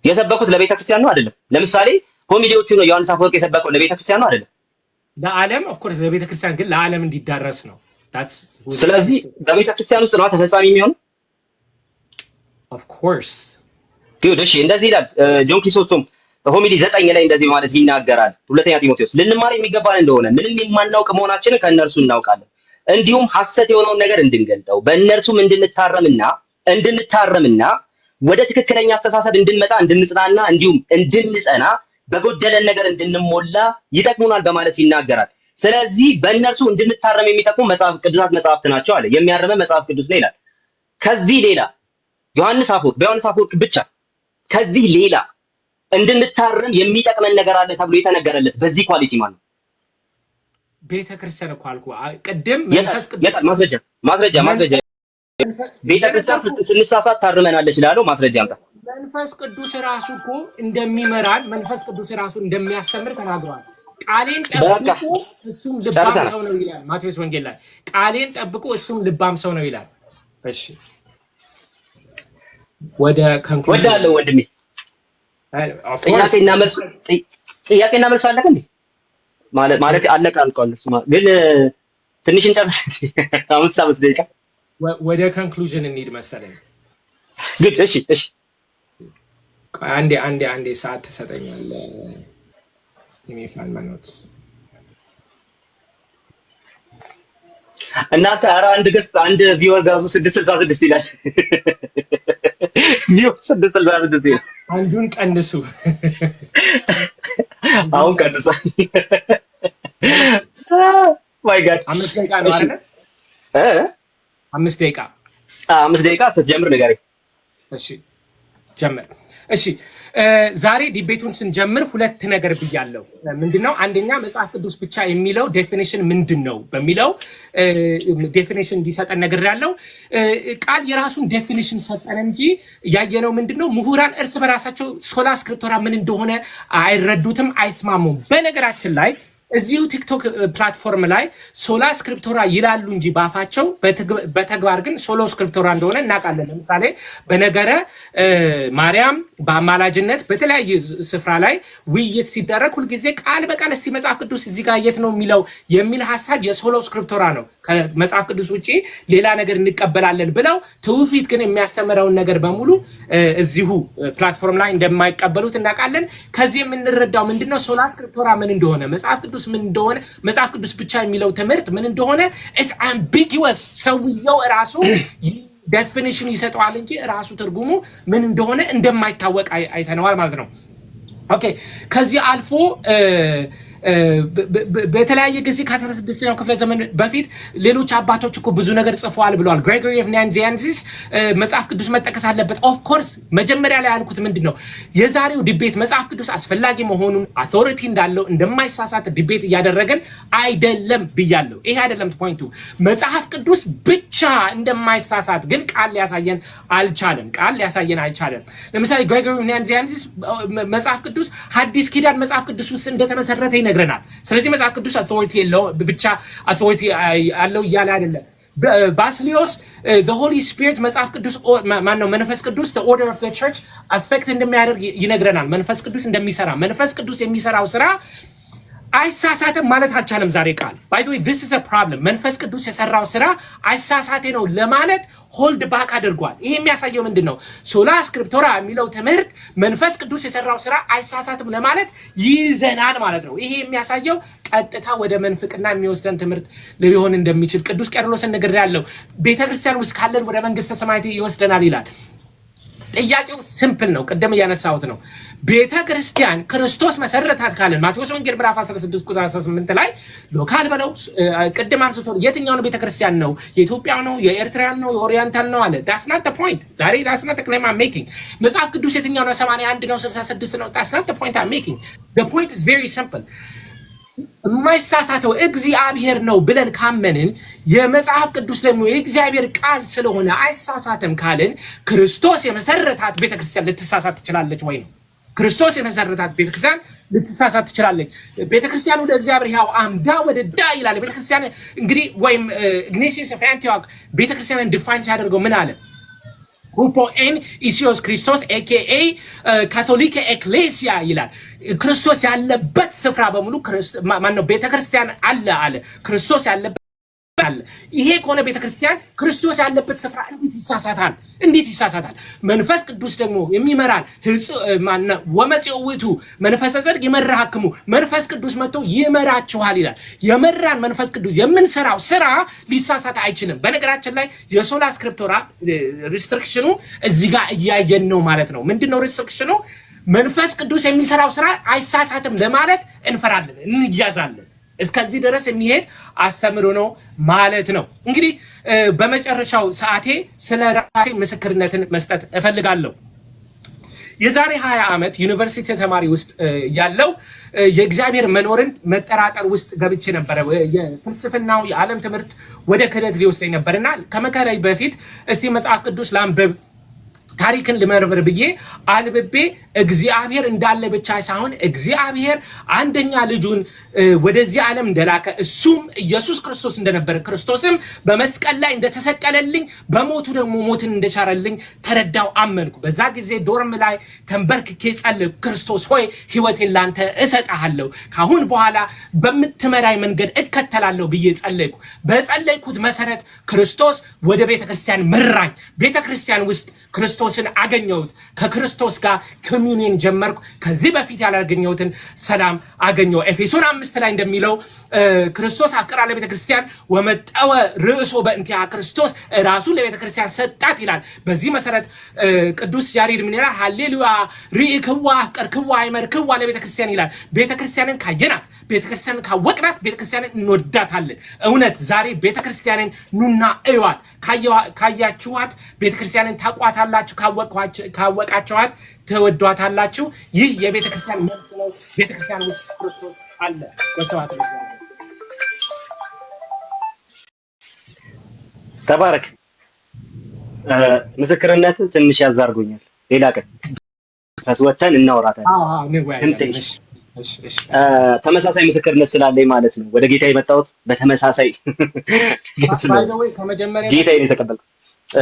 የሰበኩት ለቤተ ክርስቲያን ነው አይደለም? ለምሳሌ ሆሚሊዎቹ ነው ዮሐንስ አፈወርቅ የሰበከው ለቤተ ክርስቲያን ነው አይደለም? ለዓለም ኦፍ ኮርስ ለቤተ ክርስቲያን ግን ለዓለም እንዲዳረስ ነው። ስለዚህ በቤተ ክርስቲያን ውስጥ ነው ተፈጻሚ የሚሆነው። ኦፍ ኮርስ ጉድ። እሺ እንደዚህ ይላል ጆን ክሪሶስቶም ሆሚሊ 9 ላይ እንደዚህ ማለት ይናገራል። ሁለተኛ ጢሞቴዎስ ልንማር የሚገባን እንደሆነ ምንም የማናውቅ መሆናችንን ከእነርሱ እናውቃለን፣ እንዲሁም ሐሰት የሆነውን ነገር እንድንገልጠው በእነርሱም እንድንታረምና ወደ ትክክለኛ አስተሳሰብ እንድንመጣ እንድንጽናና እንዲሁም እንድንጸና በጎደለን ነገር እንድንሞላ ይጠቅሙናል በማለት ይናገራል። ስለዚህ በእነርሱ እንድንታረም የሚጠቅሙ ቅዱሳት መጽሐፍት ናቸው አለ። የሚያርመ መጽሐፍ ቅዱስ ነው ይላል። ከዚህ ሌላ በዮሐንስ አፈወርቅ ብቻ ከዚህ ሌላ እንድንታረም የሚጠቅመን ነገር አለ ተብሎ የተነገረለት በዚህ ኳሊቲ ማለት ነው። ቤተክርስቲያን እኮ አልኩህ ቅድም ማስረጃ ቤተክርስቲያን ስንሳሳት ታርመናለች እላለሁ። ማስረጃ አምጣ። መንፈስ ቅዱስ ራሱ እኮ እንደሚመራን መንፈስ ቅዱስ ራሱ እንደሚያስተምር ተናግሯል። ቃሌን ጠብቁ እሱም ልባም ሰው ነው ይላል ማቴዎስ ወንጌል ላይ። ቃሌን ጠብቁ እሱም ልባም ሰው ነው ይላል። እሺ ወደ ኮንክሉዥን ወዳለው ወንድሜ ጥያቄና መልስ አለቀ እንዴ? ማለት አለቀ አልቋል። እሱማ ግን ትንሽ እንጨርስ። 5 ደቂቃ ወደ ኮንክሉዥን እንሂድ መሰለኝ። ግድ እሺ አንዴ ሰዓት ትሰጠኛለህ? የሚፋን ማኖት እናንተ ኧረ አንድ ቪወር ጋዙ 666 ይላል። ቪወር 666 ይላል። አንዱን ቀንሱ። አሁን ቀንሱ። ማይ ጋድ 5 ደቂቃ ነው አይደል? 5 ደቂቃ 5 ደቂቃ ስትጀምር ንገረኝ። እሺ ጀምር። እሺ ዛሬ ዲቤቱን ስንጀምር ሁለት ነገር ብያለሁ። ምንድነው? አንደኛ መጽሐፍ ቅዱስ ብቻ የሚለው ዴፊኒሽን ምንድነው በሚለው ዴፊኒሽን እንዲሰጠን ነግሬያለሁ። ቃል የራሱን ዴፊኒሽን ሰጠን እንጂ ያየነው ምንድነው? ምሁራን እርስ በራሳቸው ሶላ ስክሪፕቶራ ምን እንደሆነ አይረዱትም፣ አይስማሙም። በነገራችን ላይ እዚሁ ቲክቶክ ፕላትፎርም ላይ ሶላ ስክሪፕቶራ ይላሉ እንጂ ባፋቸው በተግባር ግን ሶሎ ስክሪፕቶራ እንደሆነ እናውቃለን። ለምሳሌ በነገረ ማርያም በአማላጅነት በተለያየ ስፍራ ላይ ውይይት ሲደረግ ሁልጊዜ ቃል በቃል እስቲ መጽሐፍ ቅዱስ እዚህ ጋር የት ነው የሚለው የሚል ሀሳብ የሶሎ ስክሪፕቶራ ነው። ከመጽሐፍ ቅዱስ ውጭ ሌላ ነገር እንቀበላለን ብለው ትውፊት ግን የሚያስተምረውን ነገር በሙሉ እዚሁ ፕላትፎርም ላይ እንደማይቀበሉት እናውቃለን። ከዚህ የምንረዳው ምንድነው? ሶላ ስክሪፕቶራ ምን እንደሆነ መጽሐፍ ቅዱስ ምን እንደሆነ መጽሐፍ ቅዱስ ብቻ የሚለው ትምህርት ምን እንደሆነ ኢትስ አምቢጊወስ። ሰውየው ራሱ ዴፊኒሽን ይሰጠዋል እንጂ ራሱ ትርጉሙ ምን እንደሆነ እንደማይታወቅ አይተነዋል ማለት ነው። ኦኬ ከዚህ አልፎ በተለያየ ጊዜ ከ16ኛው ክፍለ ዘመን በፊት ሌሎች አባቶች እኮ ብዙ ነገር ጽፈዋል ብለዋል። ግሬጎሪ ኦፍ ናንዚያንሲስ መጽሐፍ ቅዱስ መጠቀስ አለበት። ኦፍ ኮርስ መጀመሪያ ላይ ያልኩት ምንድነው የዛሬው ዲቤት መጽሐፍ ቅዱስ አስፈላጊ መሆኑን አውቶሪቲ እንዳለው እንደማይሳሳት ዲቤት እያደረገን አይደለም ብያለሁ። ይሄ አይደለም ፖይንቱ። መጽሐፍ ቅዱስ ብቻ እንደማይሳሳት ግን ቃል ሊያሳየን አልቻለም። ለምሳሌ ግሬጎሪ ኦፍ ናንዚያንሲስ መጽሐፍ ቅዱስ ሐዲስ ኪዳን መጽሐፍ ቅዱስ ውስጥ እንደተመሰረተ ይነግረናል። ስለዚህ መጽሐፍ ቅዱስ አውቶሪቲ ብቻ አውቶሪቲ አለው እያለ አይደለም። ባስሊዮስ the holy spirit መጽሐፍ ቅዱስ ማነው መንፈስ ቅዱስ the order of the church affect እንደሚያደርግ ይነግረናል። መንፈስ ቅዱስ እንደሚሰራ መንፈስ ቅዱስ የሚሰራው ስራ አይሳሳትም ማለት አልቻለም። ዛሬ ቃል by the way this is a problem መንፈስ ቅዱስ የሰራው ስራ አይሳሳቴ ነው ለማለት ሆልድ ባክ አድርጓል። ይሄ የሚያሳየው ምንድነው? ሶላ ስክሪፕቶራ የሚለው ትምህርት መንፈስ ቅዱስ የሰራው ስራ አይሳሳትም ለማለት ይዘናል ማለት ነው። ይሄ የሚያሳየው ቀጥታ ወደ መንፍቅና የሚወስደን ትምህርት ሊሆን እንደሚችል ቅዱስ ቄርሎስን ነገር ያለው ቤተክርስቲያን ውስጥ ካለን ወደ መንግስተ ሰማያት ይወስደናል ይላል። ጥያቄው ሲምፕል ነው። ቀደም ያነሳሁት ነው። ቤተ ክርስቲያን ክርስቶስ መሰረታት ካለን ማቴዎስ ወንጌል ምዕራፍ 16 ቁጥር 18 ላይ ሎካል በለው ቀደም አንስቶ የትኛው ነው ቤተ ክርስቲያን ነው? የኢትዮጵያ ነው? የኤርትራን ነው? የኦሪየንታል ነው አለ። that's not the point ዛሬ that's not the claim I'm making። መጽሐፍ ቅዱስ የትኛው ነው? 81 ነው? 66 ነው? that's not the point I'm making። the point is very simple። የማይሳሳተው እግዚአብሔር ነው ብለን ካመንን የመጽሐፍ ቅዱስ ደግሞ የእግዚአብሔር ቃል ስለሆነ አይሳሳትም ካልን ክርስቶስ የመሰረታት ቤተክርስቲያን ልትሳሳት ትችላለች ወይ ነው? ክርስቶስ የመሰረታት ቤተክርስቲያን ልትሳሳት ትችላለች። ቤተክርስቲያን ወደ እግዚአብሔር ያው አምዳ ወደ ዳ ይላል። ቤተክርስቲያን እንግዲህ ወይም ኢግናቲዮስ ኦፍ አንቲዮክ ቤተክርስቲያንን ዲፋይን ሲያደርገው ምን አለ? ሁፖ ኤን ኢሲዮስ ክርስቶስ ኤኬኤ ካቶሊክ ኤክሌሲያ ይላል። ክርስቶስ ያለበት ስፍራ በሙሉ ማነው? ቤተክርስቲያን አለ ክርስቶስ ያለበት አለ። ይሄ ከሆነ ቤተክርስቲያን ክርስቶስ ያለበት ስፍራ እንዴት ይሳሳታል? መንፈስ ቅዱስ ደግሞ የሚመራን ወመጽኡ ውእቱ መንፈሰ ጽድቅ ይመራሃክሙ፣ መንፈስ ቅዱስ መጥቶ ይመራችኋል ይላል። የመራን መንፈስ ቅዱስ የምንሰራው ስራ ሊሳሳት አይችልም። በነገራችን ላይ የሶላ ስክሪፕቶራ ሪስትሪክሽኑ እዚህ ጋር እያየን ነው ማለት ነው። ምንድነው ሪስትሪክሽኑ? መንፈስ ቅዱስ የሚሰራው ስራ አይሳሳትም ለማለት እንፈራለን፣ እንያዛለን። እስከዚህ ድረስ የሚሄድ አስተምሮ ነው ማለት ነው። እንግዲህ በመጨረሻው ሰዓቴ ስለ ራሴ ምስክርነትን መስጠት እፈልጋለሁ። የዛሬ 20 ዓመት ዩኒቨርሲቲ ተማሪ ውስጥ ያለው የእግዚአብሔር መኖርን መጠራጠር ውስጥ ገብቼ ነበር። የፍልስፍናው የዓለም ትምህርት ወደ ክህደት ሊወስደኝ ነበርና ከመከራይ በፊት እስቲ መጽሐፍ ቅዱስ ላንብብ ታሪክን ልመርምር ብዬ አንብቤ እግዚአብሔር እንዳለ ብቻ ሳይሆን እግዚአብሔር አንደኛ ልጁን ወደዚህ ዓለም እንደላከ እሱም ኢየሱስ ክርስቶስ እንደነበረ ክርስቶስም በመስቀል ላይ እንደተሰቀለልኝ በሞቱ ደግሞ ሞትን እንደሻረልኝ ተረዳው፣ አመንኩ። በዛ ጊዜ ዶርም ላይ ተንበርክኬ ጸለይኩ። ክርስቶስ ሆይ ሕይወቴን ላንተ እሰጣለሁ፣ ካሁን በኋላ በምትመራይ መንገድ እከተላለሁ ብዬ ጸለይኩ። በጸለይኩት መሰረት ክርስቶስ ወደ ቤተክርስቲያን መራኝ። ቤተክርስቲያን ውስጥ ክርስቶስን አገኘሁት። ከክርስቶስ ጋር ኮሚዩኒየን ጀመርኩ። ከዚህ በፊት ያላገኘሁትን ሰላም አገኘሁ። ኤፌሶን 5 ላይ እንደሚለው ክርስቶስ አፍቀራ ለቤተክርስቲያን ወመጠወ ርእሶ በእንቲያ ክርስቶስ ራሱን ለቤተክርስቲያን ሰጣት ይላል። በዚህ መሰረት ቅዱስ ያሬድ ምን ይላል? ሃሌሉያ ርኢክዋ አፍቀርክዋ አይመርክዋ ለቤተክርስቲያን ይላል። ቤተክርስቲያንን ካየናት፣ ቤተክርስቲያንን ካወቅናት፣ ቤተክርስቲያንን እንወዳታለን። እውነት ዛሬ ቤተክርስቲያንን ኑና እዩዋት። ካያችኋት ቤተክርስቲያንን ታቋታላችሁ፣ ካወቃችኋት ተወዷታላችሁ። ይህ የቤተክርስቲያን መልስ ነው። ቤተክርስቲያን ውስጥ ክርስቶስ አለ። ወሰዋት ተባረክ። ምስክርነት ትንሽ ያዛርጎኛል። ሌላ ቀን ተስወተን እናወራታለን። ተመሳሳይ ምስክርነት ስላለኝ ማለት ነው ወደ ጌታ የመጣሁት። በተመሳሳይ ጌታዬን የተቀበልኩት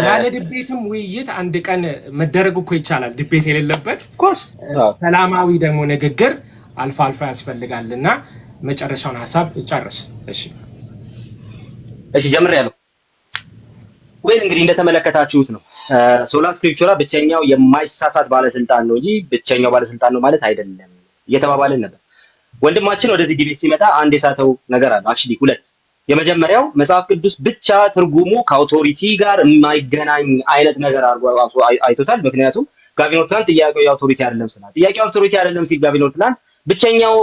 ያለ ድቤትም ውይይት አንድ ቀን መደረግ እኮ ይቻላል። ድቤት የሌለበት ሰላማዊ ደግሞ ንግግር አልፎ አልፎ ያስፈልጋልና መጨረሻውን ሐሳብ ጨርስ። እሺ ጀምሬያለሁ። ወይ እንግዲህ እንደተመለከታችሁት ነው ሶላ ስክሪፕቹራ ብቸኛው የማይሳሳት ባለስልጣን ነው እንጂ ብቸኛው ባለስልጣን ነው ማለት አይደለም እየተባባልን ነበር። ወንድማችን ወደዚህ ግቢ ሲመጣ አንድ የሳተው ነገር አለ። አክቹሊ ሁለት። የመጀመሪያው መጽሐፍ ቅዱስ ብቻ ትርጉሙ ከአውቶሪቲ ጋር የማይገናኝ አይነት ነገር አድርጎ አይቶታል። ምክንያቱም ጋቢኖትላንድ ጥያቄው የአውቶሪቲ አይደለም ስላል ጥያቄው አውቶሪቲ አይደለም ሲል ጋቢኖትላንድ ብቸኛው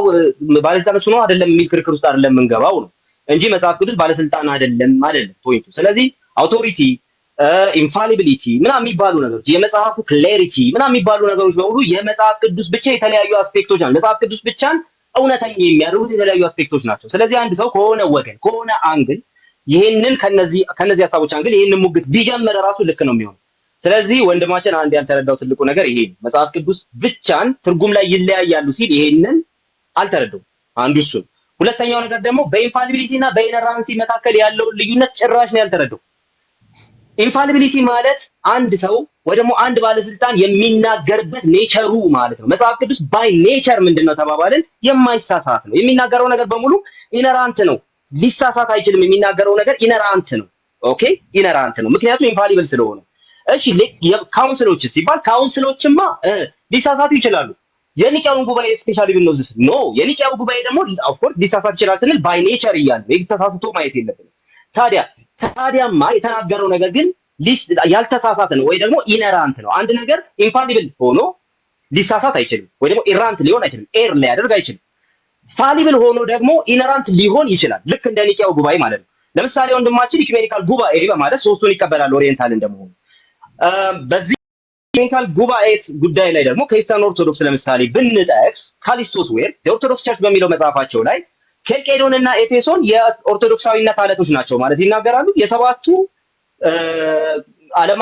ባለስልጣን እሱ ነው አይደለም የሚል ክርክር ውስጥ አይደለም የምንገባው ነው እንጂ መጽሐፍ ቅዱስ ባለስልጣን አይደለም ፖይንቱ። ስለዚህ አውቶሪቲ ኢንፋሊቢሊቲ ምናምን የሚባሉ ነገሮች የመጽሐፉ ክላሪቲ ምናምን የሚባሉ ነገሮች በሙሉ የመጽሐፍ ቅዱስ ብቻ የተለያዩ አስፔክቶች ናቸው። መጽሐፍ ቅዱስ ብቻን እውነተኛ የሚያደርጉት የተለያዩ አስፔክቶች ናቸው። ስለዚህ አንድ ሰው ከሆነ ወገን ከሆነ አንግል ይሄንን ከነዚህ ሐሳቦች አንግል ይሄንን ሙግት ቢጀምር ራሱ ልክ ነው የሚሆነው። ስለዚህ ወንድማችን አንድ ያልተረዳው ትልቁ ነገር ይሄ ነው። መጽሐፍ ቅዱስ ብቻን ትርጉም ላይ ይለያያሉ ሲል ይሄንን አልተረዳውም። አንዱ እሱ። ሁለተኛው ነገር ደግሞ በኢንፋሊቢሊቲ እና በኢነራንሲ መካከል ያለውን ልዩነት ጭራሽ ነው ያልተረዳው። ኢንፋሊቢሊቲ ማለት አንድ ሰው ወይ ደግሞ አንድ ባለስልጣን የሚናገርበት ኔቸሩ ማለት ነው። መጽሐፍ ቅዱስ ባይ ኔቸር ምንድነው ተባባልን? የማይሳሳት ነው። የሚናገረው ነገር በሙሉ ኢነራንት ነው። ሊሳሳት አይችልም። የሚናገረው ነገር ኢነራንት ነው። ኦኬ ኢነራንት ነው፣ ምክንያቱም ኢንፋሊብል ስለሆነ። እሺ ካውንስሎች ሲባል ካውንስሎችማ ሊሳሳቱ ይችላሉ። የኒቅያውን ጉባኤ ስፔሻሊ ብንወስድ ኖ የኒቅያው ጉባኤ ደግሞ ኦፍ ኮርስ ሊሳሳት ይችላል ስንል ባይ ኔቸር እያለ ተሳስቶ ማየት የለብንም። ታዲያማ የተናገረው ነገር ግን ያልተሳሳተ ነው ወይ ደግሞ ኢነራንት ነው። አንድ ነገር ኢንፋሊብል ሆኖ ሊሳሳት አይችልም ወይ ደግሞ ኢራንት ሊሆን አይችልም፣ ኤር ሊያደርግ አይችልም። ፋሊብል ሆኖ ደግሞ ኢነራንት ሊሆን ይችላል፣ ልክ እንደ ኒቅያው ጉባኤ ማለት ነው። ለምሳሌ ወንድማችን ኢኩሜኒካል ጉባኤ በማለት ሶስቱን ይቀበላል ኦሪየንታል እንደመሆኑ። በዚህ ኢኩሜኒካል ጉባኤ ጉዳይ ላይ ደግሞ ከኢስተርን ኦርቶዶክስ ለምሳሌ ብንጠቅስ ካሊስቶስ ዌር የኦርቶዶክስ ቸርች በሚለው መጽሐፋቸው ላይ ኬልቄዶን እና ኤፌሶን የኦርቶዶክሳዊነት አለቶች ናቸው ማለት ይናገራሉ። የሰባቱ ዓለም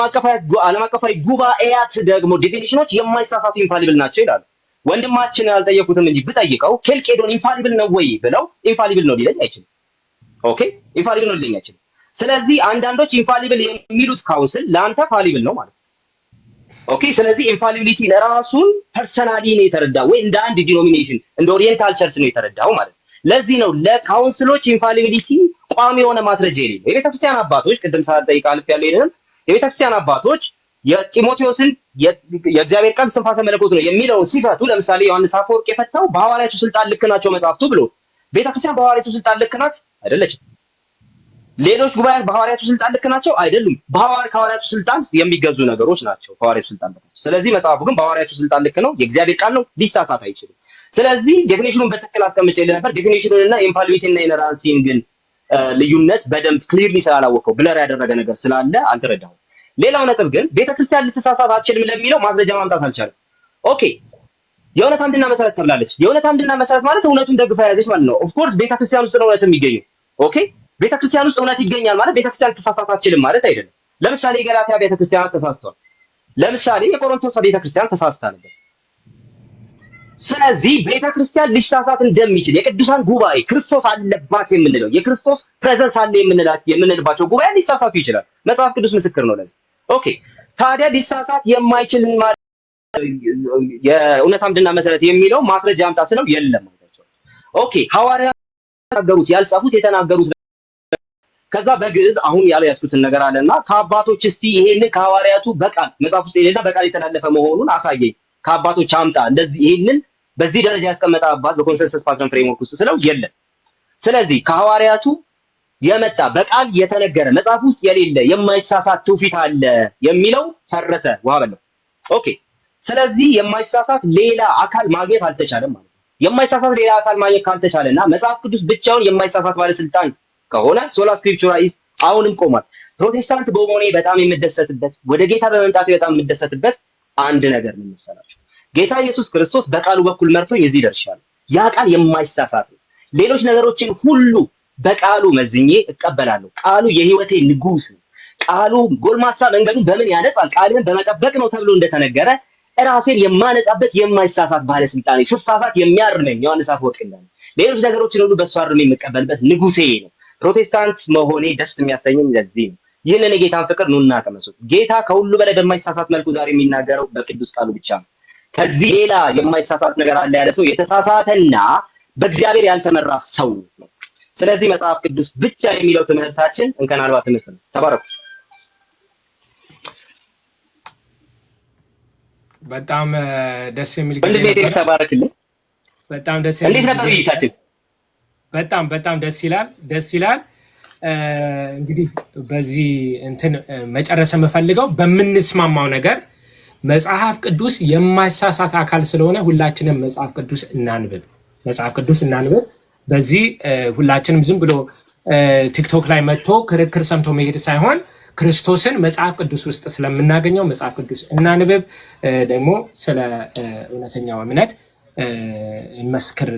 አቀፋዊ ጉባኤያት ደግሞ ዲፊኒሽኖች የማይሳሳቱ ኢንፋሊብል ናቸው ይላሉ። ወንድማችን አልጠየቁትም እንጂ ብጠይቀው ኬልቄዶን ኢንፋሊብል ነው ወይ ብለው ኢንፋሊብል ነው ሊለኝ አይችልም። ኦኬ ኢንፋሊብል ነው ሊለኝ አይችልም። ስለዚህ አንዳንዶች ኢንፋሊብል የሚሉት ካውንስል ለአንተ ፋሊብል ነው ማለት ነው። ኦኬ ስለዚህ ኢንፋሊቢሊቲ ለራሱን ፐርሰናሊ ነው የተረዳው ወይ እንደ አንድ ዲኖሚኔሽን እንደ ኦሪየንታል ቸርች ነው የተረዳው ማለት ነው። ለዚህ ነው ለካውንስሎች ኢንፋሊቢሊቲ ቋሚ የሆነ ማስረጃ የሌለው። የቤተክርስቲያን አባቶች ቅድም ሳልጠይቅ አልፍ ያለ ይሄንን የቤተክርስቲያን አባቶች የጢሞቴዎስን የእግዚአብሔር ቃል ስንፋሰ መለኮት ነው የሚለውን ሲፈቱ ለምሳሌ ዮሐንስ አፈወርቅ የፈታው በሐዋርያቱ ስልጣን ልክ ናቸው መጽሐፍቱ ብሎ ቤተክርስቲያን በሐዋርያቱ ስልጣን ልክ ናት አይደለችም። ሌሎች ጉባኤያት በሐዋርያቱ ስልጣን ልክ ናቸው አይደሉም። ከሐዋርያቱ ስልጣን የሚገዙ ነገሮች ናቸው ከሐዋርያቱ ስልጣን ልክ። ስለዚህ መጽሐፉ ግን በሐዋርያቱ ስልጣን ልክ ነው፣ የእግዚአብሔር ቃል ነው፣ ሊሳሳት አይችልም። ስለዚህ ዴፊኒሽኑን በትክክል አስቀምጬልህ ነበር። ዴፊኒሽኑንና ኢንፋሊቢሊቲ እና ኢነራንሲን ግን ልዩነት በደንብ ክሊርሊ ስላላወቀው ብለር ያደረገ ነገር ስላለ አልተረዳሁም። ሌላው ነጥብ ግን ቤተክርስቲያን ልትሳሳት አትችልም ለሚለው ማስረጃ ማምጣት አልቻለም። ኦኬ የእውነት አምድና መሰረት ተብላለች። የእውነት አምድና መሰረት ማለት እውነቱን ደግፋ ያዘች ማለት ነው። ኦፍ ኮርስ ቤተክርስቲያን ውስጥ ነው እውነት የሚገኘው። ኦኬ ቤተክርስቲያን ውስጥ እውነት ይገኛል ማለት ቤተክርስቲያን ልትሳሳት አትችልም ማለት አይደለም። ለምሳሌ የገላትያ ቤተክርስቲያን ተሳስቷል። ለምሳሌ የቆሮንቶስ ቤተክርስቲያን ተሳስታ ነበር። ስለዚህ ቤተክርስቲያን ሊሳሳት እንደሚችል የቅዱሳን ጉባኤ ክርስቶስ አለባት የምንለው የክርስቶስ ፕሬዘንስ አለ የምንልባቸው ጉባኤ ሊሳሳቱ ይችላል። መጽሐፍ ቅዱስ ምስክር ነው ለዚህ። ኦኬ ታዲያ ሊሳሳት የማይችል ማለት የእውነት አምድና መሰረት የሚለው ማስረጃ አምጣ ስለው የለም ማለት ነው። ኦኬ ሐዋርያት የተናገሩት ያልጻፉት የተናገሩት ከዛ በግዕዝ አሁን ያስኩትን ነገር አለና ከአባቶች እስቲ ይሄንን ከሐዋርያቱ በቃል መጽሐፍ ውስጥ የሌለ በቃል የተላለፈ መሆኑን አሳየኝ ከአባቶች አምጣ እንደዚህ ይሄንን በዚህ ደረጃ ያስቀመጠ አባት በኮንሰንሰስ ፓትረን ፍሬምወርክ ውስጥ ስለው የለም። ስለዚህ ከሐዋርያቱ የመጣ በቃል የተነገረ መጽሐፍ ውስጥ የሌለ የማይሳሳት ትውፊት አለ የሚለው ፈረሰ፣ ውሃ በለው። ኦኬ ስለዚህ የማይሳሳት ሌላ አካል ማግኘት አልተቻለም ማለት ነው። የማይሳሳት ሌላ አካል ማግኘት ካልተቻለና መጽሐፍ ቅዱስ ብቻውን የማይሳሳት ባለስልጣን ከሆነ ሶላ ስክሪፕቹራሊስ አሁንም ቆሟል። ፕሮቴስታንት በመሆኔ በጣም የምደሰትበት ወደ ጌታ በመምጣቴ በጣም የምደሰትበት አንድ ነገር ምን መሰላችሁ? ጌታ ኢየሱስ ክርስቶስ በቃሉ በኩል መርቶኝ እዚህ ደርሻለሁ። ያ ቃል የማይሳሳት ነው። ሌሎች ነገሮችን ሁሉ በቃሉ መዝኜ እቀበላለሁ። ቃሉ የህይወቴ ንጉስ ነው። ቃሉ ጎልማሳ መንገዱን በምን ያነጻል? ቃልህን በመጠበቅ ነው ተብሎ እንደተነገረ ራሴን የማነጻበት የማይሳሳት ባለስልጣን፣ ስሳሳት የሚያርመኝ ዮሐንስ አፈወርቅ እንዳለ ሌሎች ነገሮችን ሁሉ በእሱ አርሜ የምቀበልበት ንጉሴ ነው። ፕሮቴስታንት መሆኔ ደስ የሚያሰኘኝ ለዚህ ነው። ይህንን የጌታን ፍቅር ኑና ቀመሱት። ጌታ ከሁሉ በላይ በማይሳሳት መልኩ ዛሬ የሚናገረው በቅዱስ ቃሉ ብቻ ነው። ከዚህ ሌላ የማይሳሳት ነገር አለ ያለ ሰው የተሳሳተና በእግዚአብሔር ያልተመራ ሰው ነው። ስለዚህ መጽሐፍ ቅዱስ ብቻ የሚለው ትምህርታችን እንከን አልባ ትምህርት ነው። ተባረኩ። በጣም ደስ የሚል ጊዜ ነበር። ተባረክልኝ። በጣም ደስ የሚል እንዴት ነበር ይታችን? በጣም ደስ ይላል። እንግዲህ በዚህ እንትን መጨረስ የምፈልገው በምንስማማው ነገር መጽሐፍ ቅዱስ የማይሳሳት አካል ስለሆነ ሁላችንም መጽሐፍ ቅዱስ እናንብብ። በዚህ ሁላችንም ዝም ብሎ ቲክቶክ ላይ መጥቶ ክርክር ሰምቶ መሄድ ሳይሆን ክርስቶስን መጽሐፍ ቅዱስ ውስጥ ስለምናገኘው መጽሐፍ ቅዱስ እናንብብ። ደግሞ ስለ እውነተኛው እምነት እንመስክር።